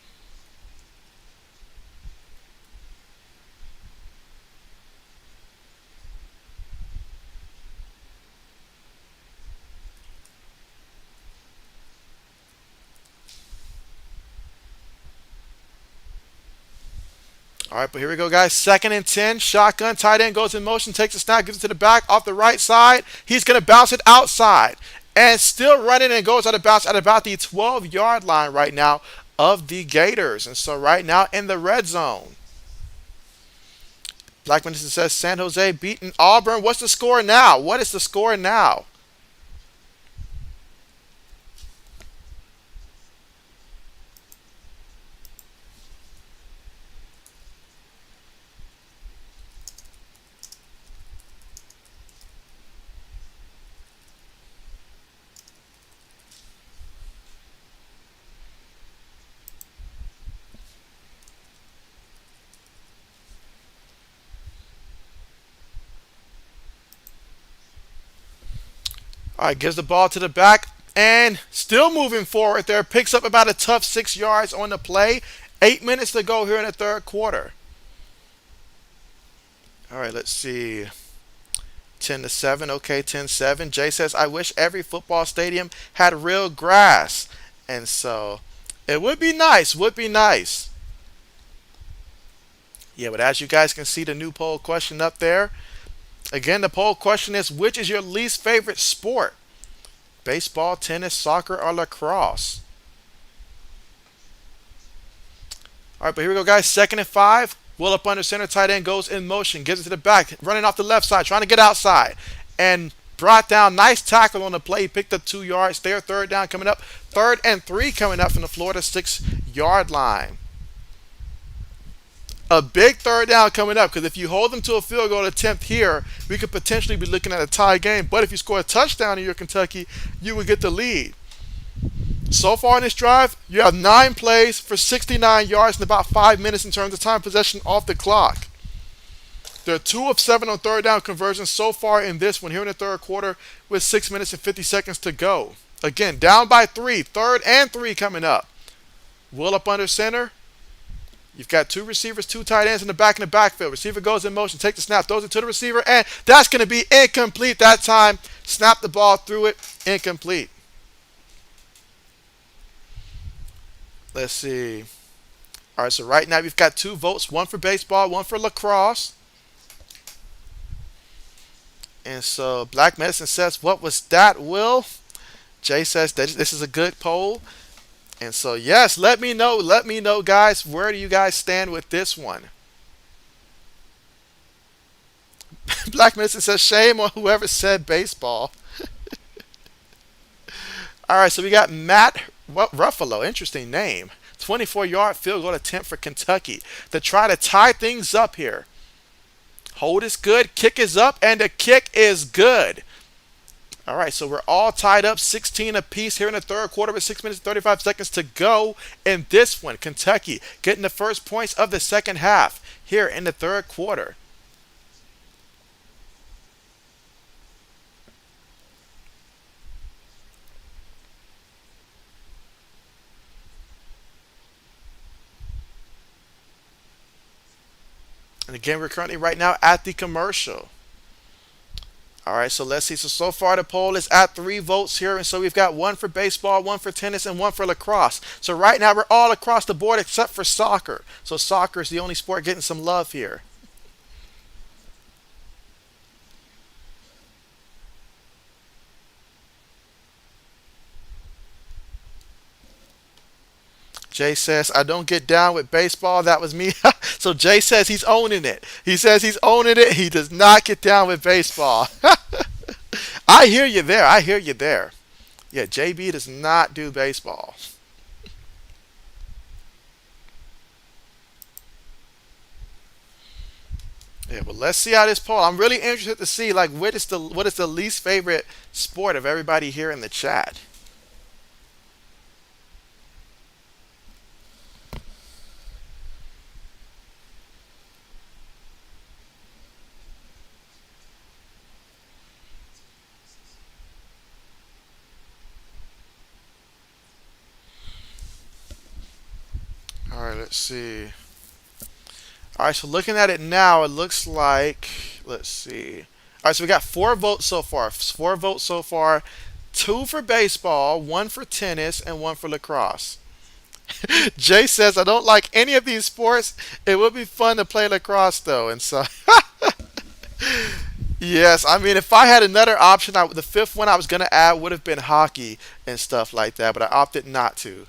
All right, but here we go, guys. Second and 10. Shotgun. Tight end goes in motion, takes a snap, gives it to the back off the right side. He's going to bounce it outside. And still running and goes out of bounds at about the 12-yard line right now of the Gators. And so right now in the red zone. Blackman says San Jose beating Auburn. What's the score now? What is the score now? All right, gives the ball to the back and still moving forward there. Picks up about a tough 6 yards on the play. 8 minutes to go here in the third quarter. All right, let's see. 10-7. Okay, 10-7. Jay says, I wish every football stadium had real grass. And so it would be nice. Would be nice. Yeah, but as you guys can see, the new poll question up there. Again, the poll question is, which is your least favorite sport? Baseball, tennis, soccer, or lacrosse? All right, but here we go, guys. Second and 5. Will up under center. Tight end goes in motion. Gives it to the back. Running off the left side. Trying to get outside. And brought down. Nice tackle on the play. Picked up 2 yards there. Third down coming up. Third and 3 coming up from the Florida 6-yard line. A big third down coming up, because if you hold them to a field goal attempt here, we could potentially be looking at a tie game. But if you score a touchdown in your Kentucky, you would get the lead. So far in this drive, you have 9 plays for 69 yards in about 5 minutes in terms of time possession off the clock. They're 2 of 7 on third down conversions so far in this one here in the third quarter with 6 minutes and 50 seconds to go. Again, down by 3. Third and 3 coming up. Will up under center. You've got 2 receivers, 2 tight ends in the backfield. Receiver goes in motion, takes the snap, throws it to the receiver, and that's going to be incomplete that time. Snap the ball through it, incomplete. Let's see. All right, so right now we've got 2 votes, one for baseball, one for lacrosse. And so Black Medicine says, what was that, Will? Jay says that this is a good poll. And so, yes, let me know, guys, where do you guys stand with this one? Black Medicine says, shame on whoever said baseball. All right, so we got Matt Ruffalo, interesting name. 24-yard field goal attempt for Kentucky to try to tie things up here. Hold is good, kick is up, and the kick is good. All right, so we're all tied up 16 apiece here in the third quarter with 6 minutes and 35 seconds to go in this one. Kentucky getting the first points of the second half here in the third quarter. And again, we're currently right now at the commercial. All right, so let's see. So far the poll is at 3 votes here. And so we've got 1 for baseball, 1 for tennis, and 1 for lacrosse. So right now we're all across the board except for soccer. So soccer is the only sport getting some love here. Jay says, I don't get down with baseball. That was me. So Jay says he's owning it. He says he's owning it. He does not get down with baseball. I hear you there. I hear you there. Yeah, JB does not do baseball. Yeah, but let's see how this poll. I'm really interested to see like what is the least favorite sport of everybody here in the chat. All right, let's see. All right, so looking at it now, it looks like, let's see. All right, so we got 4 votes so far. 4 votes so far. 2 for baseball, 1 for tennis, and 1 for lacrosse. Jay says, I don't like any of these sports. It would be fun to play lacrosse, though. And so, yes, I mean, if I had another option, the fifth one I was going to add would have been hockey and stuff like that, but I opted not to.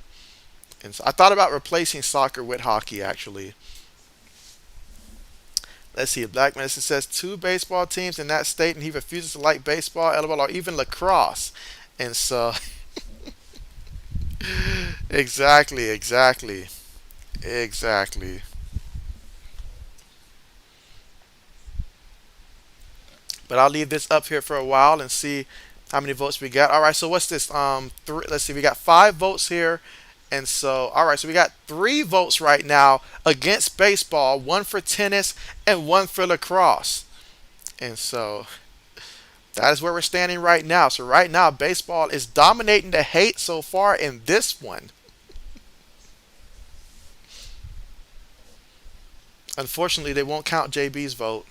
And so I thought about replacing soccer with hockey, actually. Let's see. Black Medicine says 2 baseball teams in that state, and he refuses to like baseball, LOL, or even lacrosse. And so, exactly, exactly, exactly. But I'll leave this up here for a while and see how many votes we got. All right, so what's this? Let's see. We got 5 votes here, and so all right, so we got 3 votes right now against baseball, 1 for tennis, and 1 for lacrosse. And so that is where we're standing right now. So right now, baseball is dominating the hate so far in this one. Unfortunately, they won't count JB's vote.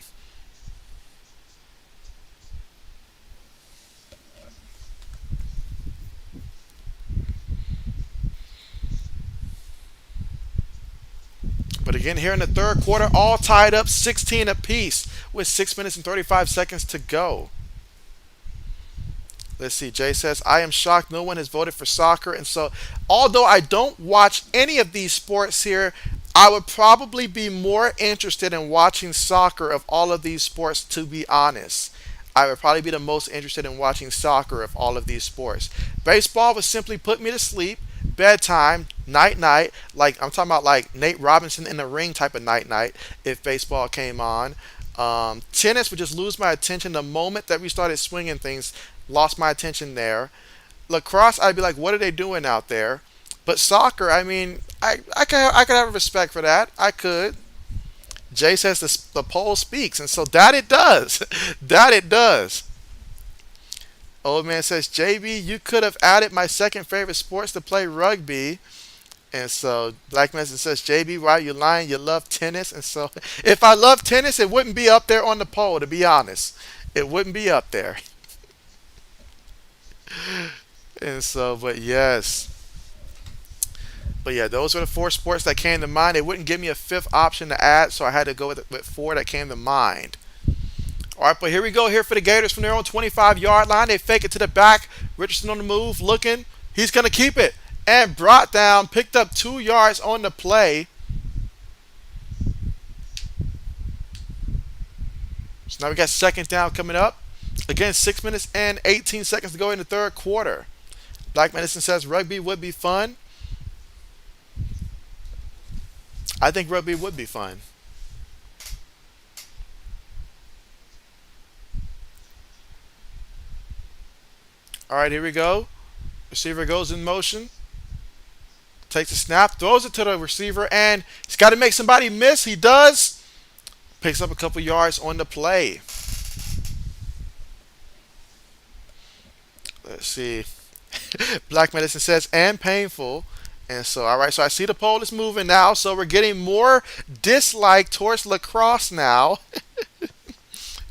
But again, here in the third quarter, all tied up 16 apiece with 6 minutes and 35 seconds to go. Let's see. Jay says, I am shocked no one has voted for soccer. And so, although I don't watch any of these sports here, I would probably be more interested in watching soccer of all of these sports, to be honest. I would probably be the most interested in watching soccer of all of these sports. Baseball would simply put me to sleep, bedtime, night night. Like I'm talking about like Nate Robinson in the ring type of night night if baseball came on. Tennis would just lose my attention the moment that we started swinging things. Lost my attention there. Lacrosse, I'd be like, what are they doing out there? But soccer, I mean, I could have respect for that. I could. Jay says the poll speaks, and so that it does. That it does. Old man says, JB, you could have added my second favorite sports to play rugby. And so Black Mason says, JB, why are you lying? You love tennis. And so if I love tennis, it wouldn't be up there on the poll, to be honest. It wouldn't be up there. And so, but yes. But yeah, those are the 4 sports that came to mind. They wouldn't give me a fifth option to add, so I had to go with 4 that came to mind. All right, but here we go here for the Gators from their own 25-yard line. They fake it to the back. Richardson on the move, looking. He's going to keep it. And brought down, picked up 2 yards on the play. So now we got second down coming up. Again, 6 minutes and 18 seconds to go in the third quarter. Black Medicine says rugby would be fun. I think rugby would be fun. All right, here we go. Receiver goes in motion. Takes a snap, throws it to the receiver, and he's got to make somebody miss. He does. Picks up a couple yards on the play. Let's see. Black Medicine says, and painful. And so, all right, so I see the poll is moving now. So we're getting more dislike towards lacrosse now.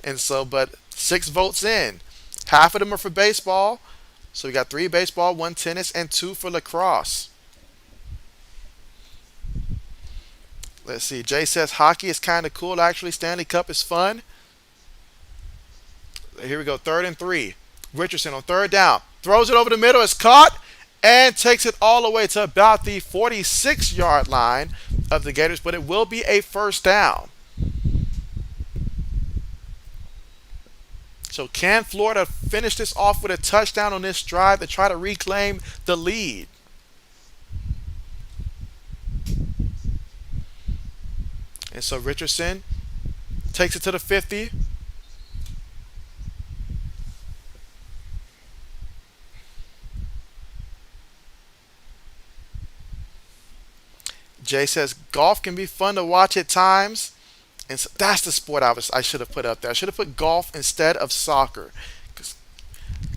And so, but 6 votes in. Half of them are for baseball. So we got 3 baseball, 1 tennis, and 2 for lacrosse. Let's see. Jay says hockey is kind of cool. Actually, Stanley Cup is fun. Here we go. 3rd and 3. Richardson on 3rd down. Throws it over the middle. It's caught. And takes it all the way to about the 46-yard line of the Gators. But it will be a first down. So can Florida finish this off with a touchdown on this drive to try to reclaim the lead? And so Richardson takes it to the 50. Jay says golf can be fun to watch at times, and so that's the sport I should have put up there. I should have put golf instead of soccer. 'Cause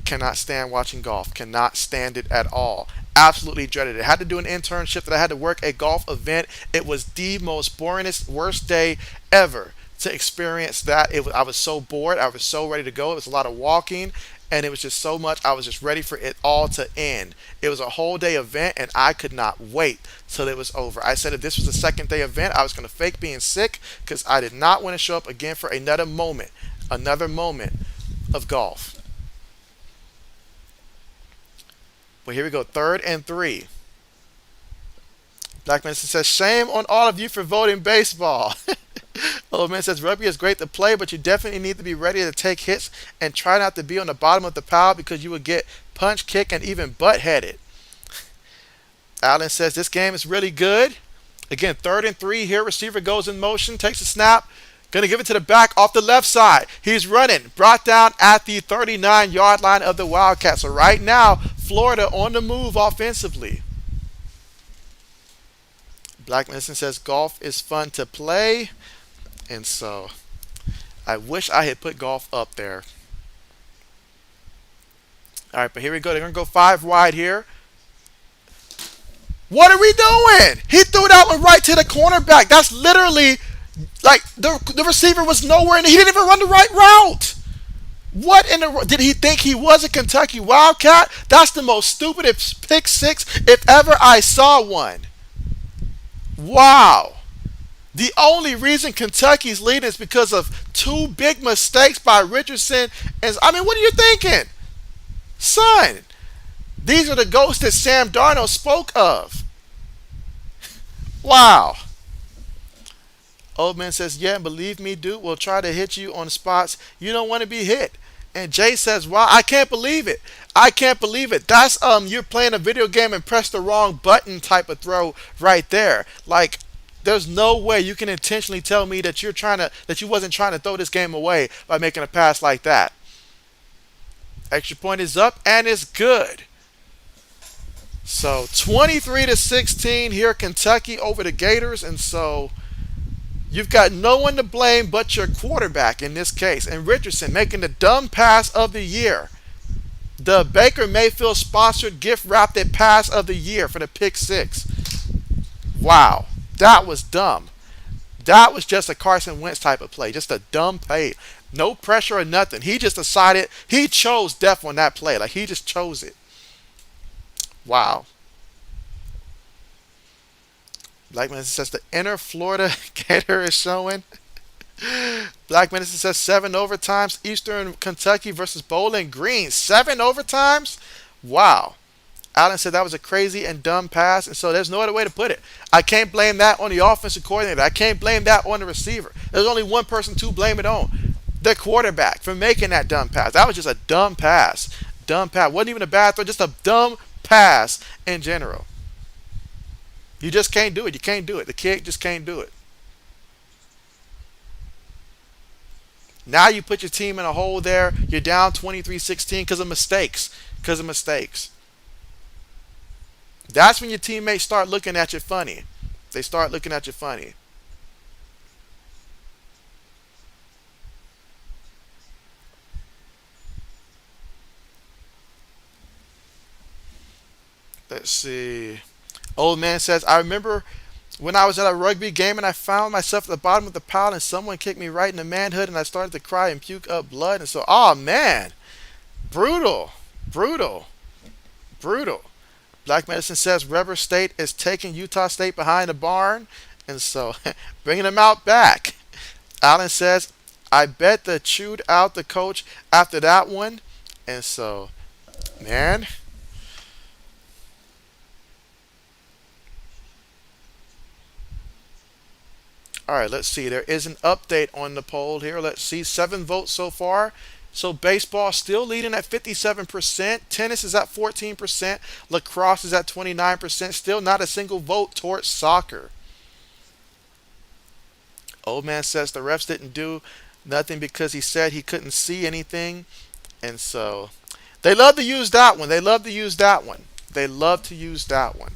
cannot stand watching golf. Cannot stand it at all. Absolutely dreaded it. Had to do an internship that I had to work a golf event. It was the most boringest, worst day ever to experience that. I was so bored. I was so ready to go. It was a lot of walking, and it was just so much. I was just ready for it all to end. It was a whole day event, and I could not wait till it was over. I said if this was a second day event, I was going to fake being sick because I did not want to show up again for another moment of golf. But here we go, 3rd and 3. Black Medicine says, shame on all of you for voting baseball. Old Man says, rugby is great to play, but you definitely need to be ready to take hits and try not to be on the bottom of the pile because you will get punch, kick, and even butt-headed. Allen says, this game is really good. Again, 3rd and 3 here. Receiver goes in motion, takes a snap. Going to give it to the back off the left side. He's running. Brought down at the 39-yard line of the Wildcats. So right now, Florida on the move offensively. Black Medicine says golf is fun to play. And so I wish I had put golf up there. All right, but here we go. They're going to go 5 wide here. What are we doing? He threw that one right to the cornerback. That's literally like the receiver was nowhere and he didn't even run the right route. What in the did he think he was a Kentucky Wildcat? That's the most stupidest pick six if ever I saw one. Wow. The only reason Kentucky's leading is because of 2 big mistakes by Richardson. And I mean, what are you thinking? Son, these are the ghosts that Sam Darnold spoke of. Wow. Old Man says, yeah, believe me, dude, we'll try to hit you on spots you don't want to be hit. And Jay says, wow, I can't believe it. I can't believe it. That's you're playing a video game and press the wrong button type of throw right there. Like, there's no way you can intentionally tell me that you wasn't trying to throw this game away by making a pass like that. Extra point is up and it's good. So 23-16 here, Kentucky over the Gators, and so you've got no one to blame but your quarterback in this case. And Richardson making the dumb pass of the year. The Baker Mayfield sponsored gift wrapped pass of the year for the pick six. Wow, that was dumb. That was just a Carson Wentz type of play. Just a dumb play. No pressure or nothing. He just decided, he chose death on that play. Like, he just chose it. Wow. Black Medicine says the inner Florida Gator is showing. Black Medicine says 7 overtimes. Eastern Kentucky versus Bowling Green. 7 overtimes? Wow. Allen said that was a crazy and dumb pass, and so there's no other way to put it. I can't blame that on the offensive coordinator. I can't blame that on the receiver. There's only one person to blame it on. The quarterback for making that dumb pass. That was just a dumb pass. Dumb pass. Wasn't even a bad throw, just a dumb pass in general. You just can't do it. You can't do it. The kid just can't do it. Now you put your team in a hole there. You're down 23-16 because of mistakes. Because of mistakes. That's when your teammates start looking at you funny. They start looking at you funny. Let's see. Old Man says, I remember when I was at a rugby game and I found myself at the bottom of the pile and someone kicked me right in the manhood and I started to cry and puke up blood. And so, oh man, brutal, brutal, brutal. Black Medicine says Weber State is taking Utah State behind the barn. And so, bringing them out back. Allen says, I bet they chewed out the coach after that one. And so, man. All right, let's see. There is an update on the poll here. Let's see. 7 votes so far. So baseball still leading at 57%. Tennis is at 14%. Lacrosse is at 29%. Still not a single vote towards soccer. Old man says the refs didn't do nothing because he said he couldn't see anything. And so they love to use that one. They love to use that one. They love to use that one.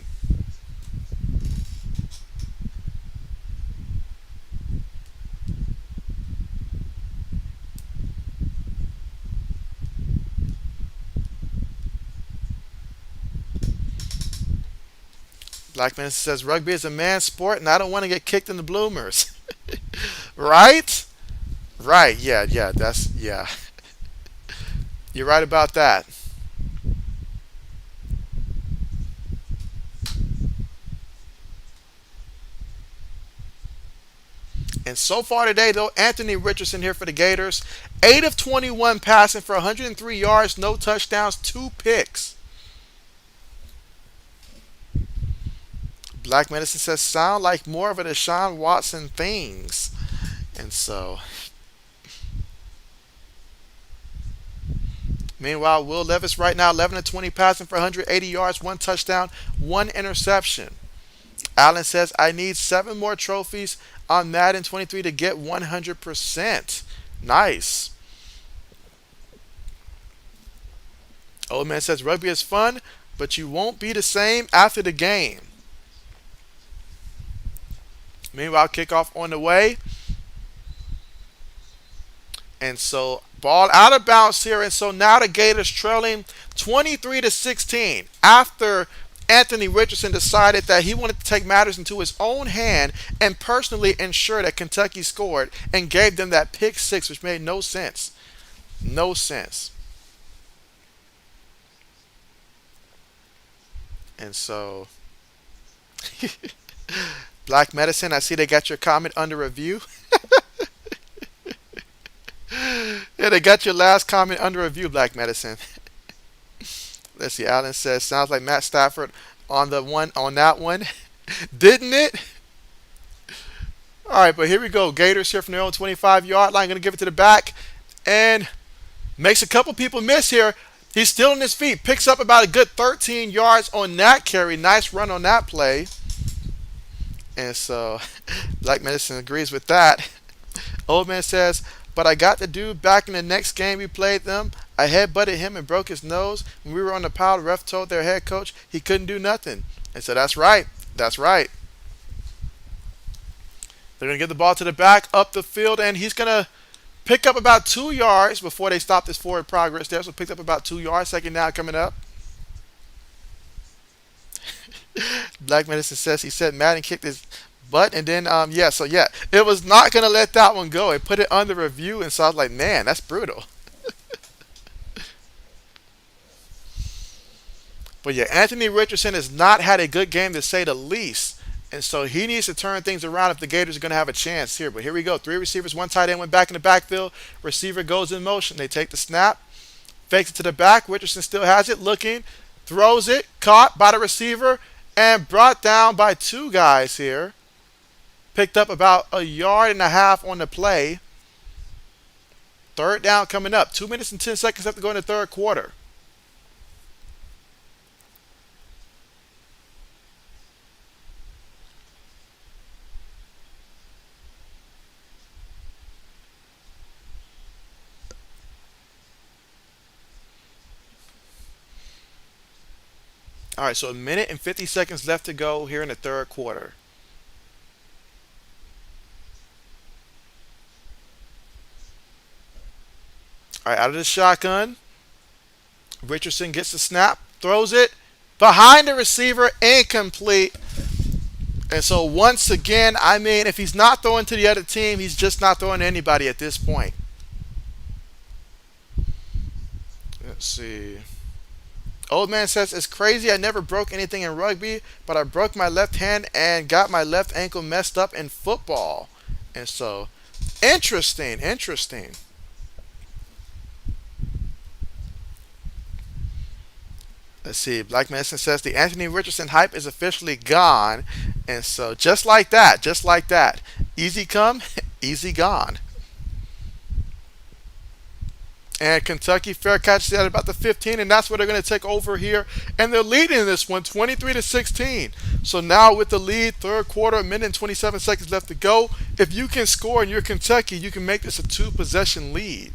Black man says rugby is a man's sport and I don't want to get kicked in the bloomers. Right? Right. Yeah, yeah, yeah. You're right about that. And so far today, though, Anthony Richardson here for the Gators. 8 of 21 passing for 103 yards, no touchdowns, 2 picks. Black Medicine says, sound like more of a Deshaun Watson things. And so, meanwhile, Will Levis right now, 11 of 20 passing for 180 yards, 1 touchdown, 1 interception. Allen says, I need 7 more trophies on Madden 23 to get 100%. Nice. Old man says, rugby is fun, but you won't be the same after the game. Meanwhile, kickoff on the way. And so ball out of bounds here. And so now the Gators trailing 23-16 after Anthony Richardson decided that he wanted to take matters into his own hand and personally ensure that Kentucky scored and gave them that pick six, which made no sense. No sense. And so, Black Medicine, I see they got your comment under review. Yeah, they got your last comment under review, Black Medicine. Let's see. Allen says, sounds like Matt Stafford on that one, didn't it? All right, but here we go. Gators here from their own 25-yard line. Going to give it to the back and makes a couple people miss here. He's still on his feet. Picks up about a good 13 yards on that carry. Nice run on that play. And so Black Medicine agrees with that. Old man says, but I got the dude back in the next game we played them. I headbutted him and broke his nose. When we were on the pile, the ref told their head coach he couldn't do nothing. And so that's right. That's right. They're going to get the ball to the back, up the field, and he's going to pick up about 2 yards before they stop this forward progress there. So picked up about 2 yards. Second down coming up. Black Medicine says he said Madden kicked his butt, and then it was not going to let that one go. It put it under review, and so I was like, man, that's brutal. But yeah, Anthony Richardson has not had a good game to say the least. And so he needs to turn things around if the Gators are going to have a chance here. But here we go. 3 receivers, 1 tight end, went back in the backfield. Receiver goes in motion. They take the snap, fakes it to the back. Richardson still has it, looking, throws it, caught by the receiver, and brought down by 2 guys here. Picked up about a yard and a half on the play. Third down coming up. 2 minutes and 10 seconds left to go in the third quarter. All right, so a minute and 50 seconds left to go here in the third quarter. All right, out of the shotgun. Richardson gets the snap, throws it behind the receiver, incomplete. And so once again, I mean, if he's not throwing to the other team, he's just not throwing to anybody at this point. Let's see. Old man says, it's crazy. I never broke anything in rugby, but I broke my left hand and got my left ankle messed up in football. And so, interesting. Let's see. Black Medicine says the Anthony Richardson hype is officially gone. And so, just like that. Easy come, easy gone. And Kentucky fair catch at about the 15, and that's where they're going to take over here. And they're leading this one 23 to 16. So now with the lead, third quarter, a minute and 27 seconds left to go. If you can score and you're Kentucky, you can make this a two-possession lead.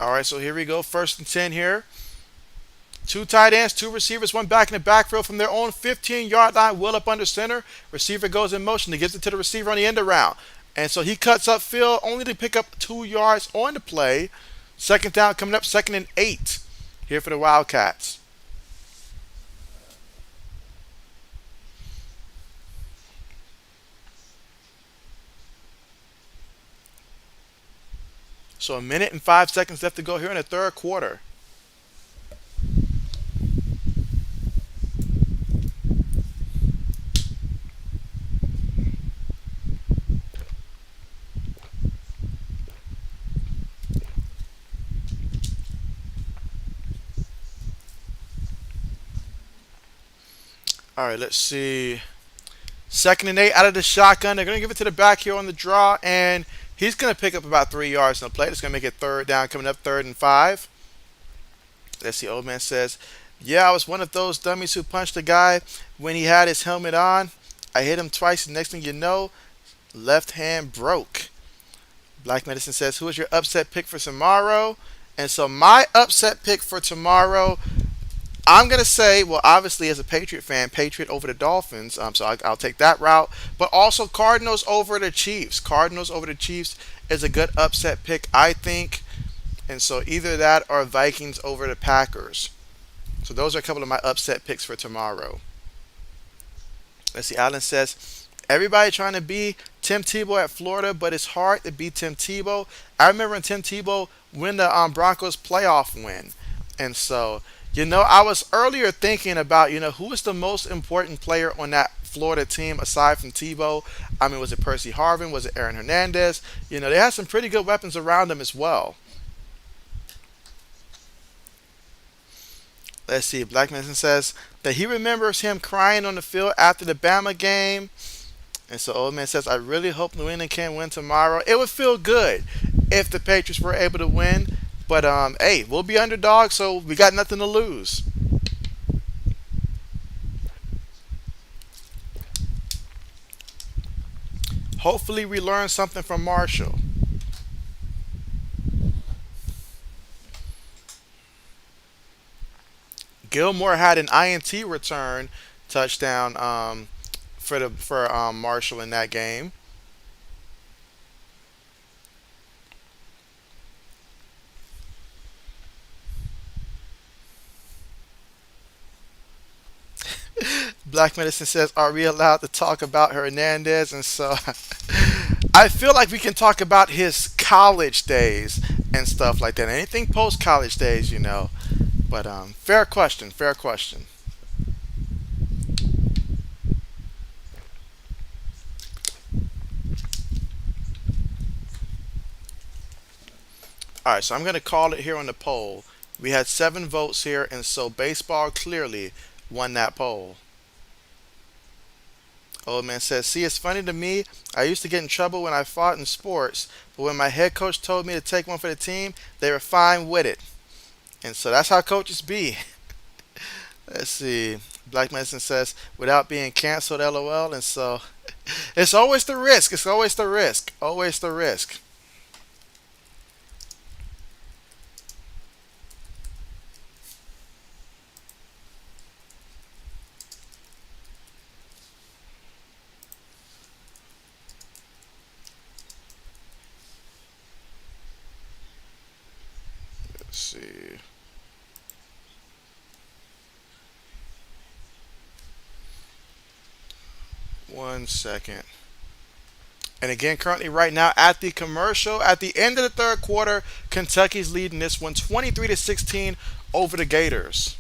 All right, so here we go. First and 10 here. Two tight ends, two receivers, one back in the backfield from their own 15-yard line. Will up under center. Receiver goes in motion. He gives it to the receiver on the end around. And so he cuts upfield only to pick up 2 yards on the play. Second down coming up, second and 8 here for the Wildcats. So a minute and 5 seconds left to go here in the third quarter. All right, let's see. Second and 8 out of the shotgun. They're going to give it to the back here on the draw, and he's going to pick up about 3 yards on the play. It's going to make it third down coming up, third and 5. Let's see. Old man says, "Yeah, I was one of those dummies who punched a guy when he had his helmet on. I hit him twice, and next thing you know, left hand broke." Black Medicine says, "Who is your upset pick for tomorrow?" And so my upset pick for tomorrow, I'm gonna say, well, obviously as a Patriot fan, Patriot over the Dolphins. So I'll take that route. But also Cardinals over the Chiefs. Cardinals over the Chiefs is a good upset pick, I think. And so either that or Vikings over the Packers. So those are a couple of my upset picks for tomorrow. Let's see. Alan says, "Everybody trying to be Tim Tebow at Florida, but it's hard to be Tim Tebow." I remember when Tim Tebow win the Broncos playoff win. And so, I was earlier thinking about, who is the most important player on that Florida team aside from Tebow? I mean, was it Percy Harvin? Was it Aaron Hernandez? They had some pretty good weapons around them as well. Let's see. Black Mason says that he remembers him crying on the field after the Bama game. And so Old Man says, "I really hope New England can win tomorrow." It would feel good if the Patriots were able to win. But hey, we'll be underdogs, so we got nothing to lose. Hopefully we learn something from Marshall. Gilmore had an INT return touchdown for Marshall in that game. Black Medicine says, "Are we allowed to talk about Hernandez?" And so I feel like we can talk about his college days and stuff like that. Anything post college days. But fair question, fair question. All right, so I'm going to call it here on the poll. We had 7 votes here, and so baseball clearly won that poll. Old man says, "See, it's funny to me. I used to get in trouble when I fought in sports, but when my head coach told me to take one for the team, they were fine with it." And so that's how coaches be. Let's see. Black Medicine says, "Without being canceled, LOL." And so it's always the risk. It's always the risk. Always the risk. Let's see. One second. And again, currently right now at the commercial, at the end of the third quarter, Kentucky's leading this one 23 to 16 over the Gators.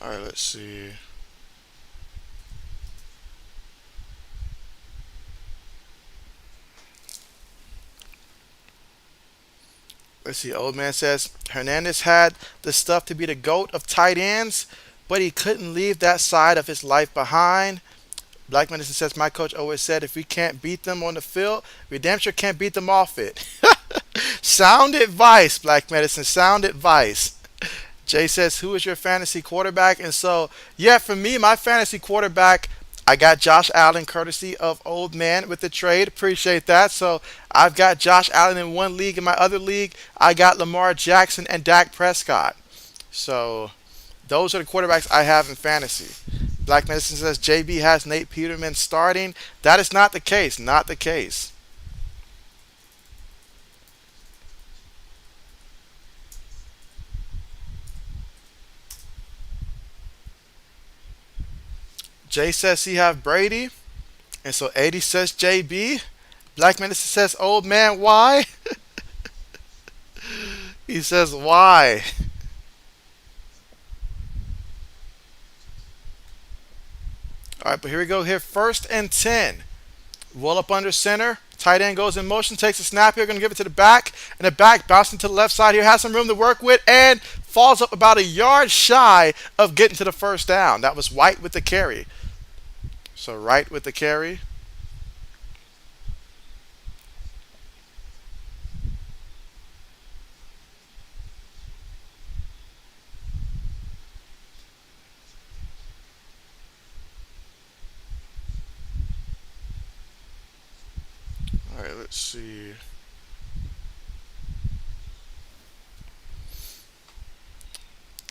All right, let's see. Let's see. Old man says Hernandez had the stuff to be the GOAT of tight ends, but he couldn't leave that side of his life behind. Black Medicine says my coach always said if we can't beat them on the field, we damn sure can't beat them off it. Sound advice, Black Medicine. Sound advice. Jay says, who is your fantasy quarterback? And so, yeah, for me, my fantasy quarterback, I got Josh Allen courtesy of Old Man with the trade. Appreciate that. So I've got Josh Allen in one league. In my other league, I got Lamar Jackson and Dak Prescott. So those are the quarterbacks I have in fantasy. Black Medicine says JB has Nate Peterman starting. That is not the case. Not the case. Jay says he have Brady. And so 80 says JB. Black Medicine says, old man, why? He says, why? All right, but here we go. Here, 1st and 10. Roll up under center. Tight end goes in motion, takes a snap here, going to give it to the back. And the back bouncing to the left side here, has some room to work with, and falls up about a yard shy of getting to the first down. That was White with the carry. So Wright with the carry. All right, let's see.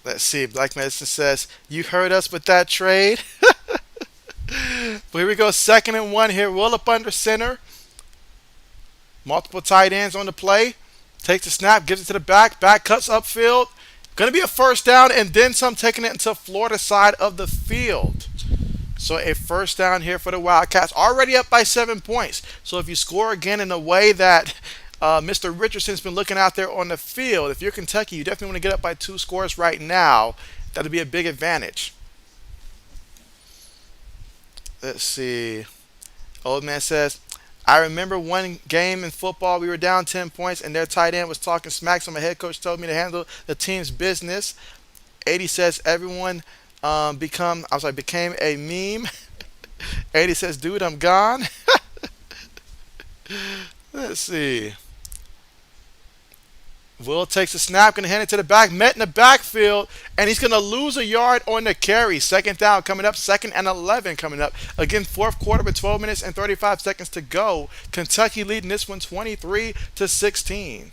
Let's see. Black Medicine says, you heard us with that trade. But here we go. 2nd and 1 here. Roll up under center. Multiple tight ends on the play. Takes the snap, gives it to the back. Back cuts upfield. Going to be a first down and then some, taking it into Florida side of the field. So a first down here for the Wildcats. Already up by 7 points. So if you score again in a way that Mr. Richardson's been looking out there on the field, if you're Kentucky, you definitely want to get up by 2 scores right now. That'll be a big advantage. Let's see. Old man says, I remember one game in football, we were down 10 points, and their tight end was talking smack, so my head coach told me to handle the team's business. 80 says, everyone became a meme. 80 says, dude, I'm gone. Let's see. Will takes a snap, going to hand it to the back, met in the backfield, and he's going to lose a yard on the carry. 2nd down coming up, 2nd and 11 coming up. Again, 4th quarter with 12 minutes and 35 seconds to go. Kentucky leading this one 23-16.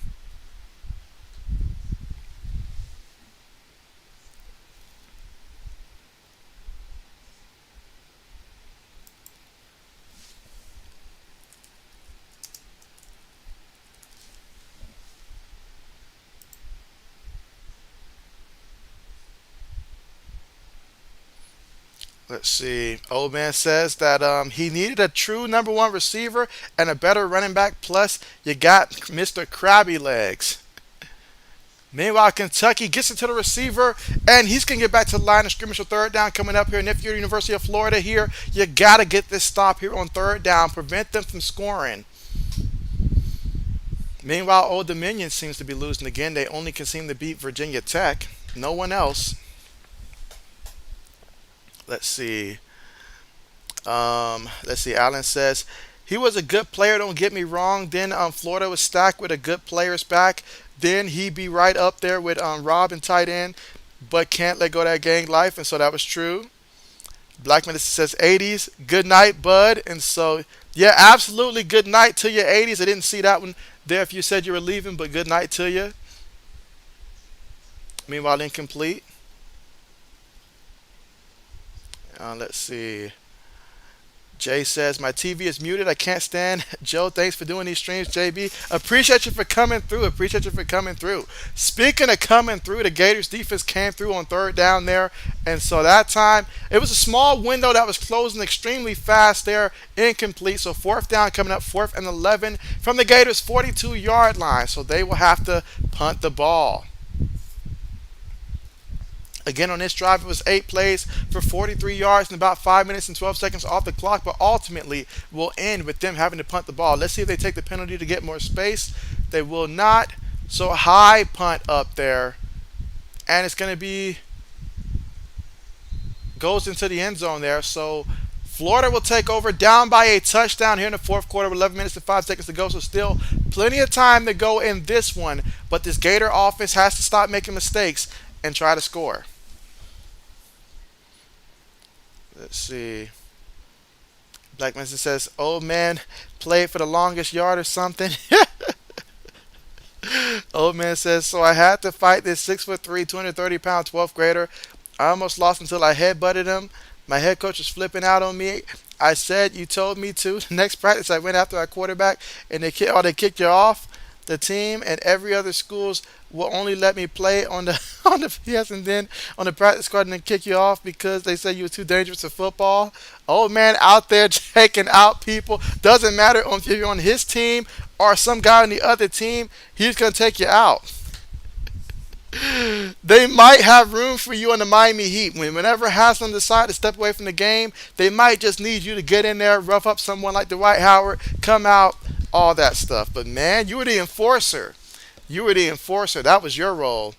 Let's see. Old man says that he needed a true #1 receiver and a better running back. Plus, you got Mr. Krabby Legs. Meanwhile, Kentucky gets into the receiver, and he's going to get back to the line of scrimmage for 3rd down coming up here. And if you're University of Florida here, you got to get this stop here on 3rd down. Prevent them from scoring. Meanwhile, Old Dominion seems to be losing again. They only can seem to beat Virginia Tech. No one else. Let's see. Let's see. Allen says he was a good player. Don't get me wrong. Then Florida was stacked with a good players back. Then he'd be right up there with Rob and tight end, but can't let go of that gang life, and so that was true. Black Medicine says 80s. Good night, bud. And so yeah, absolutely. Good night to your 80s. I didn't see that one there if you said you were leaving, but good night to you. Meanwhile, incomplete. Let's see. Jay says, my TV is muted. I can't stand. Joe, thanks for doing these streams, JB. Appreciate you for coming through. Appreciate you for coming through. Speaking of coming through, the Gators defense came through on 3rd down there. And so that time, it was a small window that was closing extremely fast there. Incomplete. So 4th down coming up, 4th and 11 from the Gators' 42-yard line. So they will have to punt the ball. Again, on this drive, it was 8 plays for 43 yards and about 5 minutes and 12 seconds off the clock, but ultimately will end with them having to punt the ball. Let's see if they take the penalty to get more space. They will not. So high punt up there, and it's going to be goes into the end zone there. So Florida will take over down by a touchdown here in the fourth quarter with 11 minutes and 5 seconds to go. So still plenty of time to go in this one, but this Gator offense has to stop making mistakes and try to score. Let's see. Black Mason says, "Oh man, played for the longest yard or something." Old man says, "So I had to fight this 6'3", 230-pound 12th grader. I almost lost until I headbutted him. My head coach was flipping out on me. I said, 'You told me to.' The next practice, I went after our quarterback, and they kicked you off. The team and every other schools will only let me play on the on the yes, and then on the practice squad and then kick you off because they said you were too dangerous for football." Old man out there taking out people. Doesn't matter if you're on his team or some guy on the other team. He's gonna take you out. They might have room for you on the Miami Heat. Whenever Haslam decide to step away from the game, they might just need you to get in there, rough up someone like Dwight Howard, come out, all that stuff. But man, you were the enforcer. You were the enforcer. That was your role.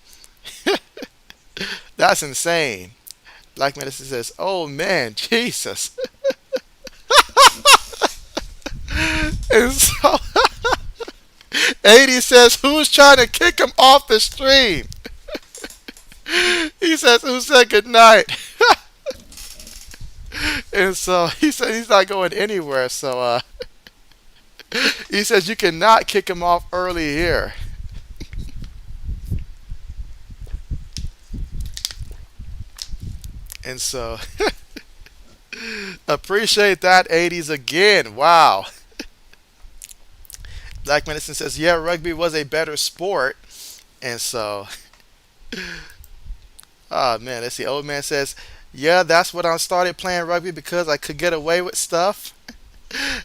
That's insane. Black Medicine says, "Oh man, Jesus." And so 80 says, "Who's trying to kick him off the stream?" He says, "Who said good night?" And so he said he's not going anywhere. So he says you cannot kick him off early here. And so appreciate that, 80s again. Wow. Black Medicine says, "Yeah, rugby was a better sport." And so, oh man, let's see. Old man says, "Yeah, that's what I started playing rugby because I could get away with stuff."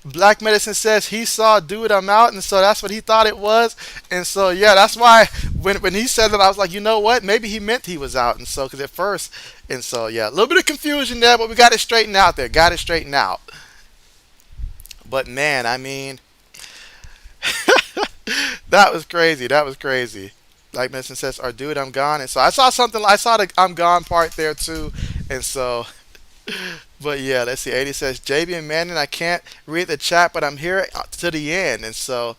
Black Medicine says he saw "Dude, I'm out," and so that's what he thought it was. And so yeah, that's why when he said that, I was like, you know what? Maybe he meant he was out. And so because at first, and so yeah, a little bit of confusion there, but we got it straightened out there. Got it straightened out. But man, I mean, that was crazy. That was crazy. Black Medicine says, "Or dude, I'm gone." And so I saw something. I saw the "I'm gone" part there too. And so. But yeah, let's see. 80 says, "JB and Manning, I can't read the chat, but I'm here to the end." And so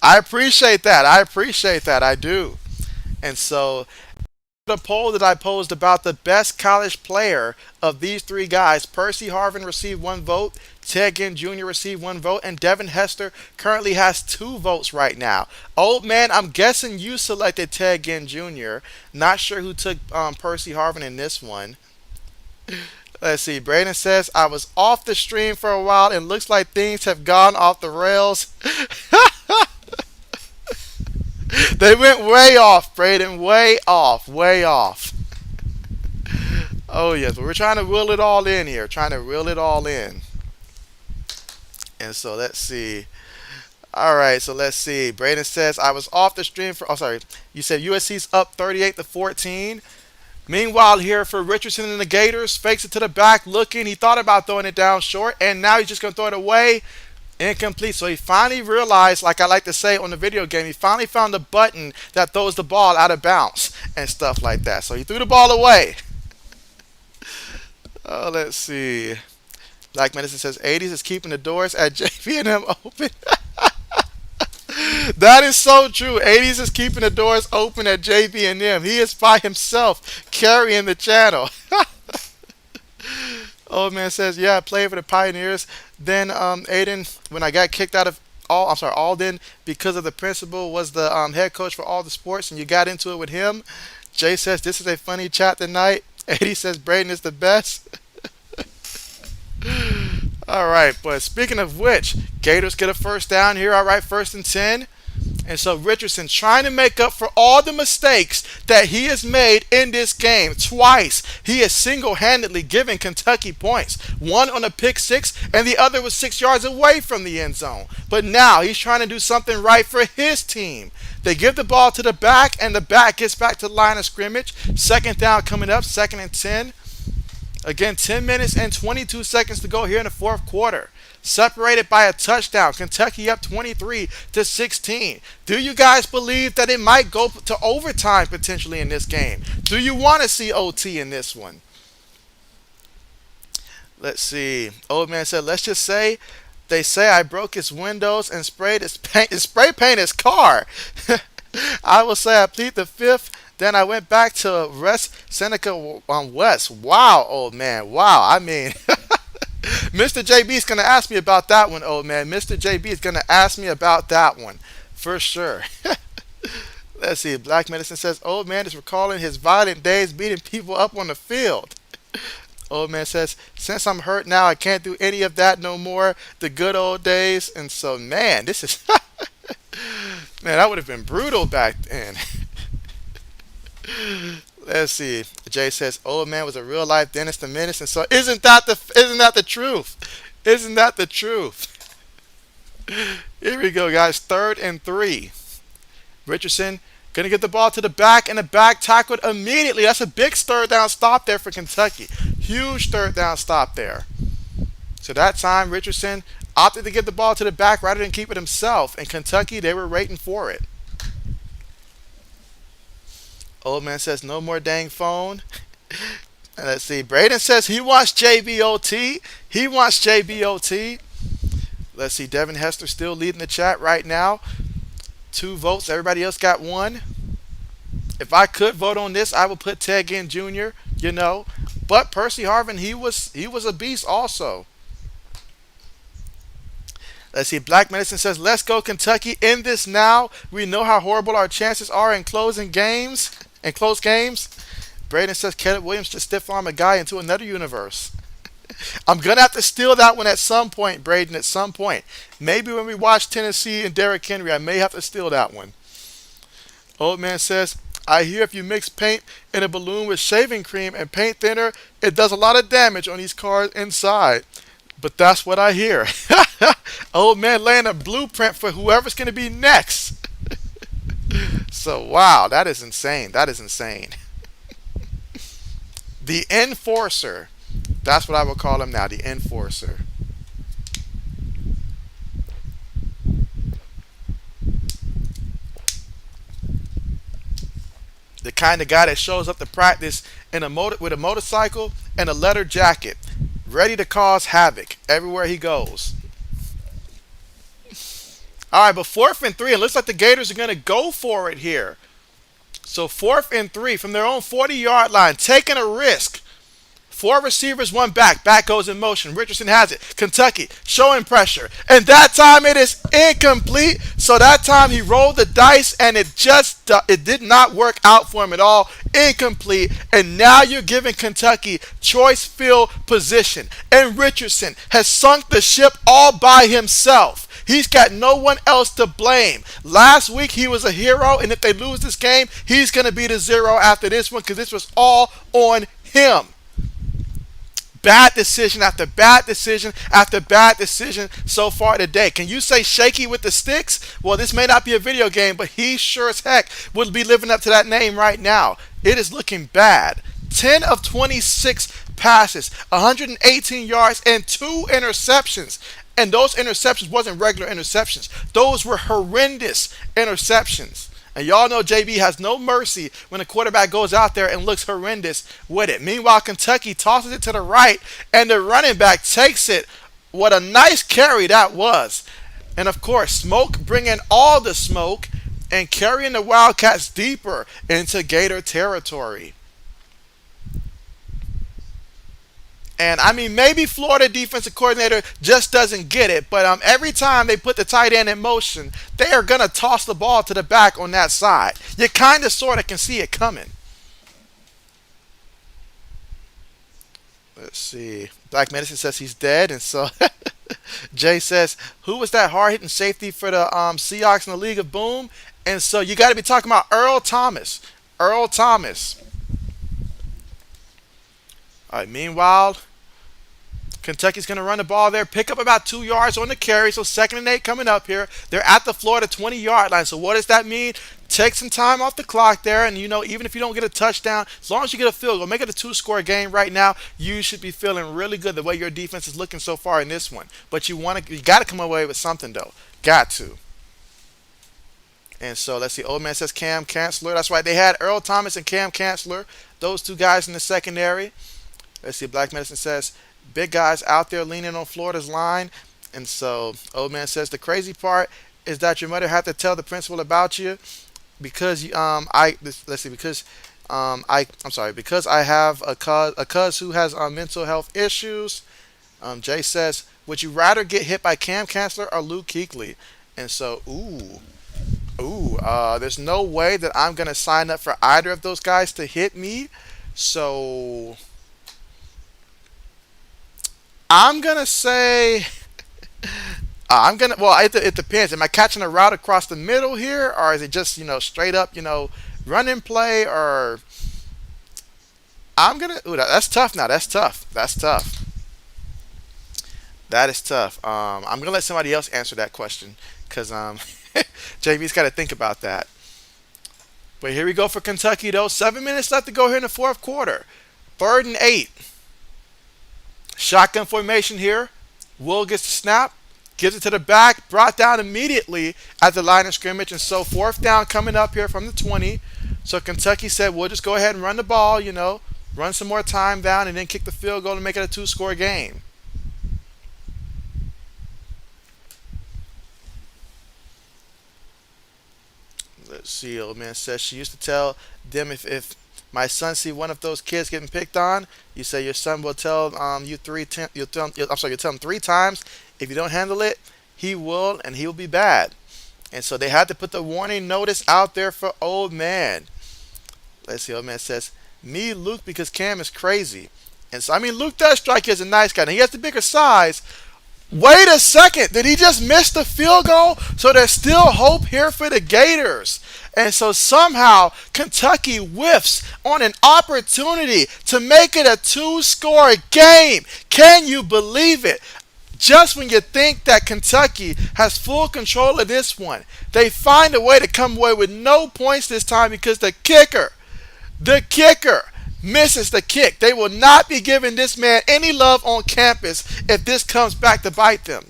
I appreciate that. I appreciate that. I do. And so the poll that I posed about the best college player of these three guys, Percy Harvin received 1 vote, Ted Ginn Jr. received 1 vote, and Devin Hester currently has 2 votes right now. Old man, I'm guessing you selected Ted Ginn Jr. Not sure who took Percy Harvin in this one. Let's see. Braden says, "I was off the stream for a while and looks like things have gone off the rails." They went way off, Braden. Way off. Way off. Oh, yes. But we're trying to reel it all in here. Trying to reel it all in. And so let's see. All right. So let's see. Braden says, "I was off the stream for." Oh, sorry. You said USC's up 38-14. Meanwhile, here for Richardson and the Gators, fakes it to the back, looking. He thought about throwing it down short, and now he's just going to throw it away. Incomplete. So he finally realized, like I like to say on the video game, he finally found the button that throws the ball out of bounds and stuff like that. So he threw the ball away. Oh, let's see. Black Medicine says, "80s is keeping the doors at JB&M open." That is so true. 80s is keeping the doors open at JB&M. He is by himself carrying the channel. Old man says, "Yeah, I played for the Pioneers. Then Aiden, when I got kicked out of Alden because of the principal was the head coach for all the sports, and you got into it with him." Jay says, "This is a funny chat tonight." 80 says, "Braden is the best." All right, but speaking of which, Gators get a first down here. All right, 1st and 10. And so Richardson trying to make up for all the mistakes that he has made in this game. Twice he has single-handedly given Kentucky points. One on a pick six and the other was 6 yards away from the end zone. But now he's trying to do something right for his team. They give the ball to the back and the back gets back to the line of scrimmage. Second down coming up, 2nd and 10. Again, 10 minutes and 22 seconds to go here in the fourth quarter. Separated by a touchdown. Kentucky up 23-16. Do you guys believe that it might go to overtime potentially in this game? Do you want to see OT in this one? Let's see. Old man said, let's just say they say I broke his windows and sprayed his paint, spray paint his car. I will say I plead the fifth. Then I went back to West Seneca on West. Wow, old man. Wow. I mean, Mr. JB is going to ask me about that one, old man. Mr. JB is going to ask me about that one for sure. Let's see. Black Medicine says, old man is recalling his violent days beating people up on the field. Old man says, since I'm hurt now, I can't do any of that no more. The good old days. And so, man, this is... man, that would have been brutal back then. Let's see. Jay says, old man was a real life Dennis the Menace. And so, isn't that the truth? Isn't that the truth? Here we go, guys. 3rd and 3. Richardson going to get the ball to the back, and the back tackled immediately. That's a big 3rd down stop there for Kentucky. Huge 3rd down stop there. So that time, Richardson opted to get the ball to the back rather than keep it himself. And Kentucky, they were waiting for it. Old man says, no more dang phone. And let's see. Braden says he wants JBOT. He wants JBOT. Let's see. Devin Hester still leading the chat right now. 2 votes. Everybody else got 1. If I could vote on this, I would put Ted Ginn Jr., you know. But Percy Harvin, he was a beast also. Let's see. Black Medicine says, let's go Kentucky. In this now. We know how horrible our chances are in closing games. In close games. Braden says, Caleb Williams just stiff arm a guy into another universe. I'm going to have to steal that one at some point, Braden, at some point. Maybe when we watch Tennessee and Derrick Henry, I may have to steal that one. Old man says, I hear if you mix paint in a balloon with shaving cream and paint thinner, it does a lot of damage on these cars inside. But that's what I hear. Old man laying a blueprint for whoever's going to be next. So, wow, that is insane. That is insane. The Enforcer. That's what I will call him now, the Enforcer. The kind of guy that shows up to practice in with a motorcycle and a leather jacket, ready to cause havoc everywhere he goes. All right, but 4th and 3. It looks like the Gators are going to go for it here. So 4th and 3 from their own 40-yard line, taking a risk. 4 receivers, 1 back. Back goes in motion. Richardson has it. Kentucky showing pressure. And that time it is incomplete. So that time he rolled the dice and it did not work out for him at all. Incomplete. And now you're giving Kentucky choice field position. And Richardson has sunk the ship all by himself. He's got no one else to blame. Last week he was a hero, and if they lose this game, he's going to be the 0 after this one because this was all on him. Bad decision after bad decision after bad decision so far today. Can you say shaky with the sticks? Well, this may not be a video game, but he sure as heck would be living up to that name right now. It is looking bad. 10 of 26 passes, 118 yards, and 2 interceptions. And those interceptions wasn't regular interceptions. Those were horrendous interceptions. And y'all know JB has no mercy when a quarterback goes out there and looks horrendous with it. Meanwhile, Kentucky tosses it to the right, and the running back takes it. What a nice carry that was. And, of course, Smoke bringing all the smoke and carrying the Wildcats deeper into Gator territory. And, I mean, maybe Florida defensive coordinator just doesn't get it. But every time they put the tight end in motion, they are going to toss the ball to the back on that side. You kind of sort of can see it coming. Let's see. Black Medicine says he's dead. And so Jay says, who was that hard hitting safety for the Seahawks in the League of Boom? And so you got to be talking about Earl Thomas. Earl Thomas. All right, meanwhile, Kentucky's going to run the ball there, pick up about 2 yards on the carry. So 2nd and 8 coming up here. They're at the Florida 20-yard line. So what does that mean? Take some time off the clock there, and even if you don't get a touchdown, as long as you get a field goal, make it a two-score game right now. You should be feeling really good the way your defense is looking so far in this one. But you got to come away with something though. Got to. And so let's see. Old man says Cam Chancellor. That's right. They had Earl Thomas and Cam Chancellor. Those two guys in the secondary. Let's see. Black Medicine says big guys out there leaning on Florida's line. And so old man says the crazy part is that your mother had to tell the principal about you because because I have a cuz who has mental health issues. Jay says, would you rather get hit by Cam Chancellor or Luke Kuechly? And so, there's no way that I'm gonna sign up for either of those guys to hit me. So I'm gonna say it depends. Am I catching a route across the middle here, or is it just straight up run and play? Or I'm gonna that's tough. Now that's tough. That's tough. That is tough. I'm gonna let somebody else answer that question because JB's got to think about that. But here we go for Kentucky though. 7 minutes left to go here in the fourth quarter. 3rd and 8. Shotgun formation here. Will gets the snap, gives it to the back, brought down immediately at the line of scrimmage. And so 4th down coming up here from the 20. So Kentucky said, we'll just go ahead and run the ball, run some more time down and then kick the field goal and make it a two-score game. Let's see. Old man says she used to tell them if my son see one of those kids getting picked on, you say your son will tell you'll tell him 3 times. If you don't handle it, he will, and he will be bad. And so they had to put the warning notice out there for old man. Let's see. Old man says, me, Luke, because Cam is crazy. And so Luke does strike you as a nice guy. And he has the bigger size. Wait a second. Did he just miss the field goal? So there's still hope here for the Gators. And so somehow Kentucky whiffs on an opportunity to make it a two-score game. Can you believe it? Just when you think that Kentucky has full control of this one, they find a way to come away with no points this time because the kicker misses the kick. They will not be giving this man any love on campus if this comes back to bite them.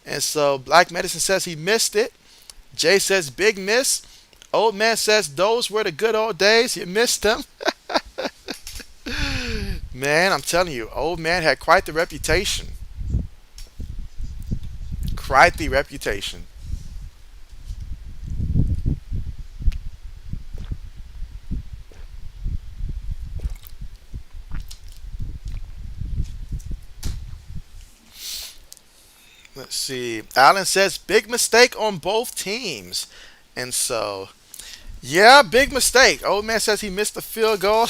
And so Black Medicine says he missed it. Jay says big miss. Old man says those were the good old days. You missed them. Man, I'm telling you, old man had quite the reputation. Quite the reputation. Let's see. Allen says big mistake on both teams. And so, yeah, big mistake. Old man says he missed the field goal.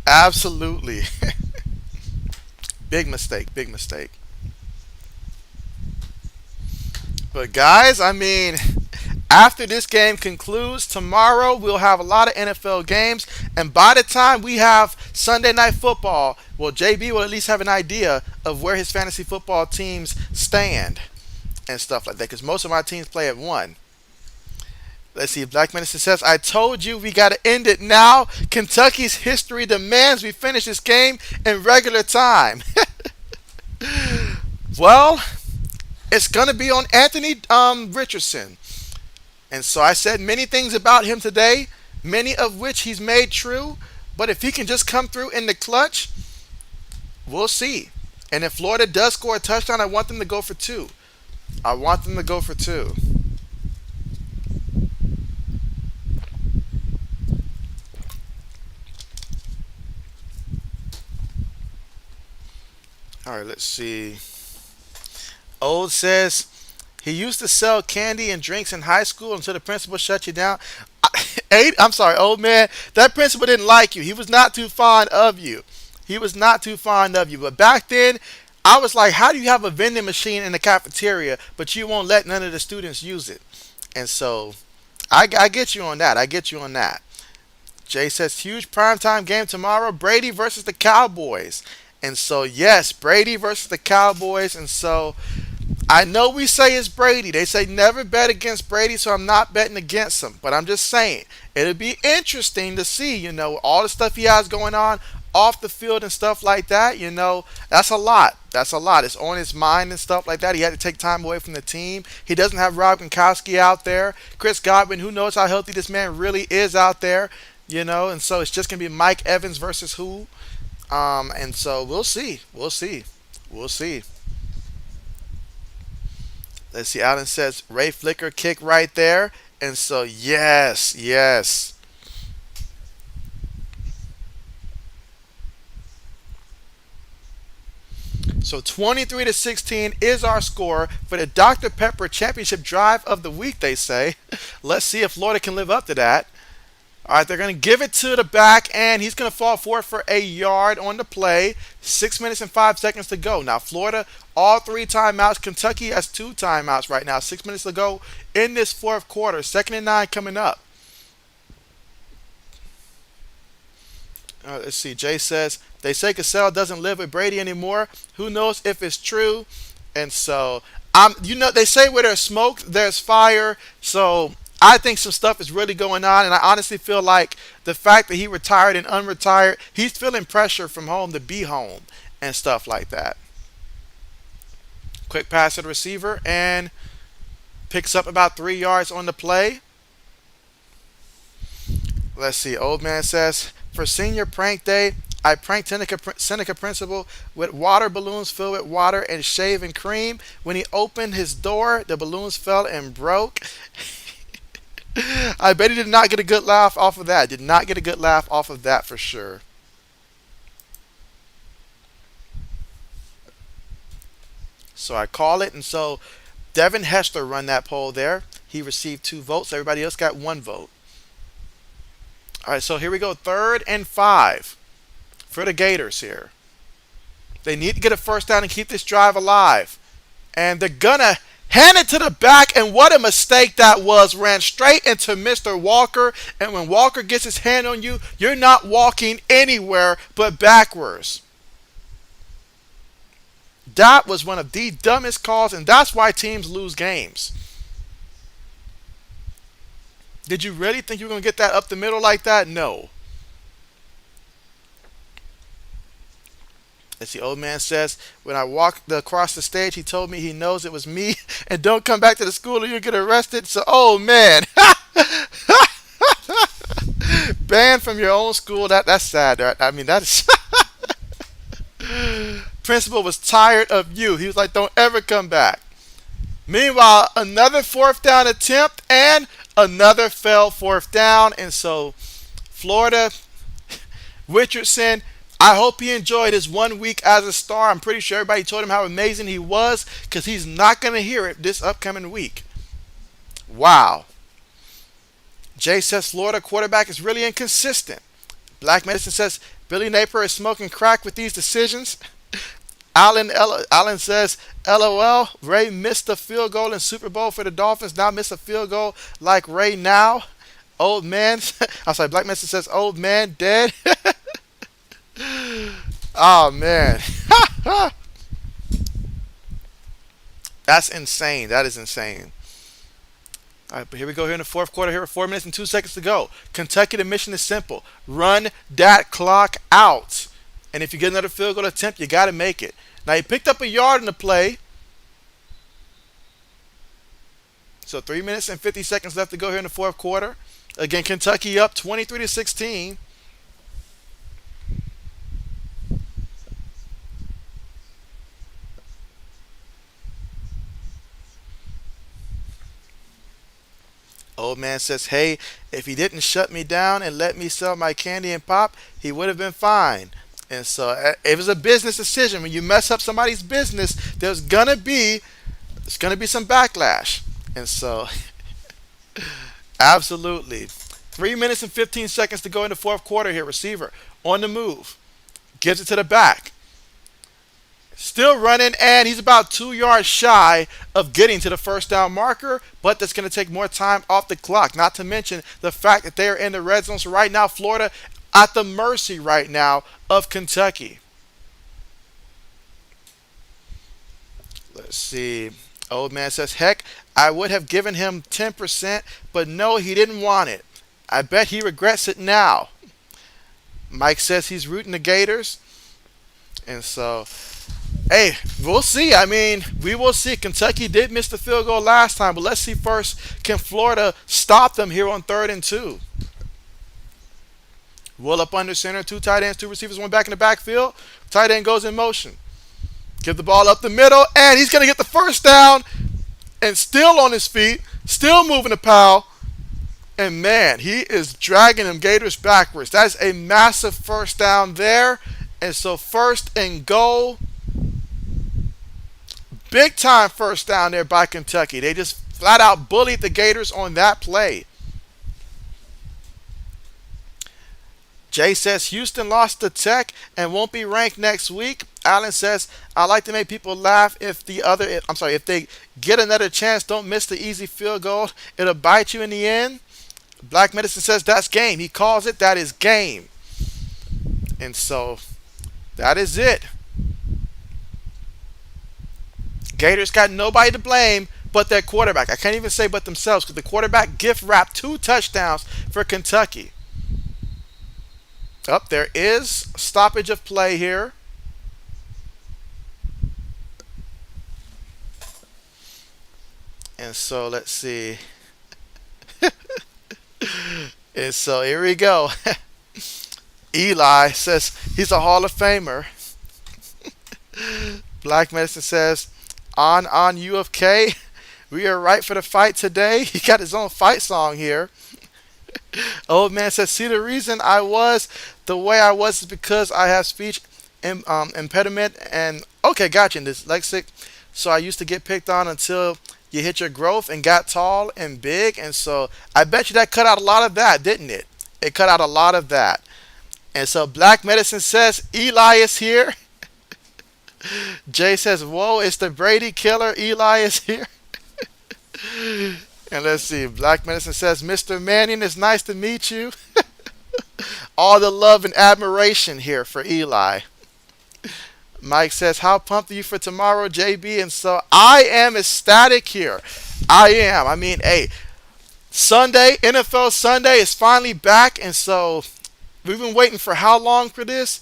Absolutely. Big mistake. Big mistake. But guys, after this game concludes, tomorrow we'll have a lot of NFL games. And by the time we have Sunday Night Football, well, JB will at least have an idea of where his fantasy football teams stand and stuff like that. Because most of my teams play at 1. Let's see. Black Minister says, I told you we got to end it now. Kentucky's history demands we finish this game in regular time. Well, it's going to be on Anthony Richardson. And so I said many things about him today, many of which he's made true. But if he can just come through in the clutch, we'll see. And if Florida does score a touchdown, I want them to go for 2. I want them to go for 2. All right, let's see. Old says he used to sell candy and drinks in high school until the principal shut you down. I'm sorry, old man. That principal didn't like you. He was not too fond of you. He was not too fond of you. But back then, I was like, how do you have a vending machine in the cafeteria, but you won't let none of the students use it? And so I get you on that. I get you on that. Jay says, huge primetime game tomorrow, Brady versus the Cowboys. And so, yes, Brady versus the Cowboys. And so, I know we say it's Brady. They say never bet against Brady, so I'm not betting against him. But I'm just saying, it'll be interesting to see, all the stuff he has going on off the field and stuff like that. That's a lot. That's a lot. It's on his mind and stuff like that. He had to take time away from the team. He doesn't have Rob Gronkowski out there. Chris Godwin, who knows how healthy this man really is out there, and so it's just going to be Mike Evans versus who. And so we'll see. We'll see. We'll see. Let's see. Allen says Ray Flicker kick right there. And so, yes, yes. So 23-16 is our score for the Dr. Pepper Championship Drive of the week, they say. Let's see if Florida can live up to that. All right, they're going to give it to the back, and he's going to fall forward for a yard on the play. 6 minutes and 5 seconds to go. Now, Florida, all three timeouts. Kentucky has two timeouts right now. 6 minutes to go in this fourth quarter. 2nd and 9 coming up. Let's see. Jay says, they say Cassell doesn't live with Brady anymore. Who knows if it's true? And so, they say where there's smoke, there's fire. So I think some stuff is really going on, and I honestly feel like the fact that he retired and unretired, he's feeling pressure from home to be home and stuff like that. Quick pass to the receiver and picks up about 3 yards on the play. Let's see. Old man says, for senior prank day, I pranked Seneca Principal with water balloons filled with water and shaving cream. When he opened his door, the balloons fell and broke. I bet he did not get a good laugh off of that. Did not get a good laugh off of that for sure. So I call it, and so Devin Hester run that poll there. He received 2 votes. Everybody else got 1 vote. All right, so here we go. 3rd and 5 for the Gators here. They need to get a first down and keep this drive alive. And they're going to hand it to the back, and what a mistake that was. Ran straight into Mr. Walker, and when Walker gets his hand on you, you're not walking anywhere but backwards. That was one of the dumbest calls, and that's why teams lose games. Did you really think you were going to get that up the middle like that? No. As the old man says, when I walked across the stage, he told me he knows it was me, and don't come back to the school or you'll get arrested. So, oh man. Banned from your own school. That's sad. Right? I mean, that's... Principal was tired of you. He was like, don't ever come back. Meanwhile, another 4th down attempt and another failed 4th down. And so, Florida, Richardson, I hope he enjoyed his 1 week as a star. I'm pretty sure everybody told him how amazing he was, because he's not going to hear it this upcoming week. Wow. Jay says Florida quarterback is really inconsistent. Black Medicine says Billy Napier is smoking crack with these decisions. Allen says, LOL, Ray missed a field goal in Super Bowl for the Dolphins. Now miss a field goal like Ray now. Old man. I'm sorry, Black Medicine says old man dead. Oh man. That's insane. That is insane. All right, but here we go here in the fourth quarter. Here are 4 minutes and 2 seconds to go. Kentucky, the mission is simple. Run that clock out. And if you get another field goal attempt, you got to make it. Now, he picked up a yard in the play. So 3 minutes and 50 seconds left to go here in the fourth quarter. Again, Kentucky up 23-16. Old man says, hey, if he didn't shut me down and let me sell my candy and pop, he would have been fine. And so it was a business decision. When you mess up somebody's business, there's gonna be some backlash. And so absolutely. 3 minutes and 15 seconds to go in the fourth quarter here. Receiver on the move. Gives it to the back. Still running, and he's about 2 yards shy of getting to the first down marker, but that's going to take more time off the clock. Not to mention the fact that they are in the red zone. So right now, Florida at the mercy right now of Kentucky. Let's see. Old man says, heck, I would have given him 10%, but no, he didn't want it. I bet he regrets it now. Mike says he's rooting the Gators. And so, hey, we'll see. I mean, we will see. Kentucky did miss the field goal last time, but let's see first, can Florida stop them here on 3rd and 2? Will up under center, 2 tight ends, 2 receivers, 1 back in the backfield. Tight end goes in motion. Give the ball up the middle, and he's going to get the first down, and still on his feet, still moving the pile. And man, he is dragging them Gators backwards. That is a massive first down there. And so 1st and goal. Big time first down there by Kentucky. They just flat out bullied the Gators on that play. Jay says Houston lost to Tech and won't be ranked next week. Allen says, I like to make people laugh if they get another chance, don't miss the easy field goal. It'll bite you in the end. Black Medicine says that's game. He calls it, that is game. And so that is it. Gators got nobody to blame but their quarterback. I can't even say but themselves because the quarterback gift wrapped 2 touchdowns for Kentucky. Up there is stoppage of play here. And so let's see. And so here we go. Eli says he's a Hall of Famer. Black Medicine says, on U of K, we are right for the fight today. He got his own fight song here. Old man says, see, the reason I was the way I was is because I have speech impediment and okay, gotcha, dyslexic. So I used to get picked on until you hit your growth and got tall and big. And so I bet you that cut out a lot of that, didn't it? It cut out a lot of that. And so Black Medicine says Eli is here. Jay says, whoa, it's the Brady killer. Eli is here. And let's see. Black Medicine says, Mr. Manning, it's nice to meet you. All the love and admiration here for Eli. Mike says, how pumped are you for tomorrow, JB? And so I am ecstatic here. I am. I mean, hey, Sunday, NFL Sunday is finally back. And so we've been waiting for how long for this?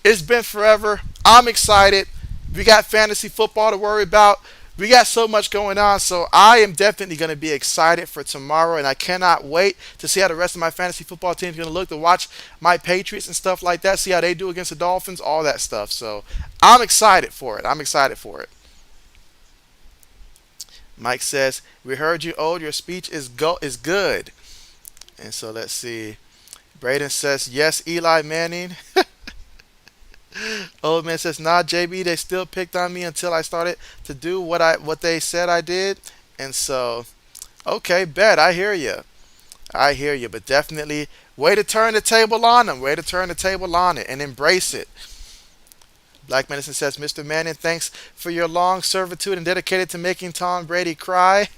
It's been forever. I'm excited. We got fantasy football to worry about. We got so much going on, so I am definitely going to be excited for tomorrow, and I cannot wait to see how the rest of my fantasy football team is going to look, to watch my Patriots and stuff like that, see how they do against the Dolphins, all that stuff. So I'm excited for it. I'm excited for it. Mike says, we heard you, old. Your speech is good. And so let's see. Braden says, yes, Eli Manning. Old man says, nah, JB, they still picked on me until I started to do what they said I did. And so, okay, bet. I hear you. I hear you. But definitely, way to turn the table on them. Way to turn the table on it and embrace it. Black Medicine says, Mr. Manning, thanks for your long servitude and dedicated to making Tom Brady cry.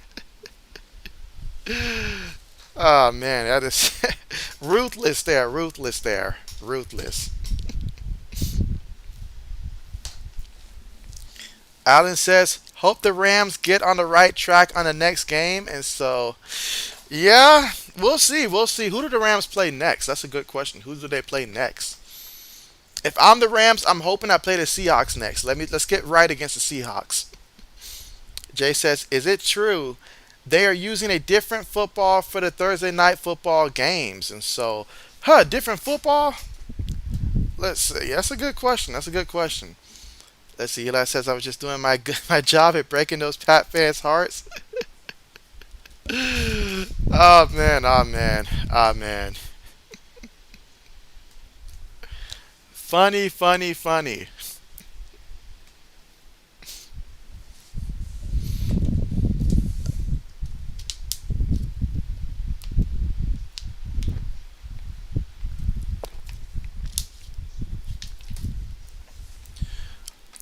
Oh, man, that is ruthless there. Ruthless there. Ruthless. Allen says, hope the Rams get on the right track on the next game. And so, yeah, we'll see. We'll see. Who do the Rams play next? That's a good question. Who do they play next? If I'm the Rams, I'm hoping I play the Seahawks next. Let's get right against the Seahawks. Jay says, is it true they are using a different football for the Thursday night football games? And so, different football? Let's see. That's a good question. That's a good question. Let's see. Eli says I was just doing my job at breaking those Pat fans' hearts. Oh man, oh man, oh man. Funny, funny, funny.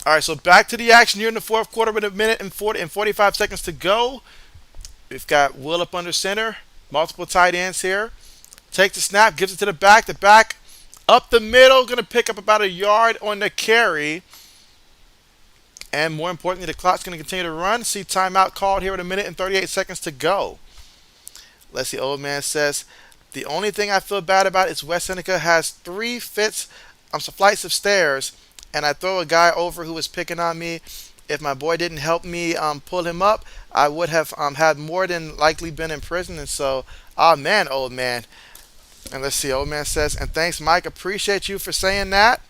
All right, so back to the action here in the fourth quarter with a minute and 45 seconds to go. We've got Will up under center, multiple tight ends here. Takes the snap, gives it to the back. The back up the middle, going to pick up about a yard on the carry. And more importantly, the clock's going to continue to run. See timeout called here with a minute and 38 seconds to go. Let's see, old man says, the only thing I feel bad about is West Seneca has some flights of stairs, and I throw a guy over who was picking on me. If my boy didn't help me pull him up, I would have had more than likely been in prison. And so, oh man, old man. And let's see, old man says, and thanks, Mike. Appreciate you for saying that.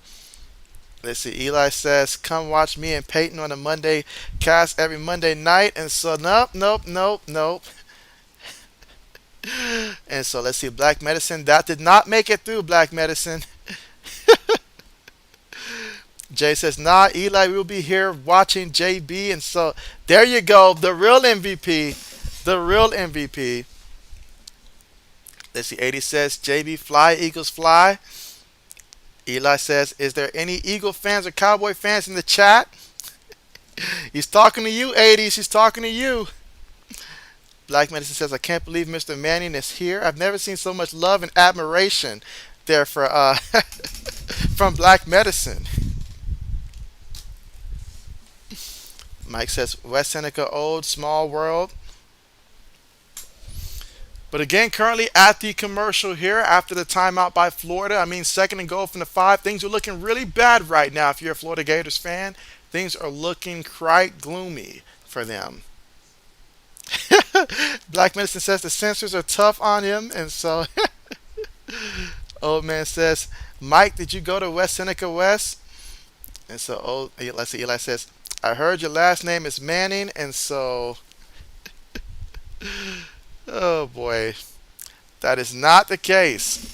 Let's see, Eli says, come watch me and Peyton on a Monday cast every Monday night. And so, nope. And so, let's see, Black Medicine. That did not make it through, Black Medicine. Jay says, nah, Eli will be here watching JB. And so, there you go, the real MVP. The real MVP. Let's see, 80 says, JB, fly, Eagles, fly. Eli says, is there any Eagle fans or Cowboy fans in the chat? He's talking to you, 80s. He's talking to you. Black Medicine says, I can't believe Mr. Manning is here. I've never seen so much love and admiration there for from Black Medicine. Mike says, West Seneca, old, small world. But again, currently at the commercial here after the timeout by Florida. I mean, second and goal from the 5. Things are looking really bad right now if you're a Florida Gators fan. Things are looking quite gloomy for them. Black Medicine says the censors are tough on him. And so, old man says, Mike, did you go to West Seneca West? And so, let's see, Eli says, I heard your last name is Manning. And so... oh boy, that is not the case.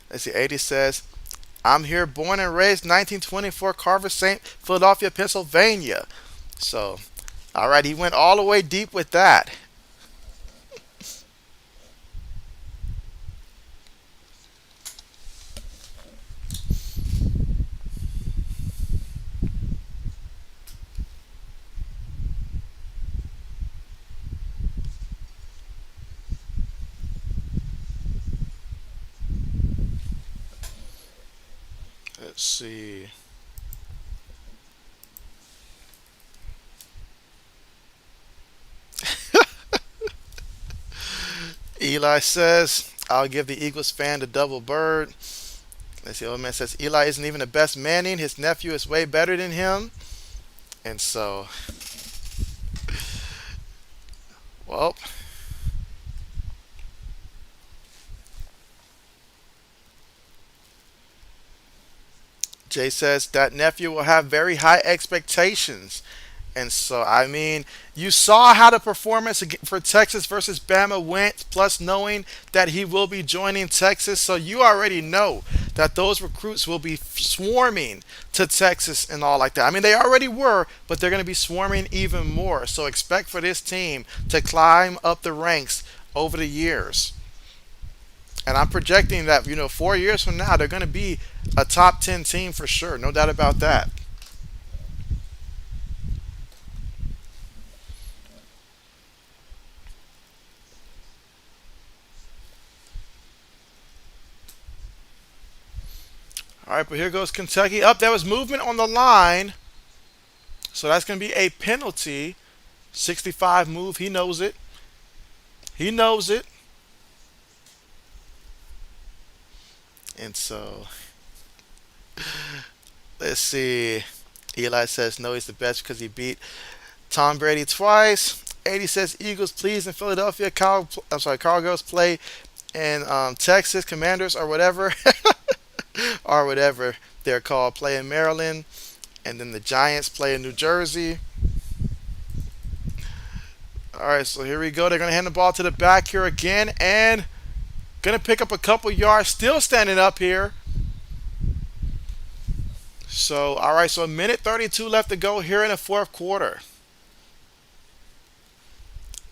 Let's see, 80 says, I'm here born and raised 1924 Carver St. Philadelphia, Pennsylvania. So, all right, he went all the way deep with that. Let's see. Eli says, I'll give the Eagles fan the double bird. Let's see, old man says, Eli isn't even the best Manning. His nephew is way better than him. And so, well, Jay says that nephew will have very high expectations. And so, I mean, you saw how the performance for Texas versus Bama went, plus knowing that he will be joining Texas. So you already know that those recruits will be swarming to Texas and all like that. I mean, they already were, but they're going to be swarming even more. So expect for this team to climb up the ranks over the years. And I'm projecting that, 4 years from now, they're going to be a top 10 team for sure. No doubt about that. All right, but here goes Kentucky. Up, there was movement on the line. So that's going to be a penalty. 65 move. He knows it. He knows it. And so, let's see. Eli says no, he's the best because he beat Tom Brady twice. 80 says Eagles, please, in Philadelphia. Carl Girls play in Texas, Commanders, or whatever. Or whatever they're called, play in Maryland. And then the Giants play in New Jersey. All right, so here we go. They're going to hand the ball to the back here again. And going to pick up a couple yards. Still standing up here. So, all right, so a minute 32 left to go here in the fourth quarter.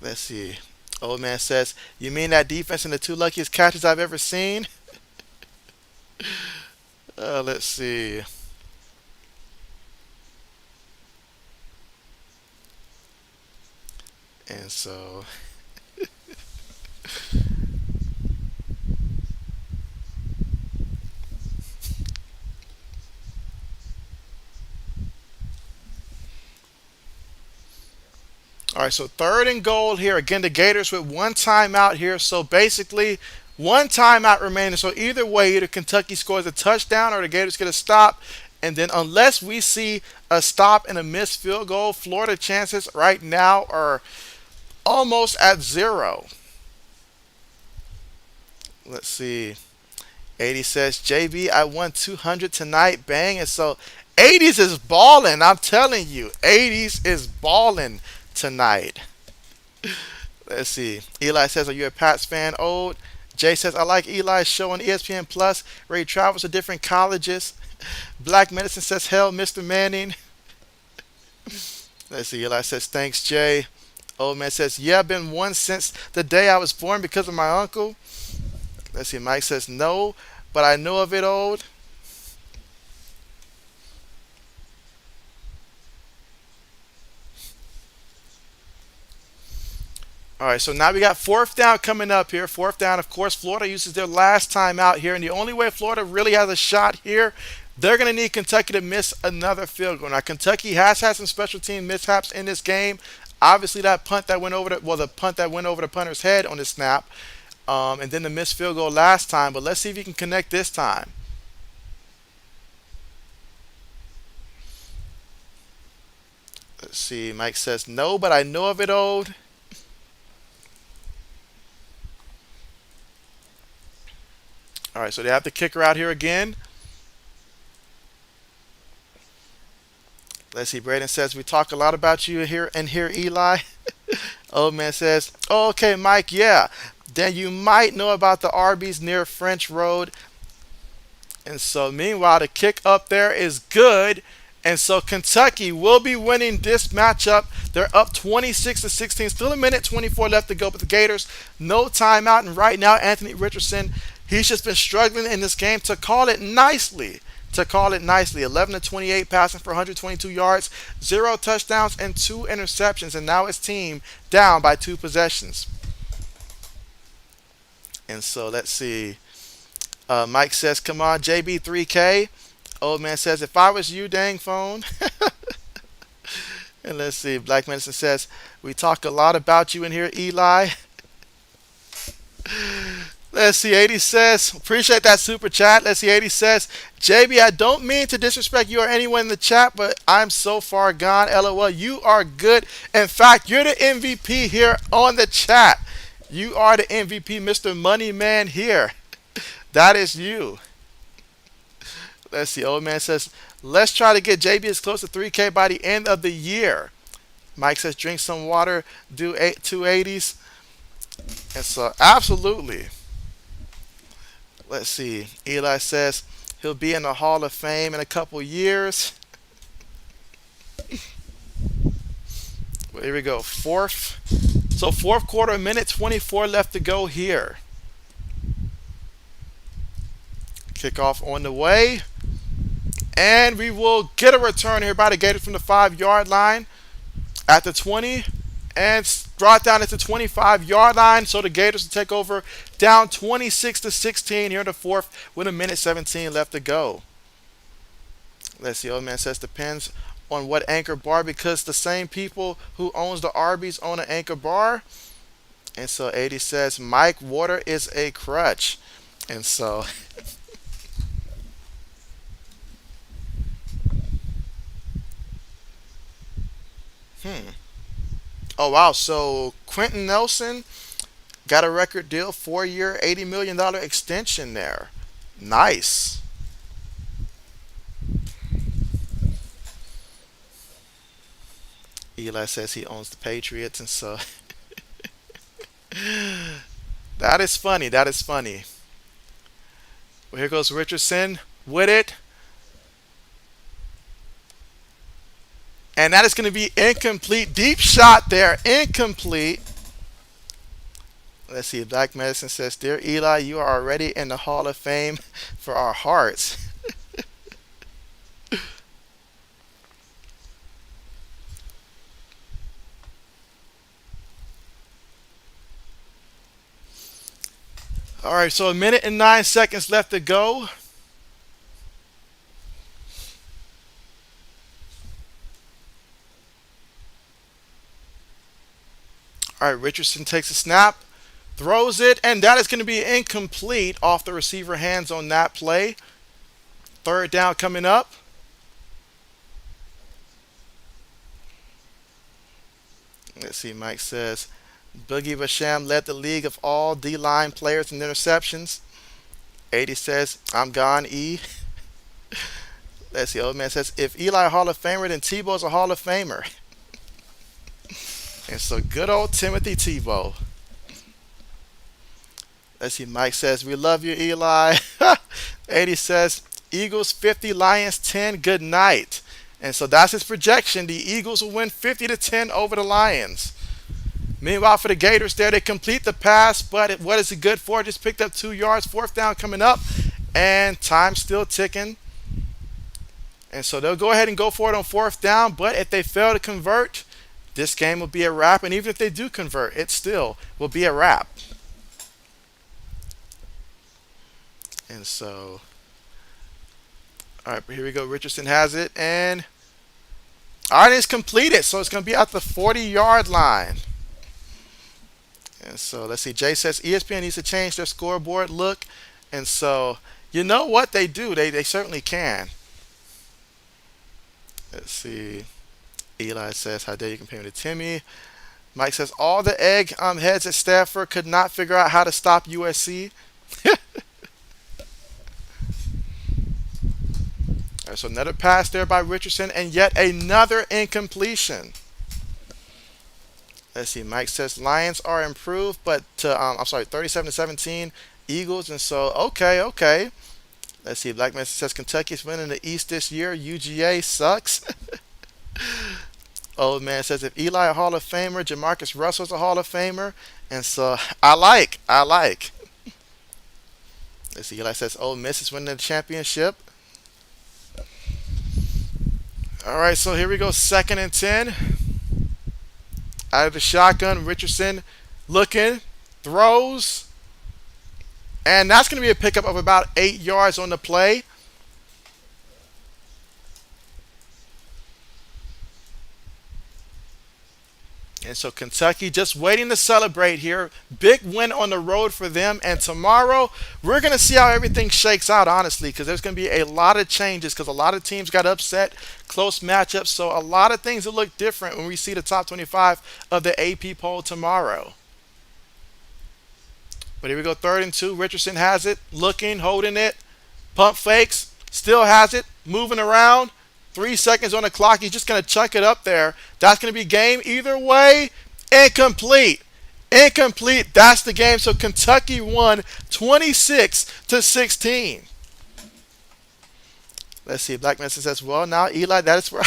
Let's see. Old man says, you mean that defense and the two luckiest catches I've ever seen? Let's see. And so, all right, so third and goal here. Again, the Gators with one timeout here. So basically, one timeout remaining. So either way, either Kentucky scores a touchdown or the Gators get a stop. And then, unless we see a stop and a missed field goal, Florida chances right now are almost at zero. Let's see. 80 says, JB, I won 200 tonight. Bang. And so 80s is balling. I'm telling you, 80s is balling tonight. Let's see. Eli says, are you a Pats fan? Old. Jay says, I like Eli's show on ESPN Plus where he travels to different colleges. Black Medicine says, hell, Mr. Manning. Let's see. Eli says, thanks, Jay. Old man says, yeah, I've been one since the day I was born because of my uncle. Let's see. Mike says, no, but I know of it, old. All right, so now we got fourth down coming up here. Fourth down, of course, Florida uses their last time out here. And the only way Florida really has a shot here, they're going to need Kentucky to miss another field goal. Now, Kentucky has had some special team mishaps in this game. Obviously, that punt that went over the punt that went over the punter's head on the snap, and then the missed field goal last time. But let's see if you can connect this time. Let's see. Mike says no, but I know of it, old. All right, so they have the kicker out here again. Let's see. Braden says we talk a lot about you here and here, Eli. Old man says, oh, okay, Mike, yeah. Then you might know about the Arby's near French Road. And so, meanwhile, the kick up there is good. And so Kentucky will be winning this matchup. They're up 26 to 16. Still a minute 24 left to go. But the Gators, no timeout. And right now, Anthony Richardson, he's just been struggling in this game to call it nicely. 11 to 28 passing for 122 yards, 0 touchdowns, and 2 interceptions. And now his team down by 2 possessions. And so let's see. Mike says, come on, JB3K. Old man says, if I was you, dang phone. And let's see. Black Medicine says, we talk a lot about you in here, Eli. Let's see. 80 says, appreciate that super chat. Let's see. 80 says, JB, I don't mean to disrespect you or anyone in the chat, but I'm so far gone. LOL. You are good. In fact, you're the MVP here on the chat. You are the MVP, Mr. Money Man here. That is you. Let's see. Old man says, let's try to get JB as close to 3K by the end of the year. Mike says, drink some water, do 280s. And so, absolutely. Let's see. Eli says, he'll be in the Hall of Fame in a couple years. Well, here we go. Fourth quarter, minute 24 left to go here. Kickoff on the way. And we will get a return here by the Gators from the 5-yard line at the 20 and brought down at the 25-yard line. So the Gators will take over down 26 to 16 here in the fourth with a minute 17 left to go. Let's see. Old man says depends on what anchor bar because the same people who owns the Arby's own an anchor bar. And so 80 says Mike, water is a crutch. And so Oh, wow. So Quentin Nelson got a record deal, 4-year, $80 million extension there. Nice. Eli says he owns the Patriots, and so that is funny. That is funny. Well, here goes Richardson with it. And that is going to be incomplete. Deep shot there. Incomplete. Let's see. Black Medicine says, dear Eli, you are already in the Hall of Fame for our hearts. All right, so a minute and 9 seconds left to go. All right, Richardson takes a snap, throws it, and that is going to be incomplete off the receiver hands on that play. Third down coming up. Let's see, Mike says Boogie Basham led the league of all D-line players in interceptions. 80 says, I'm gone, E. Let's see, old man says, if Eli a Hall of Famer, then Tebow's a Hall of Famer. And so good old Timothy Tebow. Let's see, Mike says, we love you, Eli. 80 says, Eagles 50, Lions 10, good night. And so that's his projection. The Eagles will win 50-10 over the Lions. Meanwhile, for the Gators there, they complete the pass, but what is it good for? Just picked up 2 yards, fourth down coming up, and time still ticking. And so they'll go ahead and go for it on fourth down, but if they fail to convert, this game will be a wrap. And even if they do convert, it still will be a wrap. And so, all right, here we go. Richardson has it, and all right, it's completed. So it's going to be at the 40-yard line. And so let's see. Jay says ESPN needs to change their scoreboard look. And so you know what they do? They certainly can. Let's see. Eli says, how dare you compare me to Timmy? Mike says, all the egg heads at Stafford could not figure out how to stop USC. All right, so another pass there by Richardson, and yet another incompletion. Let's see. Mike says Lions are improved, but I'm sorry, 37-17 Eagles, and so okay. Let's see. Black Man says Kentucky's winning the East this year. UGA sucks. Old man says if Eli a Hall of Famer, Jamarcus Russell's a Hall of Famer, and so I like. Let's see. Eli says Ole Miss is winning the championship. All right, so here we go. 2nd and 10. Out of the shotgun, Richardson looking, throws, and that's going to be a pickup of about 8 yards on the play. And so Kentucky just waiting to celebrate here. Big win on the road for them. And tomorrow, we're going to see how everything shakes out, honestly, because there's going to be a lot of changes because a lot of teams got upset, close matchups. So a lot of things will look different when we see the top 25 of the AP poll tomorrow. But here we go, 3rd and 2. Richardson has it, looking, holding it, pump fakes, still has it, moving around. 3 seconds on the clock. He's just going to chuck it up there. That's going to be game either way. Incomplete. That's the game. So Kentucky won 26-16. Let's see. Black Medicine says, well, now, Eli, that is where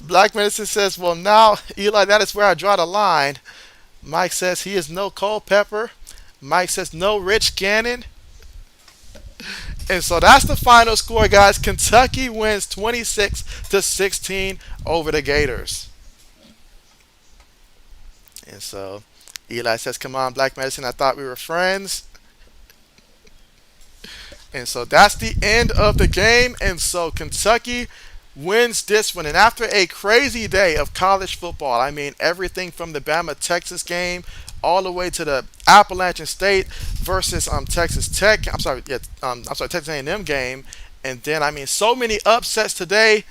Black Medicine says, well, now, Eli, that is where I draw the line. Mike says he is no Culpepper. Mike says no Rich Gannon. And so that's the final score, guys. Kentucky wins 26-16 over the Gators. And so Eli says, come on, Black Medicine, I thought we were friends. And so that's the end of the game. And so Kentucky wins this one. And after a crazy day of college football, I mean everything from the Bama-Texas game all the way to the Appalachian State versus Texas Tech. Texas A&M game, and then I mean so many upsets today.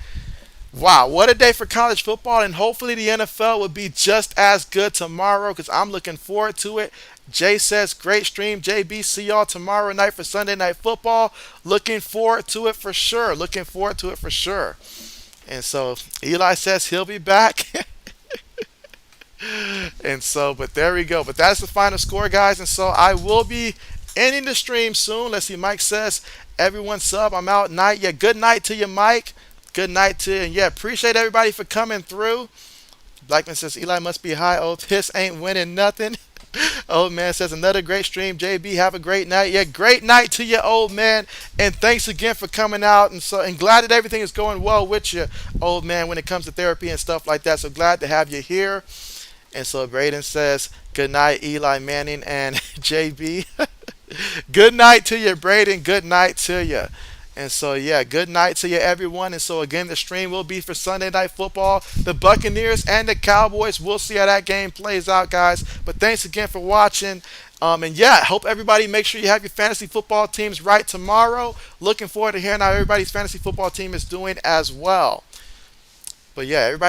Wow, what a day for college football, and hopefully the NFL will be just as good tomorrow because I'm looking forward to it. Jay says, great stream, JB. See y'all tomorrow night for Sunday Night Football. Looking forward to it for sure. And so Eli says he'll be back. And so, but there we go. But that's the final score, guys. And so I will be ending the stream soon. Let's see. Mike says, everyone sub. I'm out night. Yeah, good night to you, Mike. Good night to you. And yeah, appreciate everybody for coming through. Blackman says, Eli must be high. Oh, piss ain't winning nothing. Old man says, another great stream. JB, have a great night. Yeah, great night to you, old man. And thanks again for coming out. And glad that everything is going well with you, old man, when it comes to therapy and stuff like that. So glad to have you here. And so Braden says, Good night, Eli Manning and JB. Good night to you, Braden. Good night to you. And so, yeah, good night to you, everyone. And so, again, the stream will be for Sunday Night Football. The Buccaneers and the Cowboys. We'll see how that game plays out, guys. But thanks again for watching. And yeah, hope everybody make sure you have your fantasy football teams right tomorrow. Looking forward to hearing how everybody's fantasy football team is doing as well. But yeah, everybody.